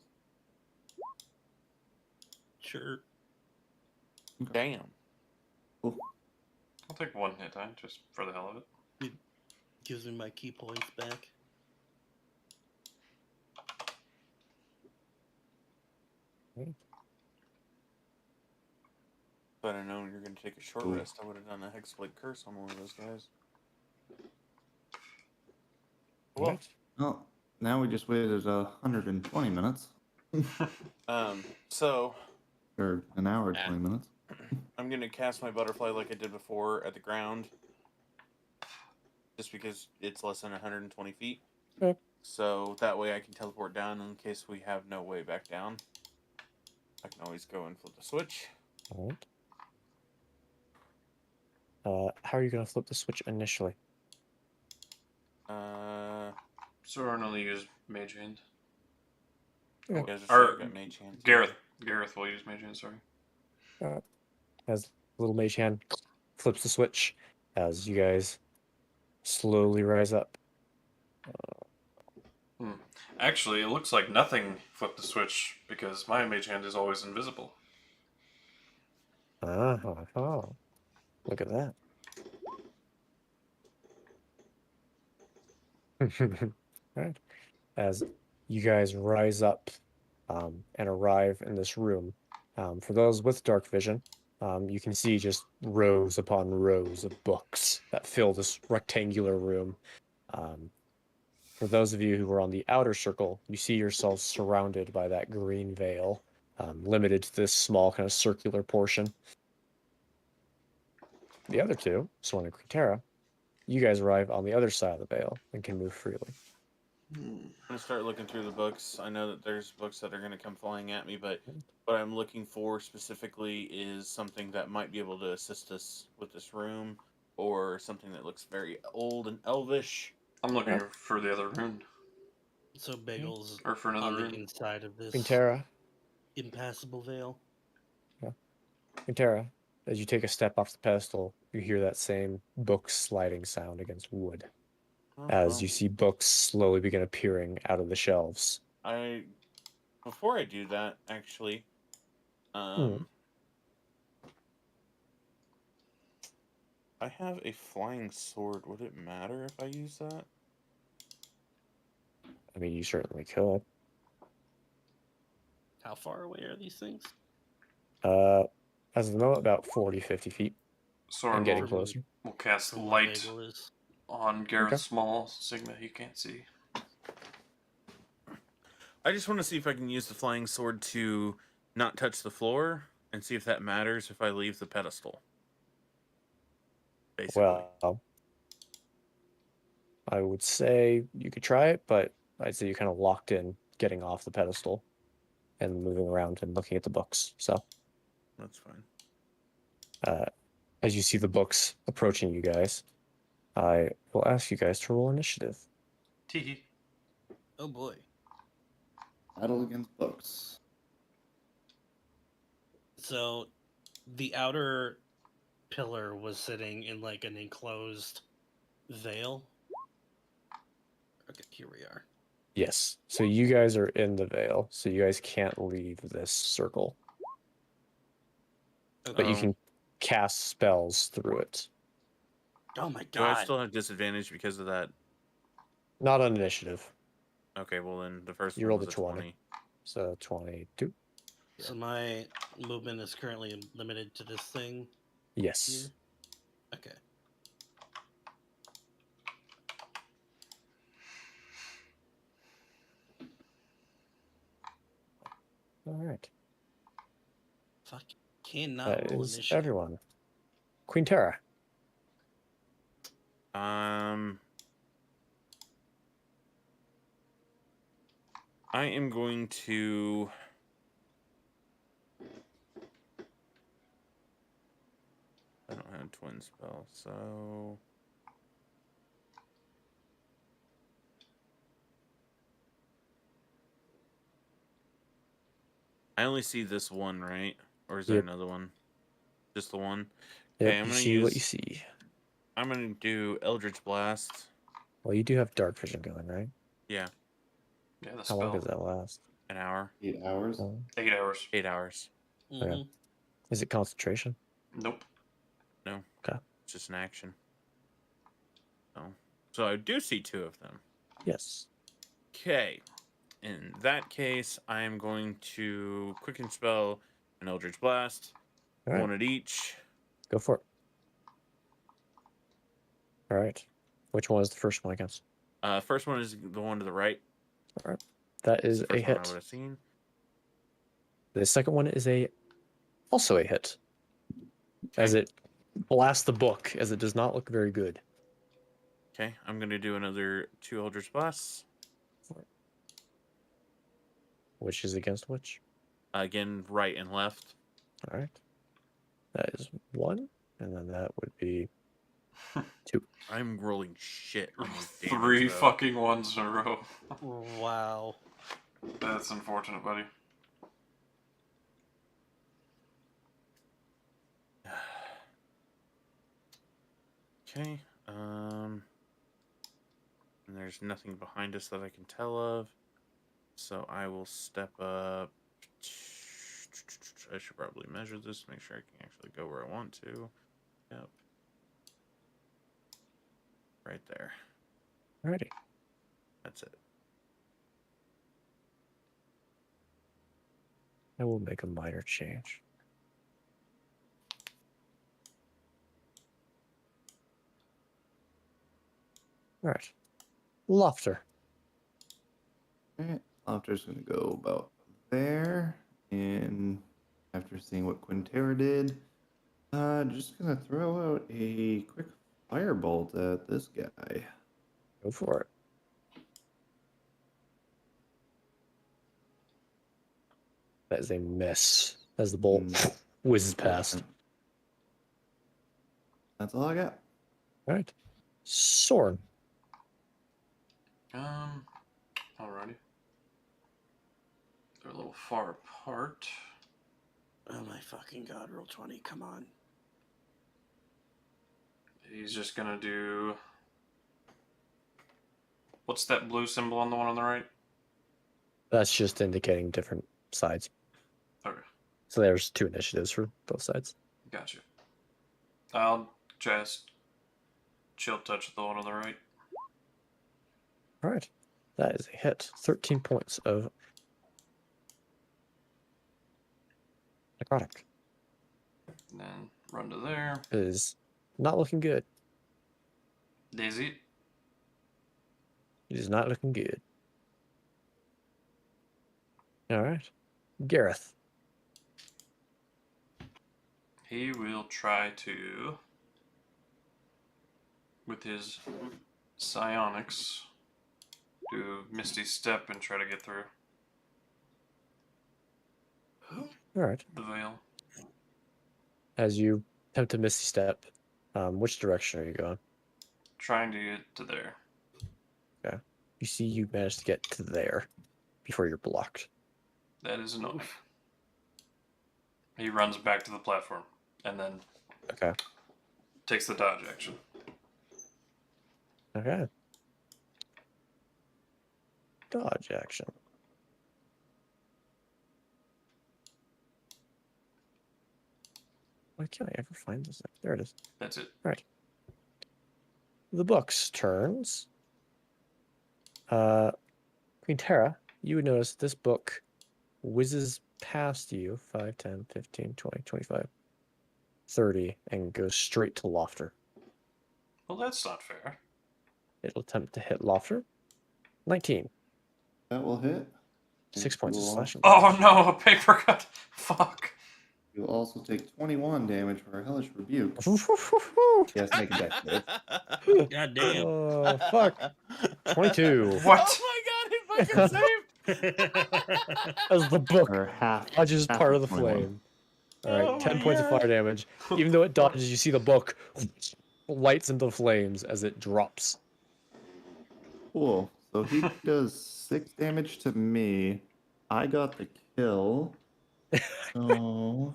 Sure. Damn. Cool. I'll take one hit die, just for the hell of it. Gives me my key points back. If I'd have known you're going to take a short Cool. rest, I would have done a Hexblade curse on one of those guys. Well, Right. Well, now we just waited 120 minutes. So Or an hour, 20 minutes. I'm going to cast my butterfly like I did before at the ground. Just because it's less than 120 feet. Okay. So that way I can teleport down in case we have no way back down. I can always go and flip the switch. Alright. How are you going to flip the switch initially? Soren only use Mage Hand. You guys Or- are got mage hands. Gareth will use Mage Hand, sorry. As little mage hand flips the switch, as you guys slowly rise up. Actually, it looks like nothing flipped the switch because my Mage Hand is always invisible. Oh, look at that. Right. As you guys rise up and arrive in this room, for those with dark vision, you can see just rows upon rows of books that fill this rectangular room. For those of you who are on the outer circle, you see yourselves surrounded by that green veil, limited to this small kind of circular portion. the other two, Swan and Quinnterra, you guys arrive on the other side of the veil and can move freely. I'm gonna start looking through the books. I know that there's books that are gonna come flying at me, but what I'm looking for specifically is something that might be able to assist us with this room, or something that looks very old and elvish. I'm looking for the other rune. So Bagel's Or for another on the rune. inside of this Quinnterra, impassable veil. Quinnterra, as you take a step off the pedestal, you hear that same book sliding sound against wood. As you see books slowly begin appearing out of the shelves. Before I do that, actually, I have a flying sword. Would it matter if I use that? I mean, you certainly could. How far away are these things? As of the moment, about 40, 50 feet. Sorry, And getting closer. We'll cast From where light Bagel is. on Gareth's small signet he can't see. I just want to see if I can use the flying sword to not touch the floor, and see if that matters if I leave the pedestal. Basically. Well, I would say you could try it, but I'd say you're kind of locked in getting off the pedestal and moving around and looking at the books. So that's fine. As you see the books approaching you guys, I will ask you guys to roll initiative. Tee. Oh boy. Battle against books. So the outer pillar was sitting in like an enclosed veil. Okay, here we are. Yes. So you guys are in the veil, so you guys can't leave this circle. Okay. But you can cast spells through it. Oh my Do I god. still have disadvantage because of that? Not on initiative. Okay, well then the first You one rolled was a a 20. So 22. So my movement is currently limited to this thing Yes. here? Okay. All right. Fuck. Cannot That roll is initiative. everyone. Quinnterra. I am going to... I don't have twin spell, so... I only see this one, right? Or is there Yep. another one? Just the one? Yep, Okay, I'm you gonna see what you see. I'm gonna do Eldritch Blast. Well, you do have dark vision going, right? Yeah, Yeah, the How spell. long does that last? an hour. 8 hours. 8 hours. 8 hours. Mhm. Is it concentration? Nope. No. Okay. It's just an action. So I do see two of them. Yes. Okay. In that case, I am going to Quicken Spell and Eldritch Blast. All right. One at each. Go for it. All right. Which one is the first one against? First one is the one to the right. All right. That is That's the a first one I would hit. have seen. The second one is also a hit. As it blasts the book, as it does not look very good. Okay, I'm going to do another 2 Eldritch Blasts. Which is against which? Again, right and left. All right. That is 1, and then that would be 2. I'm rolling shit on these damage, 3 though. fucking ones in a row. Wow. That's unfortunate, buddy. Okay, and there's nothing behind us that I can tell of. So I will step up. I should probably measure this to make sure I can actually go where I want to. Yep. Right there. Alrighty. That's it. I will make a minor change. Alright. Laufter. Alright, Laufter's gonna go about there, and after seeing what Quinnterra did, Just gonna throw out a quick firebolt at this guy. Go for it. That is a miss. As the bolt whizzes past. That's all I got. All right. Soren. Alrighty. They're a little far apart. Oh my fucking god, roll 20, come on. He's just gonna do... What's that blue symbol on the one on the right? That's just indicating different sides. Okay, So there's 2 initiatives for both sides. gotcha. I'll just chill touch the one on the right. All right. That is a hit. 13 points of necrotic. And then run to there. It is not looking good. Daisy. It is not looking good. All right. Gareth. He will try to, with his psionics, do Misty Step and try to get through All right. the veil. As you attempt to misty step, which direction are you going? Trying to get to there. You see you managed to get to there before you're blocked. That is annoying. He runs back to the platform and then Okay. takes the dodge action. Okay. Dodge action. Why can't I ever find this? There it is. That's it. The book's turns. Quinnterra, you would notice this book whizzes past you 5, 10, 15, 20, 25, 30, and goes straight to Laufter. Well, that's not fair. It'll attempt to hit Laufter. 19. That will hit. 6 points of You'll slashing. Oh no, a paper cut. Fuck. You'll also take 21 damage for a Hellish Rebuke. Damage. Yes, make a dex save. God damn. Oh, fuck. 22. What? Oh my god, he fucking saved! As the book Or half. dodges half part of of the 21. flame. All right, Oh 10 my points of God. fire damage. Even though it dodges, you see the book lights into flames as it drops. Cool. So he does 6 damage to me. I got the kill. So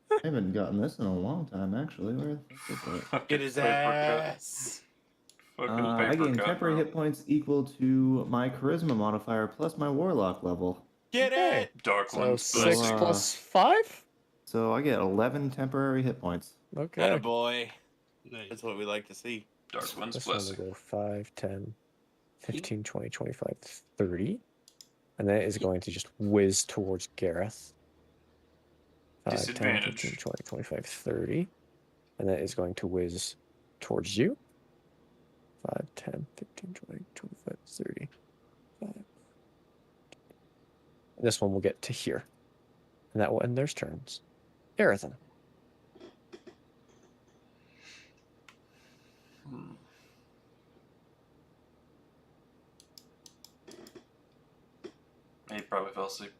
I haven't gotten this in a long time, actually. Where the fuck is that? Get his Paper cut. ass. Fucking I paper gain cut, temporary bro. hit points equal to my charisma modifier plus my warlock level. Get Okay. it! Dark So one's 6 blessing. plus 5? So I get 11 temporary hit points. Okay. Boy. Nice. That's what we like to see. Dark one's This one will blessing. go 5, 10, 15, 20, 25, 30. And that is going to just whiz towards Gareth. 5, 10, Disadvantage. 15, 20, 25, 30. And that is going to whiz towards you. 5, 10, 15, 20, 25, 30. 5. And this one will get to here. And that will end their turns. Arethyn. Hmm. He probably fell asleep.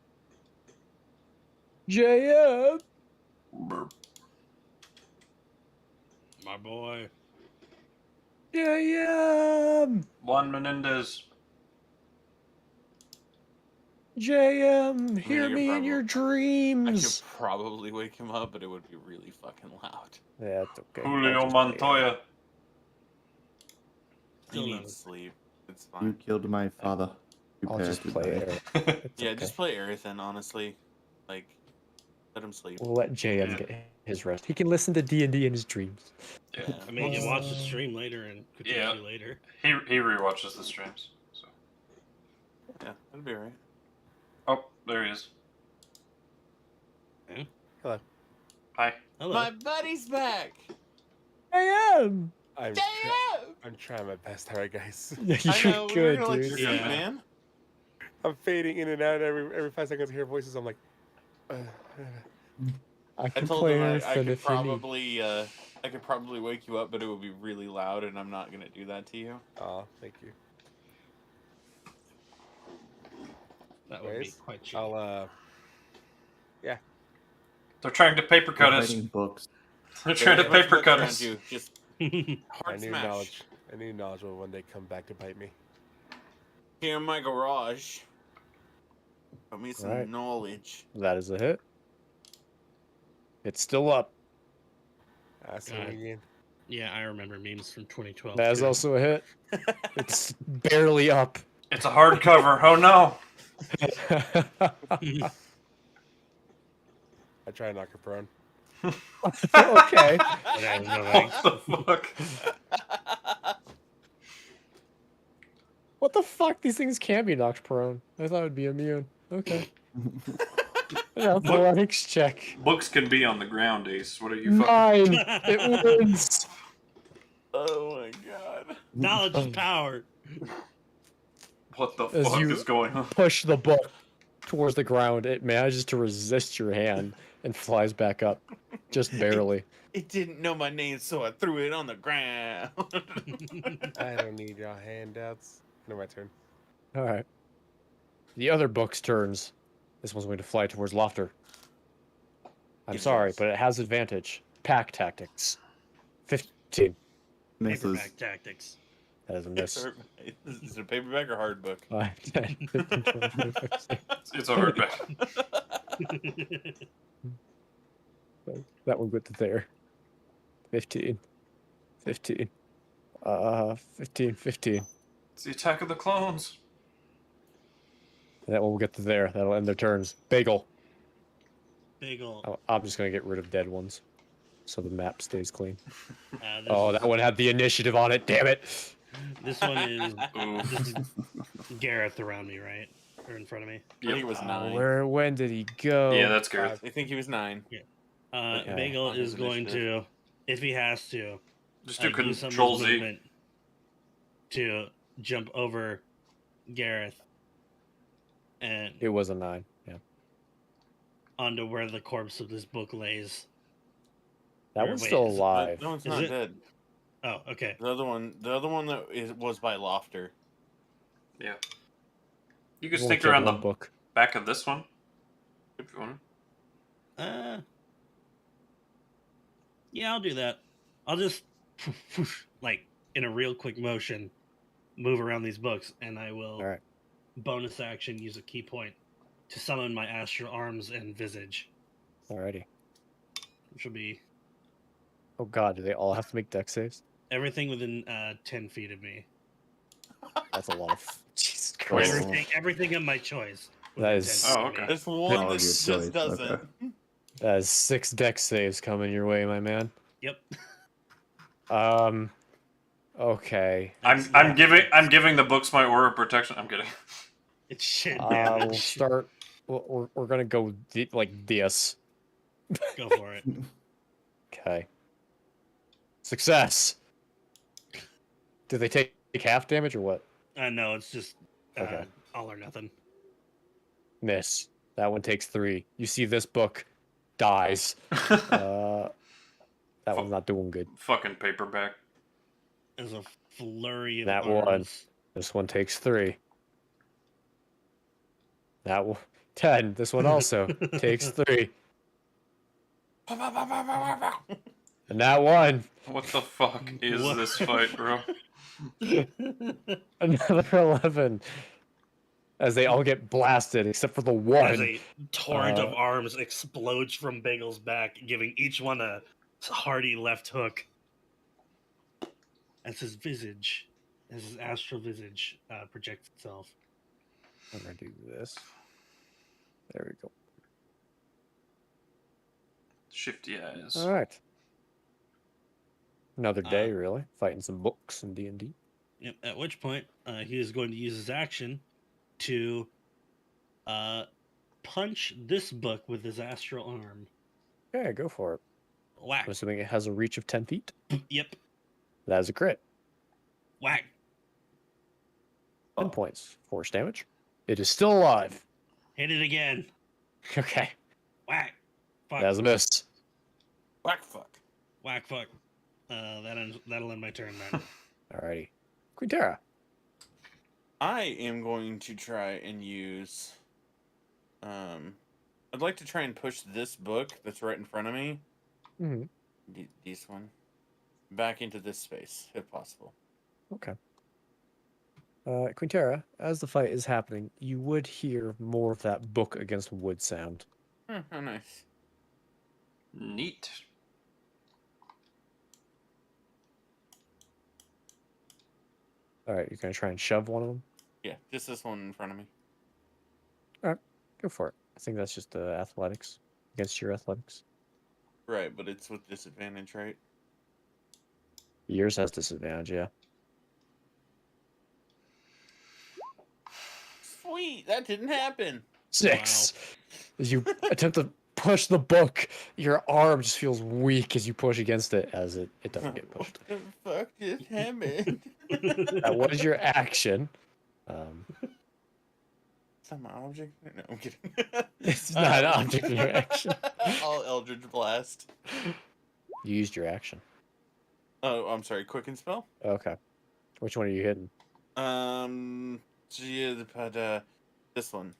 JM! Burp. My boy. JM! Juan Menendez. JM, hear you're me in your I could dreams. probably wake him up, but it would be really fucking loud. Yeah, it's okay. Julio I'll just play it. Montoya. He Still needs not- sleep. It's You fine. killed my father. I'll Prepare just to play die. it. It's Yeah, okay. just play Arethyn, honestly. Like, let him sleep. We'll let JM Yeah. get his rest. He can listen to D&D in his dreams. Yeah. I mean, you can watch the stream later and potentially later. He rewatches the streams. So. Yeah, that'll be alright. Oh, there he is. Yeah. Hello. Hi. Hello. My buddy's back! JM! I'm Damn! I'm trying my best. All right, guys. Yeah, I you're know, we were good, gonna let you dude. sleep, Yeah. man. I'm fading in and out every 5 seconds. I hear voices. I'm like, I can told play him I Arethyn could if you need. probably I could probably wake you up, but it would be really loud, and I'm not gonna do that to you. Oh, thank you. That would be Anyways, quite shitty. I'll They're trying to paper cut We're us. fighting books. They're trying to There are a bunch of paper books cut around us. you. Just I hard knew smash. knowledge. I knew knowledge will one day come back to bite me. Here in my garage. Put me some Alright. knowledge. That is a hit. It's still up. That's God. what again. Yeah, I remember memes from 2012. That is too. also a hit. It's barely up. It's a hardcover. Oh no! I try to knock her prone. Okay. Okay, no thanks. What the fuck? What the fuck? These things can be knocked prone. I thought it would be immune. Okay. Yeah, athletics check. Books can be on the ground, Ace. What are you fucking? 9. It wins. Oh my god. Knowledge is power. What the As fuck you- is going on? Push the book towards the ground. It manages to resist your hand and flies back up. Just barely. It didn't know my name, so I threw it on the ground. I don't need your handouts. No, my turn. Alright. The other book's turns. This one's going to fly towards Laufter. I'm It sorry, does. but it has advantage. Pack tactics. 15. Misses. Paperback tactics. That is a miss. Is it a paperback or hard book? 5, 10, 15, 20, 25, 26. It's a hardback. That one went to there. 15. 15. 15, 15. It's the attack of the clones. That one will get to there. That'll end their turns. Bagel. Bagel. I'm just going to get rid of dead ones. So the map stays clean. This, Oh, that one had the initiative on it. Damn it. this one is Oof. this is Gareth around me, right? Or in front of me. I think it was 9. When did he go? Yeah, that's Gareth. I think he was 9. Okay. Bagel On his is going initiative. to, if he has to, Just do use some of Control his Z. movement to jump over Gareth and It was a 9. Yeah. onto where the corpse of this book lays. That Or one's wait, still is it- alive. No, it's Is not it? dead. Oh, okay. The other one that was by Laufter. Yeah. You could We'll sneak take around the one book. back of this one. If you want. Yeah, I'll do that. I'll just like in a real quick motion move around these books, and I will Alright. bonus action use a key point to summon my astral arms and visage, Alrighty. which will be Oh god, do they all have to make dex saves? everything within 10 feet of me. That's a lot of... Jesus Oh. Christ. Everything of my choice. That within is- 10 feet Oh, of me. okay. There's one Oh, that your just choice, doesn't. okay. That is 6 dex saves coming your way, my man. Yep. Okay. I'm giving the books my aura of protection. I'm kidding. It's shit. We'll start... We're gonna go like this. Go for it. Okay. Success! Do they take half damage or what? No, it's just Okay. all or nothing. Miss. That one takes 3. You see this book dies. That one's not doing good. Fucking paperback. There's a flurry of That one. arms. This one takes 3. That one 10. This one also takes 3. And that one, What the fuck is What? this fight, bro? another 11. As they all get blasted, except for the As one. a torrent of Uh, arms explodes from Bagel's back, giving each one a hearty left hook. As his visage, as his astral visage projects itself. I'm gonna do this. There we go. Shifty eyes. All right. Another day, really, fighting some books and D&D. Yep. At which point, he is going to use his action to punch this book with his astral arm. Yeah, go for it. Whack. I'm assuming it has a reach of 10 feet. Yep. That is a crit. Whack. 10 points. Force damage. It is still alive. Hit it again. Okay. Whack. Fuck. That is a miss. Whack fuck. Whack fuck. That'll end my turn then. Alrighty. Quinnterra. I am going to try and use. I'd like to try and push this book that's right in front of me. Mm-hmm. This one. Back into this space, if possible. Okay. Quinnterra, as the fight is happening, you would hear more of that book against wood sound. How nice. Neat. Alright, you're going to try and shove one of them? Yeah, just this one in front of me. Go for it. I think that's just athletics. Against your athletics. Right, but it's with disadvantage, right? Yours has disadvantage, yeah. Sweet, that didn't happen. 6. As you attempt to push the book, your arm just feels weak as you push against it, as it doesn't get pushed. What the fuck just happened? What is your action? Is that my object? No, I'm kidding. It's not an object in your action. I'll Eldritch Blast. You used your action. Oh, I'm sorry. Quicken spell. Okay. Which one are you hitting? Yeah, but this one.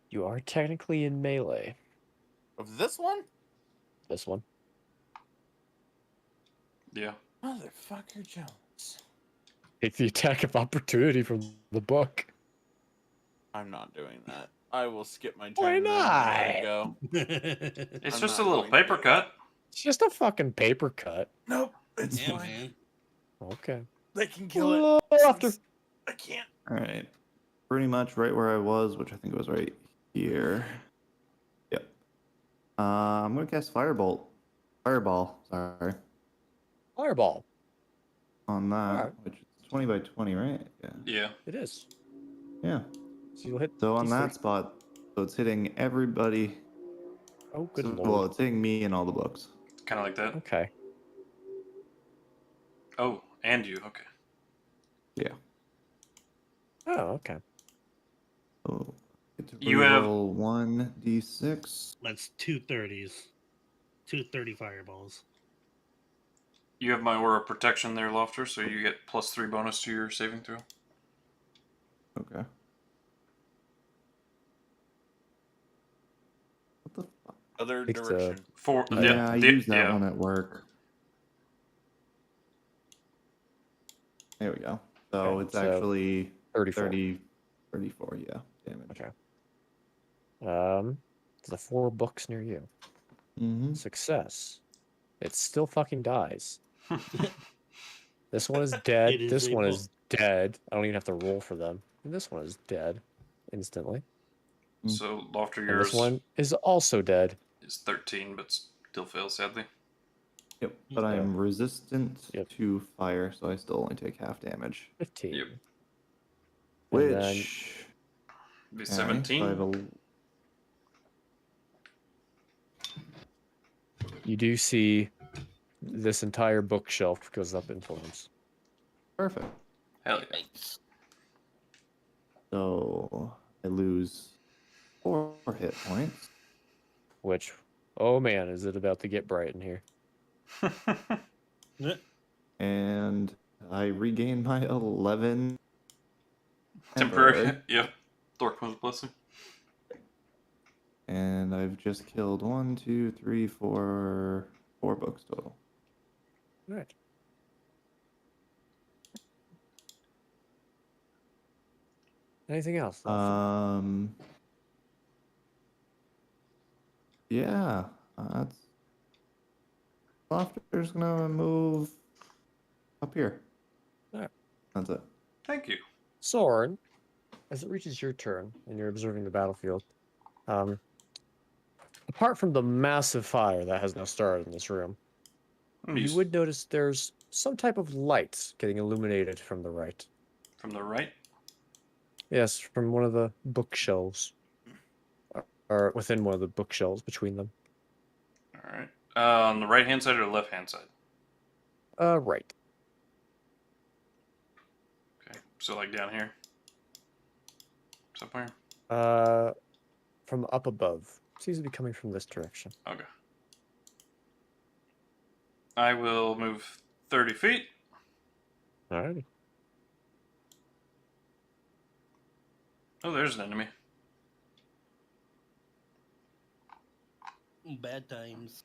You are technically in melee. Of this one? This one. Yeah. Motherfucker Jones. Take the attack of opportunity from the book. I'm not doing that. I will skip my turn. Why and then let it not? go. It's I'm just a not little going to paper do cut. It's just a fucking paper cut. Nope, it's Yeah, fine. man. Okay. They can kill it. Laufter. I can't. All right. Pretty much right where I was, which I think was right here. Yep. I'm gonna cast Firebolt. Fireball, sorry. Fireball. On that, Alright. which is 20 by 20, right? Yeah. Yeah. It is. Yeah. So you'll hit. So on these that three. spot, so it's hitting everybody. Oh, good So, lord. well, it's hitting me and all the books. Kind of like that. Okay. Oh, and you. Okay. Yeah. Oh, okay. So get to You have- roll 1d6. That's 230s. 230 fireballs. You have my Aura of Protection there, Laufter, so you get +3 bonus to your saving throw. Okay. What the fuck? Other It's, direction. Yeah, I used that one at work. There we go. So Okay, it's so actually 34. 34, yeah, damage. Okay. The 4 books near you. Mm-hmm. Success. It still fucking dies. This one is dead. It is This a one book. is dead. I don't even have to roll for them. And this one is dead instantly. So Laufter, And yours this one is also dead. is 13, but still fails sadly. Yep, but I am resistant Yep. to fire, so I still only take half damage. 15. Yep. And then- Which Be okay, so 17. I have a, You do see this entire bookshelf goes up in flames. perfect. Hell yeah. So I lose 4 hit points. Which, oh man, is it about to get bright in here. And I regain my 11 Temporary. Yep. Dorkman's Blessing. And I've just killed 1, 2, 3, 4 books total. Right. Anything else? Yeah, that's Laufter's gonna move up here. Alright. That's it. Thank you. Soren, as it reaches your turn and you're observing the battlefield, apart from the massive fire that has now started in this room, you would notice there's some type of light getting illuminated from the right. From the right? Yes, from one of the bookshelves. Or within one of the bookshelves between them. Alright. On the right-hand side or the left-hand side? Right. Okay. So like down here? Somewhere? From up above. Seems to be coming from this direction. Okay. I will move 30 feet. Alrighty. Oh, there's an enemy. Bad times.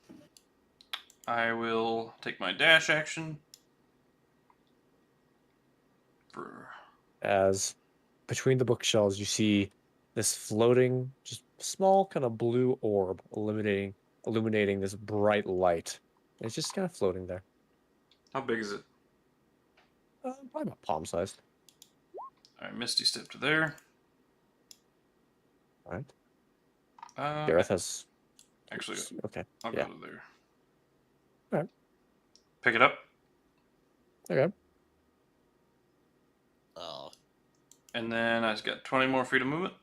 I will take my dash action. For... As between the bookshelves, you see this floating, just small kind of blue orb illuminating this bright light. It's just kind of floating there. How big is it? Probably about palm sized. Alright, Misty step to there. All right. Gareth has. Actually, Okay. I'll Yeah. go to there. Alright. Pick it up. Okay. Oh. And then I just got 20 more feet of movement.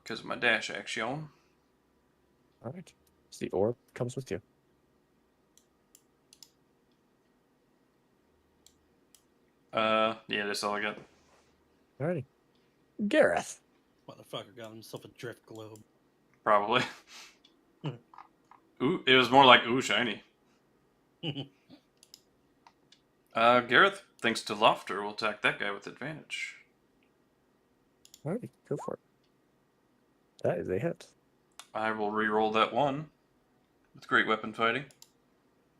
Because of my dash action. All right. So the orb comes with you. Yeah, that's all I got. Alrighty. Gareth. Motherfucker got himself a drift globe. Probably. Ooh, it was more like, ooh, shiny. Gareth, thanks to Laufter, will attack that guy with advantage. Alrighty, go for it. That is a hit. I will re-roll that one with great weapon fighting.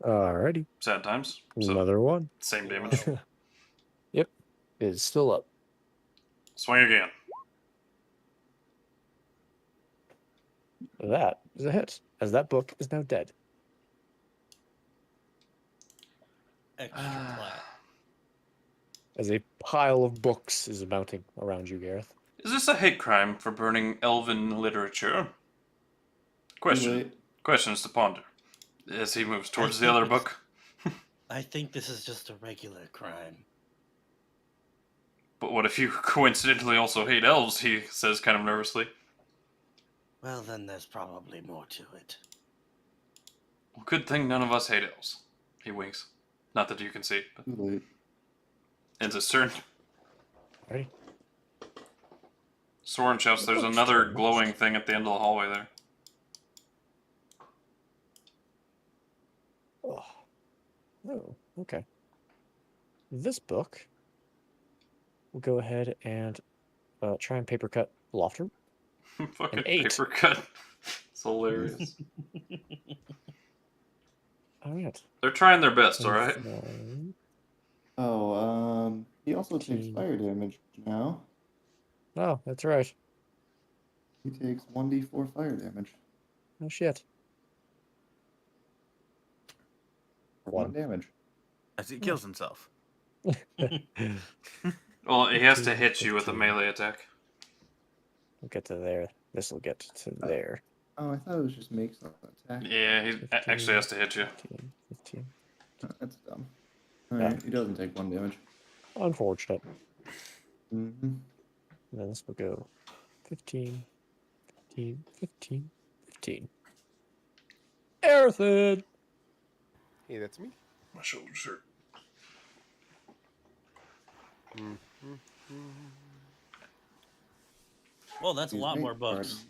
Alrighty. Sad times. So, Another one. same damage. Yep. It is still up. Swing again. That is a hit, as that book is now dead. Extra flat. As a pile of books is mounting around you, Gareth. Is this a hate crime for burning elven literature? Questions to ponder. As he moves towards the other book. I think this is just a regular crime. But what if you coincidentally also hate elves, he says kind of nervously. Well, then there's probably more to it. Well, good thing none of us hate elves. He winks. Not that you can see, but ends his turn. Ready? Soren shouts, there's another glowing thing at the end of the hallway there. Oh, okay. This book will go ahead and try and paper cut Laufter. Fucking 8. paper cut. It's hilarious. Alright. They're trying their best, alright? Oh, he also takes 15. fire damage now. Oh, that's right. He takes 1d4 fire damage. Oh shit. For 1 1 damage. As he kills himself. Well, he has to 15, hit you with a 15. melee attack. We'll get to there. This will get to there. Oh, I thought it was just makes an attack. Yeah, he actually has to hit you. 15, 15. Oh, that's dumb. Alright, he doesn't take 1 damage. Unfortunate. Mm-hmm. And then this will go 15, 15, 15, 15. Arethyn! Hey, that's me. My shoulders hurt. Well, that's a Excuse lot me, more books.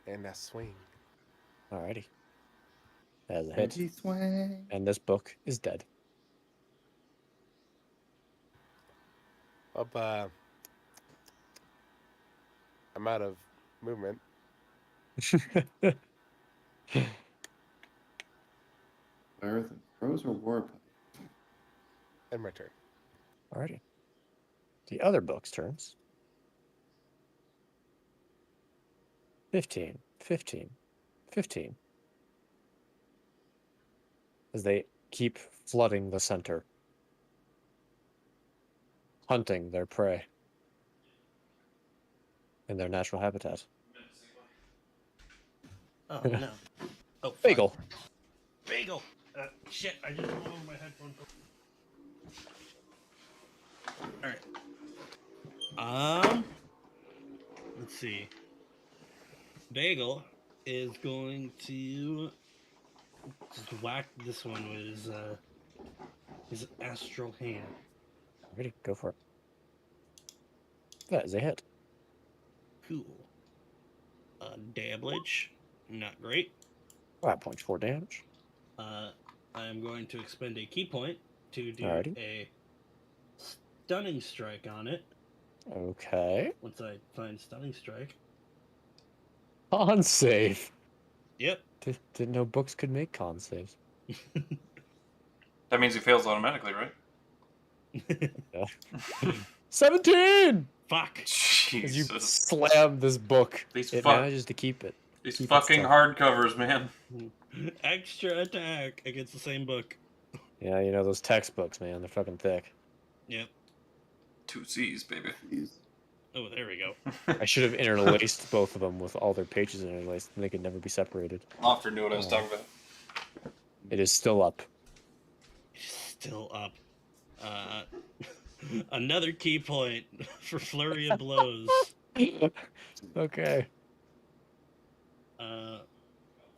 And a swing. Alrighty. As a hit. He swing. And this book is dead. Up, I'm out of movement. Gareth throws or warp. And my turn. Alrighty. The other book's turns. 15, 15, 15. As they keep flooding the center, hunting their prey in their natural habitat. Oh, no. Oh, fuck. Bagel. Bagel! Shit, I just rolled over my headphones. Alright. see. Bagel is going to just whack this one with his astral hand. Ready? Go for it. That is a hit. Cool. Damage, not great. 5.4 damage. I am going to expend a key point to do Alrighty. a stunning strike on it. Okay. Once I find stunning strike. Con save. Yep. Didn't know books could make con saves. That means he fails automatically, right? 17! Fuck. As you Jesus. slam this book, These it fuck- manages to keep it. These Keep it fucking stuck. hardcovers, man. Extra attack against the same book. Yeah, you know those textbooks, man. They're fucking thick. Yep. 2 C's, baby. Oh, there we go. I should have interlaced both of them with all their pages interlaced, and they could never be separated. Laufter knew what I was talking about. It is still up. Still up. Another key point for flurry of blows. Okay.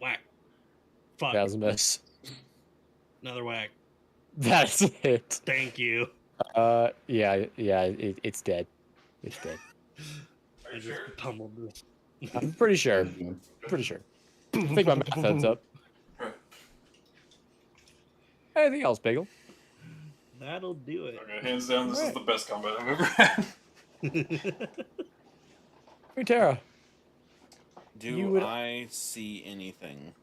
Whack. Fuck. That was a miss. Another whack. That's it. Thank you. Yeah, it's dead. It's dead. I just pummeled this. I'm pretty sure. Pretty sure. I think my math adds up. Right. Anything else, Bagel? That'll do it. Okay, hands down, this is Alright. the best combat I've ever had. Quinnterra, Do You would- I see anything?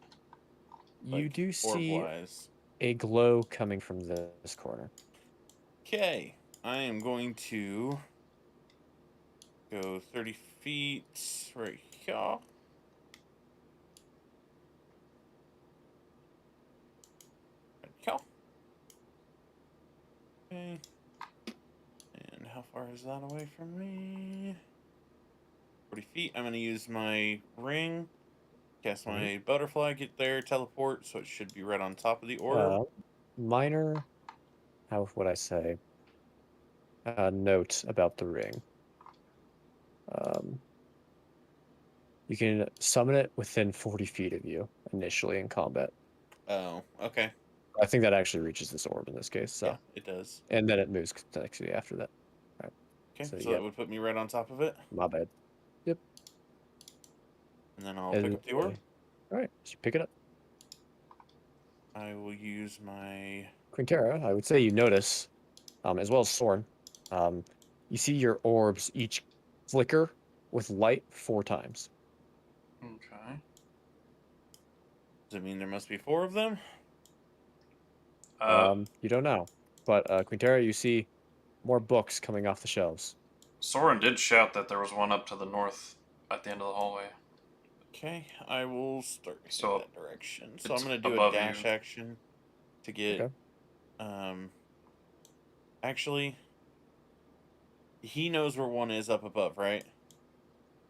you like, do see orb-wise? a glow coming from this corner. Okay, I am going to go 30 feet right here. Right here. Okay. And how far is that away from me? 40 feet. I'm going to use my ring, cast my butterfly, get there, teleport, so it should be right on top of the orb. Minor, how would I say, note about the ring. You can summon it within 40 feet of you initially in combat. Oh, okay. I think that actually reaches this orb in this case. So, Yeah, it does. and then it moves next to you after that. Okay, So, so yeah. that would put me right on top of it. My bad. And then I'll pick up the orb. All right, so you pick it up. I will use my... Quinnterra, I would say you notice, as well as Soren, you see your orbs each flicker with light 4 times. Okay. Does it mean there must be 4 of them? You don't know, but Quinnterra, you see more books coming off the shelves. Soren did shout that there was one up to the north at the end of the hallway. Okay, I will start in So, that direction. So it's I'm going to do a above dash you. action to get... Okay. Actually, he knows where one is up above, right?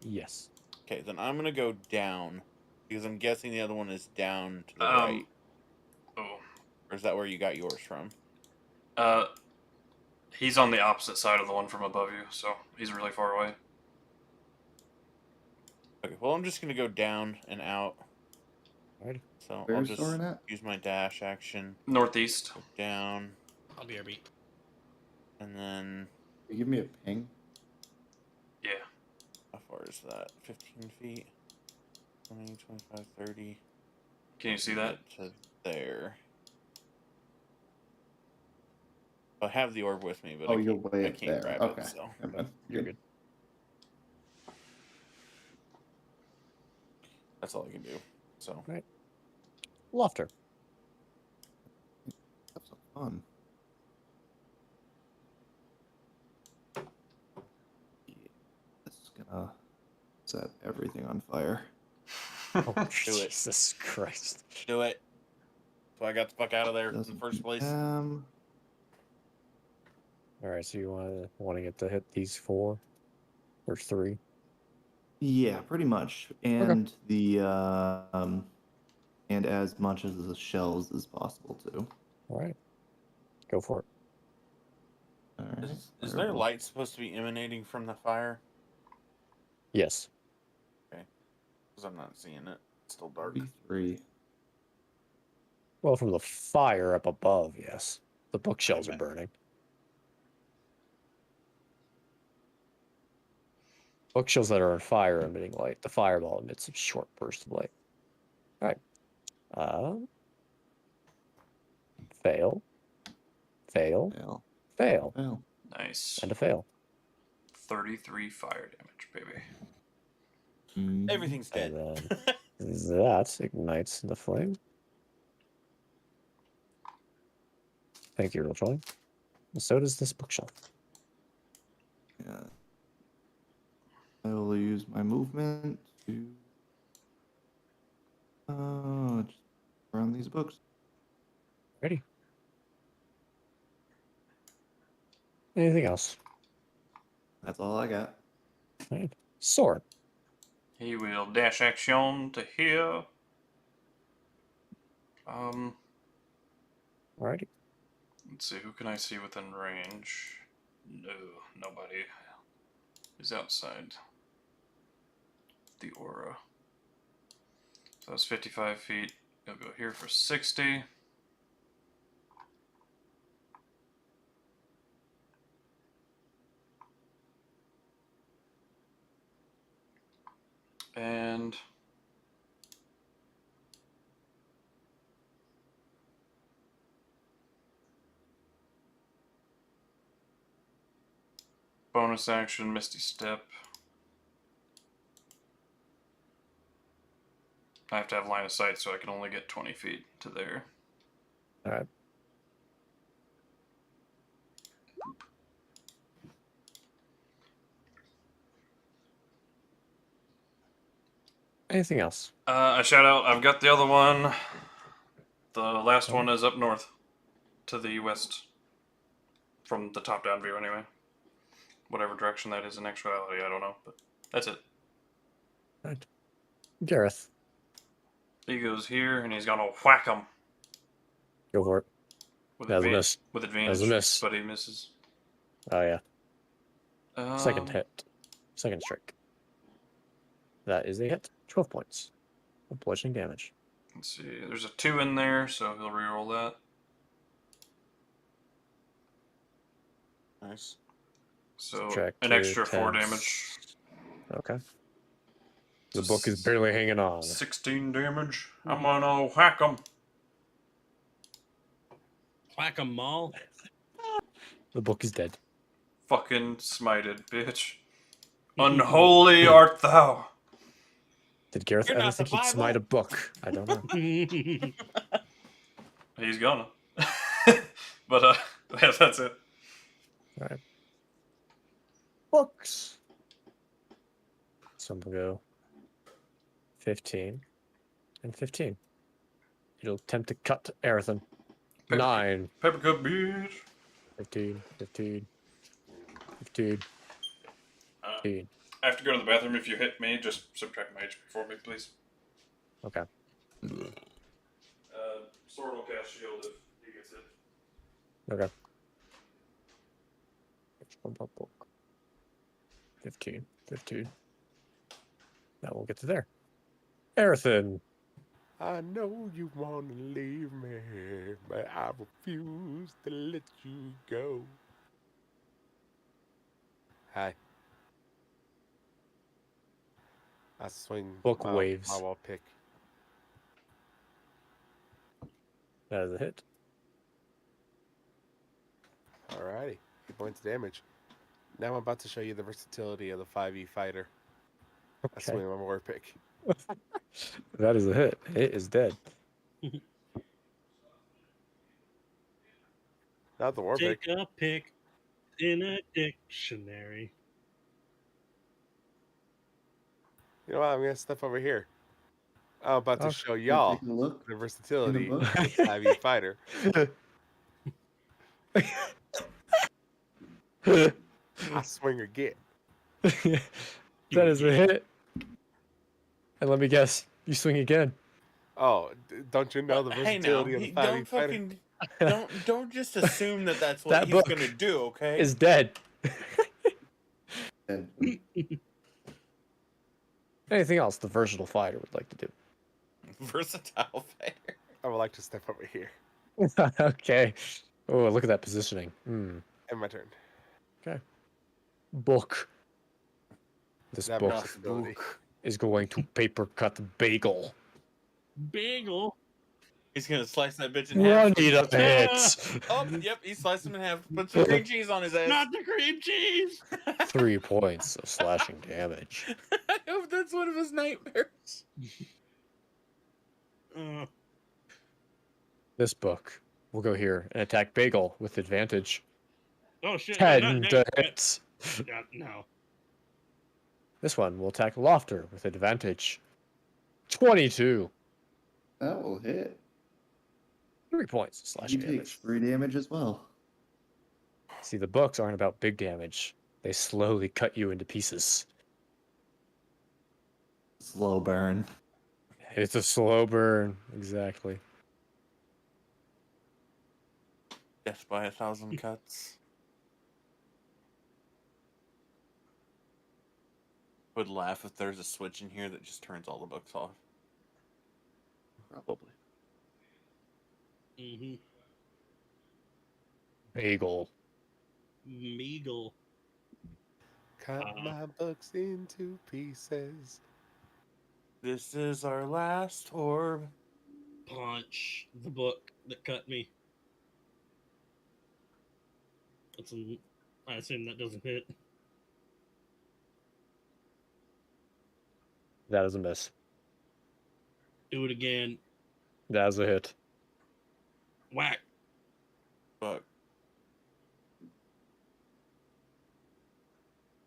Yes. Okay, then I'm going to go down, because I'm guessing the other one is down to the right. Oh. Or is that where you got yours from? He's on the opposite side of the one from above you, so he's really far away. Okay, well, I'm just going to go down and out. Alright. So I'll Where's just Soren at? use my dash action. Northeast. Go down, I'll be RB. and then... Can you give me a ping? Yeah. How far is that? 15 feet? 20, 25, 30. Can you see that? Get to there. I have the orb with me, but Oh, I you're can't, way I up can't there. grab Okay. it, so... Never mind. You're good. That's all I can do. So Laufter. That's so fun. It's gonna set everything on fire. Oh, it. Jesus Christ. do it. So I got the fuck out of there in the Doesn't first place. All right, so you want to get to hit these 4 or 3? Yeah, pretty much, and the and as much as the shells as possible too. All right, go for it. All right. Is there light supposed to be emanating from the fire? Yes. Because I'm not seeing it. It's still dark. 33. Well, from the fire up above, yes. The bookshelves are Okay. burning. Bookshelves that are on fire are emitting light. The fireball emits a short burst of light. All right. Fail. Fail. Fail. Fail. Fail. Nice. And a fail. 33 fire damage, baby. Mm. Everything's dead. And then that ignites the flame. Thank you, Roll20. And so does this bookshelf. Yeah. I will use my movement to just around these books. Ready? Anything else? That's all I got. All right. Sword. He will dash action to here. Alrighty. Let's see, who can I see within range? No, nobody is outside the aura. So that's 55 feet. He'll go here for 60. And bonus action, Misty Step. I have to have line of sight, so I can only get 20 feet to there. All right. Anything else? A shout out, I've got the other one. The last one is up north, to the west. From the top-down view, anyway. Whatever direction that is in actuality, I don't know, but that's it. Right. Gareth, He goes here, and he's gonna whack him go for it. with, That was a miss. with That advantage, was a miss. but he misses. Oh, yeah. Second Um, hit. Second strike. That is a hit. 12 points of bludgeoning damage. Let's see, there's a 2 in there, so he'll reroll that. Nice. So Subtract an your extra 4 10. damage. Okay. The book is barely hanging on. 16 damage. I'm gonna whack him. Whack 'em all. The book is dead. Fucking smited, bitch. Unholy art thou. Did Gareth You're ever not the think he'd smite Bible. a book? I don't know. He's gonna. But yeah, that's it. All right. Books. So we'll go 15 and 15. It'll attempt to cut Arethyn. 9. Peppercut bitch. 15, 15, 15, 15. I have to go to the bathroom. If you hit me, just subtract my HP for me, please. Okay. Sword will cast shield if he gets hit. Okay. Book. 15, 15. Now we'll get to there. Arethyn. I know you want to leave me, but I refuse to let you go. Hi. I swing Book my waves. wall pick. That is a hit. Alrighty. 8 points of damage. Now I'm about to show you the versatility of the 5e fighter. I Okay. swing my war pick. That is a hit. It is dead. Not the war pick. Take a pick in a dictionary. You know what? I'm gonna step over here. I'm about to Okay. show y'all Take a look. the versatility book. of the 5e fighter. I swing again. That is a hit. And let me guess, you swing again. Oh, don't you know the Hey now, versatility of the 5e don't fighter? fucking don't just assume that that's what That he's book gonna do, okay? Is dead. And Anything else the versatile fighter would like to do? Versatile fighter. I would like to step over here. Okay. Oh, look at that positioning. Hmm. And my turn. Okay. Book. This Does that have book accessibility? is going to paper cut bagel. Bagel. He's gonna slice that bitch in half. Run, eat a hit. Oh, yep, he sliced him in half. Put some cream cheese on his ass. Not the cream cheese. 3 points of slashing damage. I hope that's one of his nightmares. This book will go here and attack bagel with advantage. Oh shit! 10 to hit. No. This one will attack Laufter with advantage. 22. That will hit. 3 points of He slashing takes damage. 3 damage as well. See, the books aren't about big damage. They slowly cut you into pieces. Slow burn. It's a slow burn. Exactly. Death by 1,000 cuts. Would laugh if there's a switch in here that just turns all the books off. Probably. Mm-hmm. Bagel. Meagle. Cut my books into pieces. This is our last orb. Punch the book that cut me. I assume that doesn't hit. That is a miss. Do it again. That is a hit. Whack. Fuck.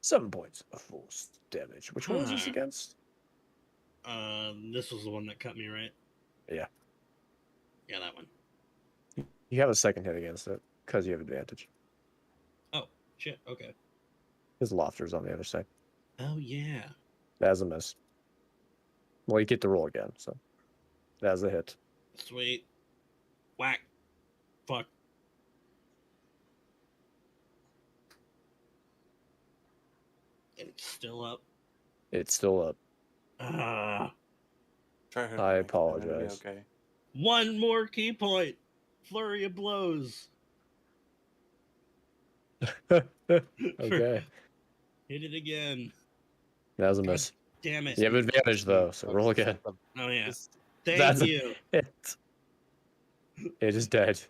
7 points of force damage. Which one is this Huh. against? This was the one that cut me, right? Yeah. Yeah, that one. You have a second hit against it because you have advantage. Shit. Okay. His Laufter's on the other side. Oh yeah. That's a miss. Well, you get to roll again, so that's a hit. Sweet. Whack. Fuck. It's still up. It's still up. Try her I next time, it'll be apologize. Okay. One more key point. Flurry of blows. Okay. Hit it again. That was a miss. Damn it. You have advantage though, so roll again. Oh yeah. This- Thank That's you. It. It is dead.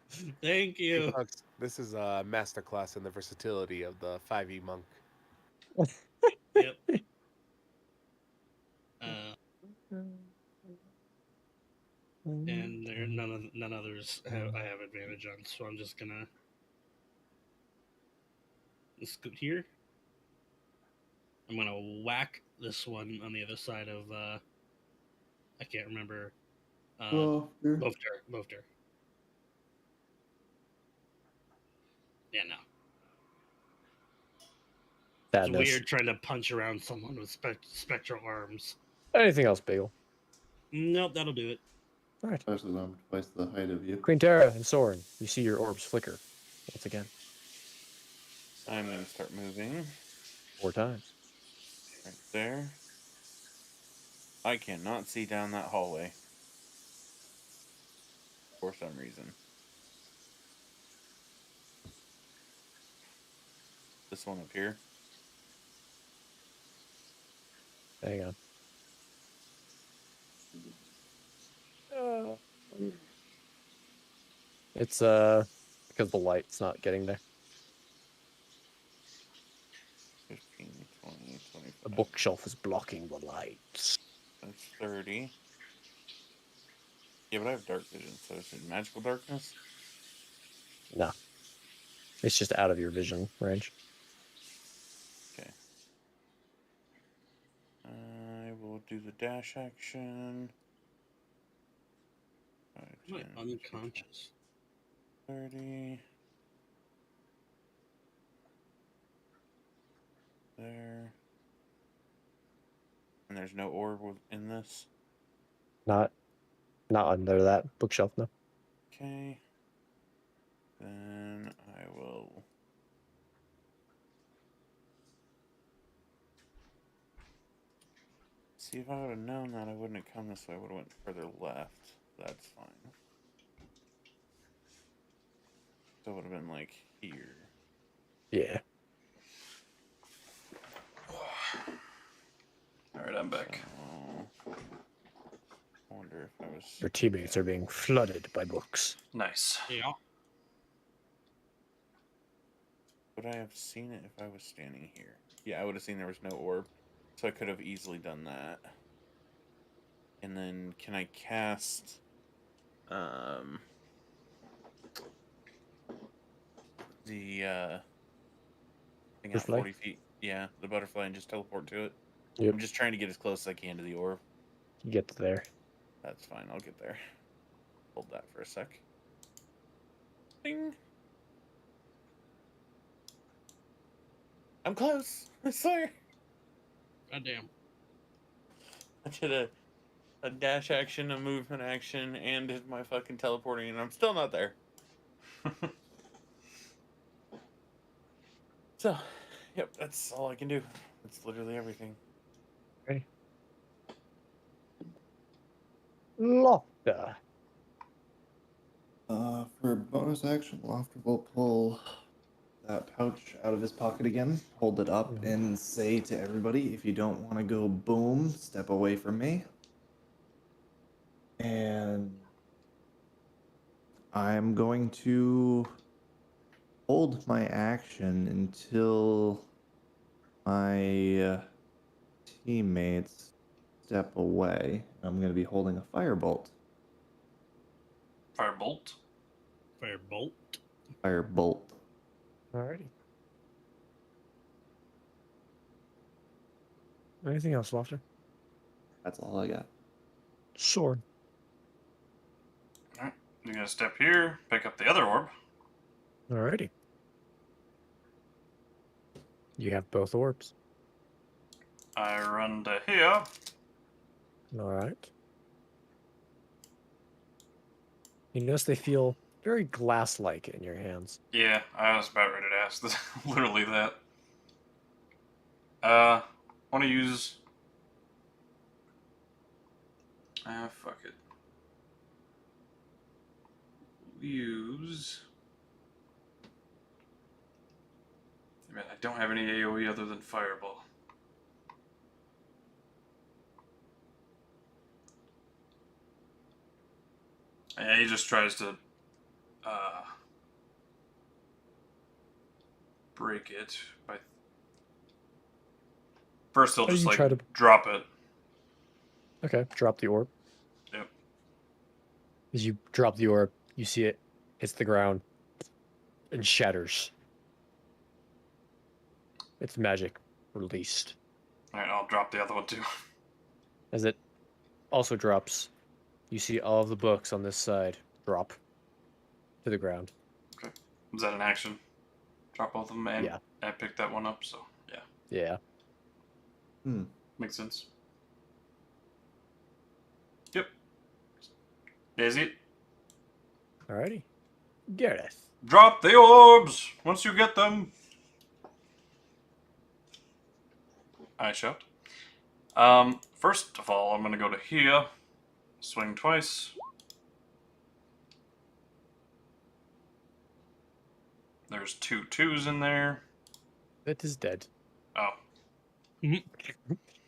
Thank you. This is a masterclass in the versatility of the 5e monk. Yep. And there none others I have advantage on, so I'm just gonna scoot here. I'm gonna whack this one on the other side of I can't remember. Laufter. Yeah, no. That It's miss. weird trying to punch around someone with spectral arms. Anything else, Bagel? Nope, that'll do it. All right. Especially when I'm twice the height of you. Quinnterra and Soren, you see your orbs flicker once again. I'm gonna start moving 4 times. right there. I cannot see down that hallway for some reason. This one up here. Hang on. It's because the light's not getting there. 15, 20, 25. The bookshelf is blocking the lights. That's 30. Yeah, but I have dark vision, so is it magical darkness? No. It's just out of your vision range. Okay. I will do the dash action. 5, I'm 10, unconscious. 30. There. And there's no orb in this. Not under that bookshelf, no. Okay. Then I will See, if I would have known that, I wouldn't have come this way. I would have went further left. That's fine. So it would have been like here. Yeah. Alright, I'm back. So, I wonder if I was... Your teammates are being flooded by books. Nice. Yeah. Would I have seen it if I was standing here? Yeah, I would have seen there was no orb. So I could have easily done that. And then can I cast the thing out Butterfly? 40 feet? Yeah, the butterfly, and just teleport to it. Yep. I'm just trying to get as close as I can to the orb. You get there. That's fine, I'll get there. Hold that for a sec. Ding. I'm close. I swear. Goddamn. I did a dash action, a movement action, and did my fucking teleporting, and I'm still not there. So, yep, that's all I can do. That's literally everything. Okay. Laufter. For bonus action, Laufter will pull that pouch out of his pocket again, hold it up, and say to everybody, if you don't want to go boom, step away from me. And I'm going to hold my action until my teammates step away. I'm going to be holding a firebolt. Firebolt. Firebolt. Firebolt. Alrighty. Anything else, Laufter? That's all I got. Sword. Alright, you're gonna step here, pick up the other orb. Alrighty. You have both orbs. I run to here. Alright. You notice they feel very glass-like in your hands. Yeah, I was about ready to ask this. Literally that. Want to use... fuck it. Use... I don't have any AoE other than Fireball. Yeah, he just tries to break it by... First he'll How do just you like try to- drop it. Okay, drop the orb. Yep. As you drop the orb, you see it hits the ground and shatters. Its magic released. Alright, I'll drop the other one too. As it also drops, you see all of the books on this side drop to the ground. Okay. Was that an action? Drop both of them and Yeah. I picked that one up, so yeah. Yeah. Makes sense. Yep. There's it. Alrighty. Gareth. Drop the orbs once you get them. I shout. First of all, I'm gonna go to here, swing twice. There's 2 2s in there. It is dead. Oh,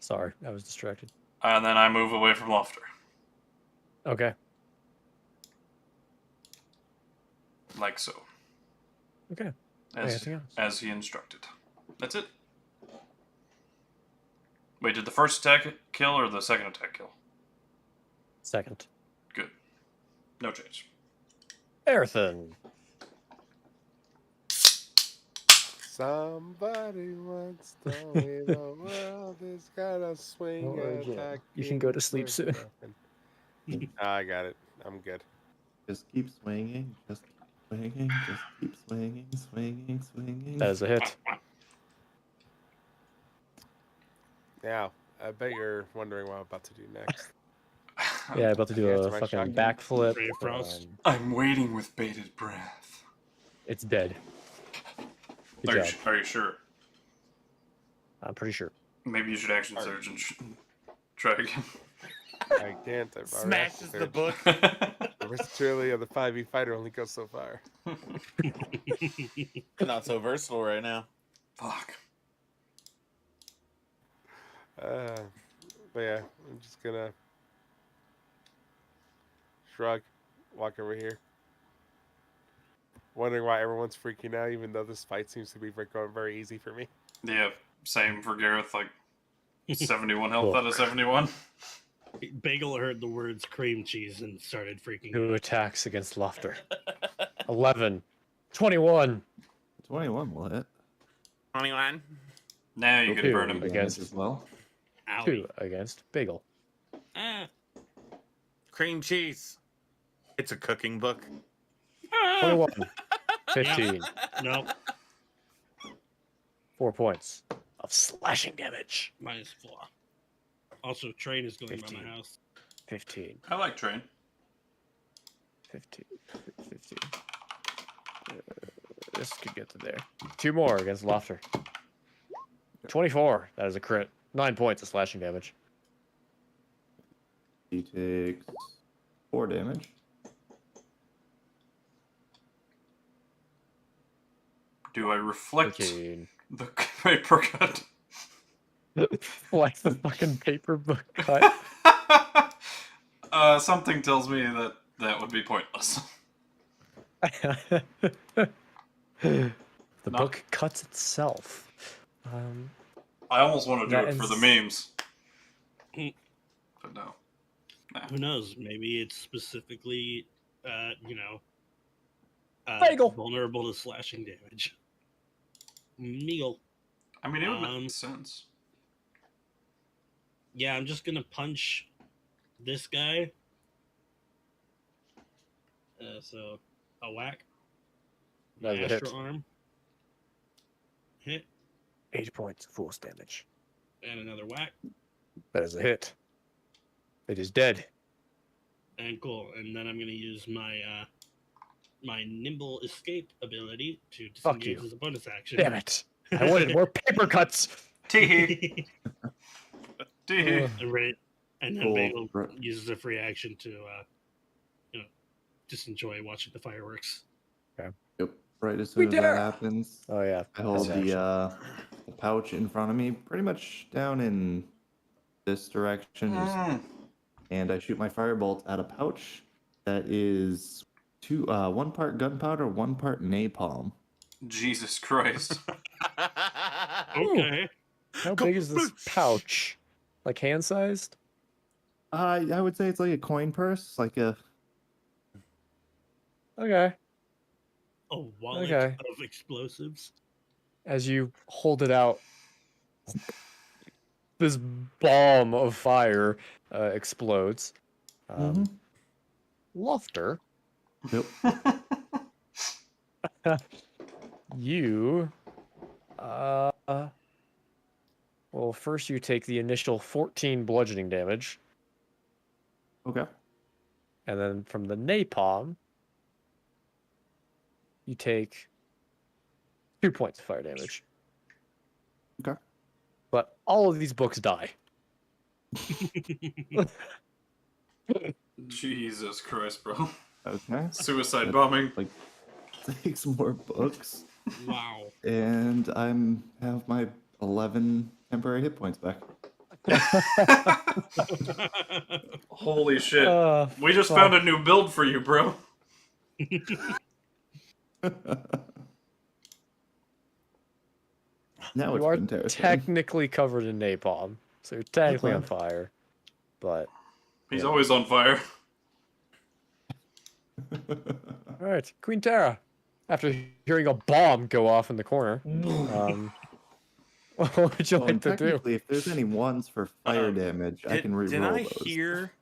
Sorry, I was distracted. and then I move away from Laufter, Okay. like so, Okay. as Anything else? as he instructed. That's it. Wait, did the first attack kill or the second attack kill? Second. Good. No change. Arethyn. Somebody once told me the world is gonna swing Oh, yeah. attack. You can go to sleep for soon. nothing. I got it. I'm good. Just keep swinging, just keep swinging, just keep swinging, swinging, swinging. That is a hit. Now, I bet you're wondering what I'm about to do next. Yeah, about to do Answer a my fucking shotgun. backflip. Ray of Frost. and I'm waiting with bated breath. It's dead. Good job. Are you sure? I'm pretty sure. Maybe you should action surge and Try again. I can't. I've already Smashes acted the there. book. The versatility of the 5e fighter only goes so far. Not so versatile right now. Fuck. But yeah, I'm just gonna shrug, walk over here. Wondering why everyone's freaking out, even though this fight seems to be going very easy for me. Yeah, same for Gareth, like 71 health Cool. out of 71. Bagel heard the words cream cheese and started freaking Two out. attacks against Laufter. 11. 21. 21 will hit. 21. Now you Okay, can burn him. damage Against- as well. Owie. 2 against Bagel. Ah. Cream cheese. It's a cooking book. 21. 15. Nope. 4 points of slashing damage. -4. Also, train is going by 15. my house. 15. I like train. 15. 15. This could get to there. 2 more against Laufter. 24. That is a crit. 9 points of slashing damage. He takes 4 damage. Do I reflect 13. the paper cut? Like the fucking paper book cut. Something tells me that that would be pointless. The No. book cuts itself. I almost want to do That it for the is- memes. Hmm. But no. Who knows? Maybe it's specifically, Bagel. vulnerable to slashing damage. Meagle. I mean, it would Um, make sense. Yeah, I'm just gonna punch this guy. So a whack. That is a Astral hit. arm. Hit 8 points of force damage. and another whack. That is a hit. It is dead. And cool. And then I'm gonna use my my nimble escape ability to Fuck disengage you. as a bonus action. Damn it. I wanted more paper cuts. Teehee. Teehee. And then Cool. Bagel Right. uses a free action to just enjoy watching the fireworks. Yep. Right as soon as dare. that happens, Oh, yeah. I hold That's the pouch in front of me, pretty much down in this direction, and I shoot my firebolt at a pouch that is 1 part gunpowder, 1 part napalm. Jesus Christ. Okay. How big is this pouch? Like hand sized? I would say it's like a coin purse, like a Okay. A wallet Okay. of explosives. As you hold it out, this bomb of fire explodes. Laufter, Yep. you well, first you take the initial 14 bludgeoning damage, Okay. and then from the napalm you take 2 points of fire damage. Okay. But all of these books die. Jesus Christ, bro. Okay. Suicide bombing. Like, take some more books, Wow. and have my 11 temporary hit points back. Holy shit. Oh, We just fuck. found a new build for you, bro. Now it's You are Quinnterra's turn. technically covered in napalm, so you're technically on fine. fire. But He's Yeah. always on fire. all right, Quinnterra. After hearing a bomb go off in the corner, what would you Well, like and to do? technically, if there's any ones for fire Um, damage, I can Did reroll I those. hear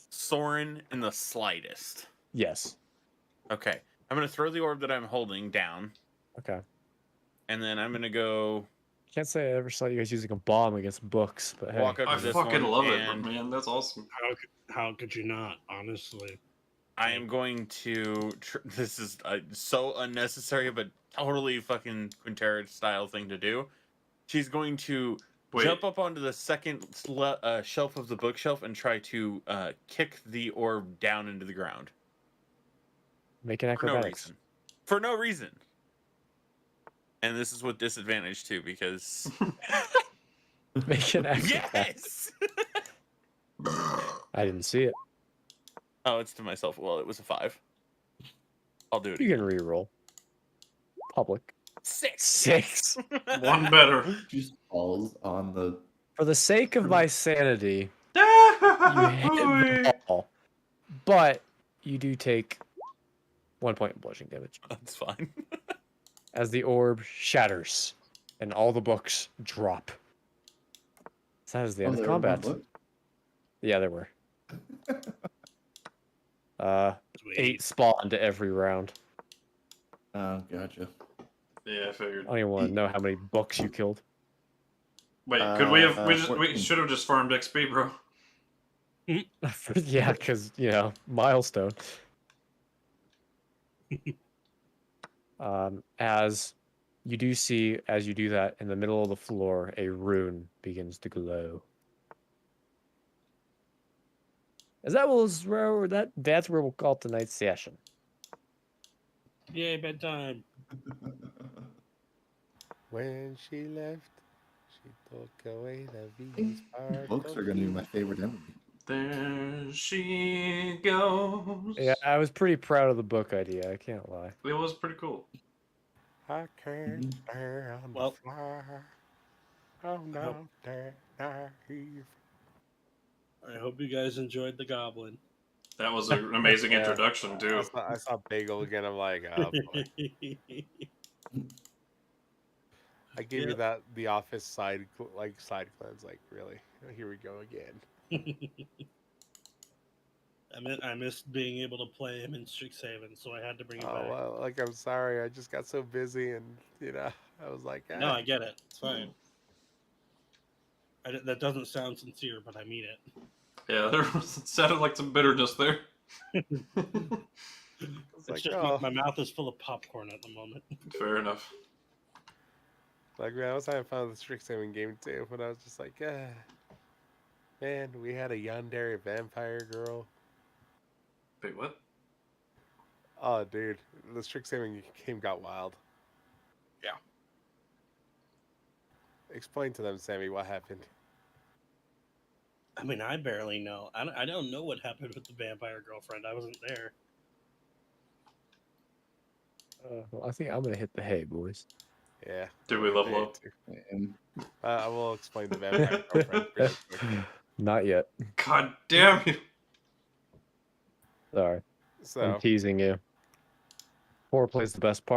Soren in the slightest? Yes. Okay. I'm going to throw the orb that I'm holding down, Okay. and then I'm going to go Can't say I ever saw you guys using a bomb against books, but hey. walk up I to this fucking one, love it, and man. That's awesome. How could you not? Honestly. I am going to. This is so unnecessary, but totally fucking Quinnterra style thing to do. She's going to Wait, jump up onto the second shelf of the bookshelf and try to kick the orb down into the ground. Make an For no acrobatics. reason. For no reason. And this is with disadvantage too, because Make an acrobatics. yes. I didn't see it. Oh, it's to myself. Well, it was a 5. I'll do it. You can re-roll. Public. 6. 6. one better. Just falls on the. For the sake of my sanity, you hit the ball, but you do take 1 point of bludgeoning damage That's fine. as the orb shatters and all the books drop. So that is the end of there were more combat. books? Yeah, there were. Sweet. 8 spawn to every round. Oh, gotcha. Yeah, I figured. I don't even want to know how many books you killed. Wait, could we have? We 14. should have just farmed XP, bro. Yeah, because, milestone. As you do see, as you do that, in the middle of the floor, a rune begins to glow. As that's where we'll call tonight's session. Yay, bedtime. When she left, she took away the bees part. Books are going to be my favorite enemy. There she goes. Yeah, I was pretty proud of the book idea, I can't lie. It was pretty cool. I can't stand Well- the fire. I'm not that naive. I hope you guys enjoyed the goblin. That was an amazing Yeah. introduction too. I saw Bagel again. I'm like, oh, boy. I gave you Yeah. the office side cleanse. Like, really? Here we go again. I missed being able to play him in Strixhaven, so I had to bring it Oh back. well, like I'm sorry. I just got so busy, and I was like, No, I get it. It's fine. That doesn't sound sincere, but I mean it. Yeah, there was, it sounded like some bitterness there. It's It's like, just oh, my mouth is full of popcorn at the moment. Fair enough. like man, I was having fun with the Strixhaven game too, but I was just like, man, we had a yandere vampire girl. Wait, what? Oh, dude, the Strixhaven game got wild. Yeah. Explain to them, Sammy, what happened. I mean, I barely know. I don't know what happened with the vampire girlfriend. I wasn't there. Well, I think I'm going to hit the hay, boys. Yeah. Did we level me up? too. And I will explain the vampire girlfriend really quick. Not yet. God damn you! Sorry. So. I'm teasing you. Foreplay's the best part.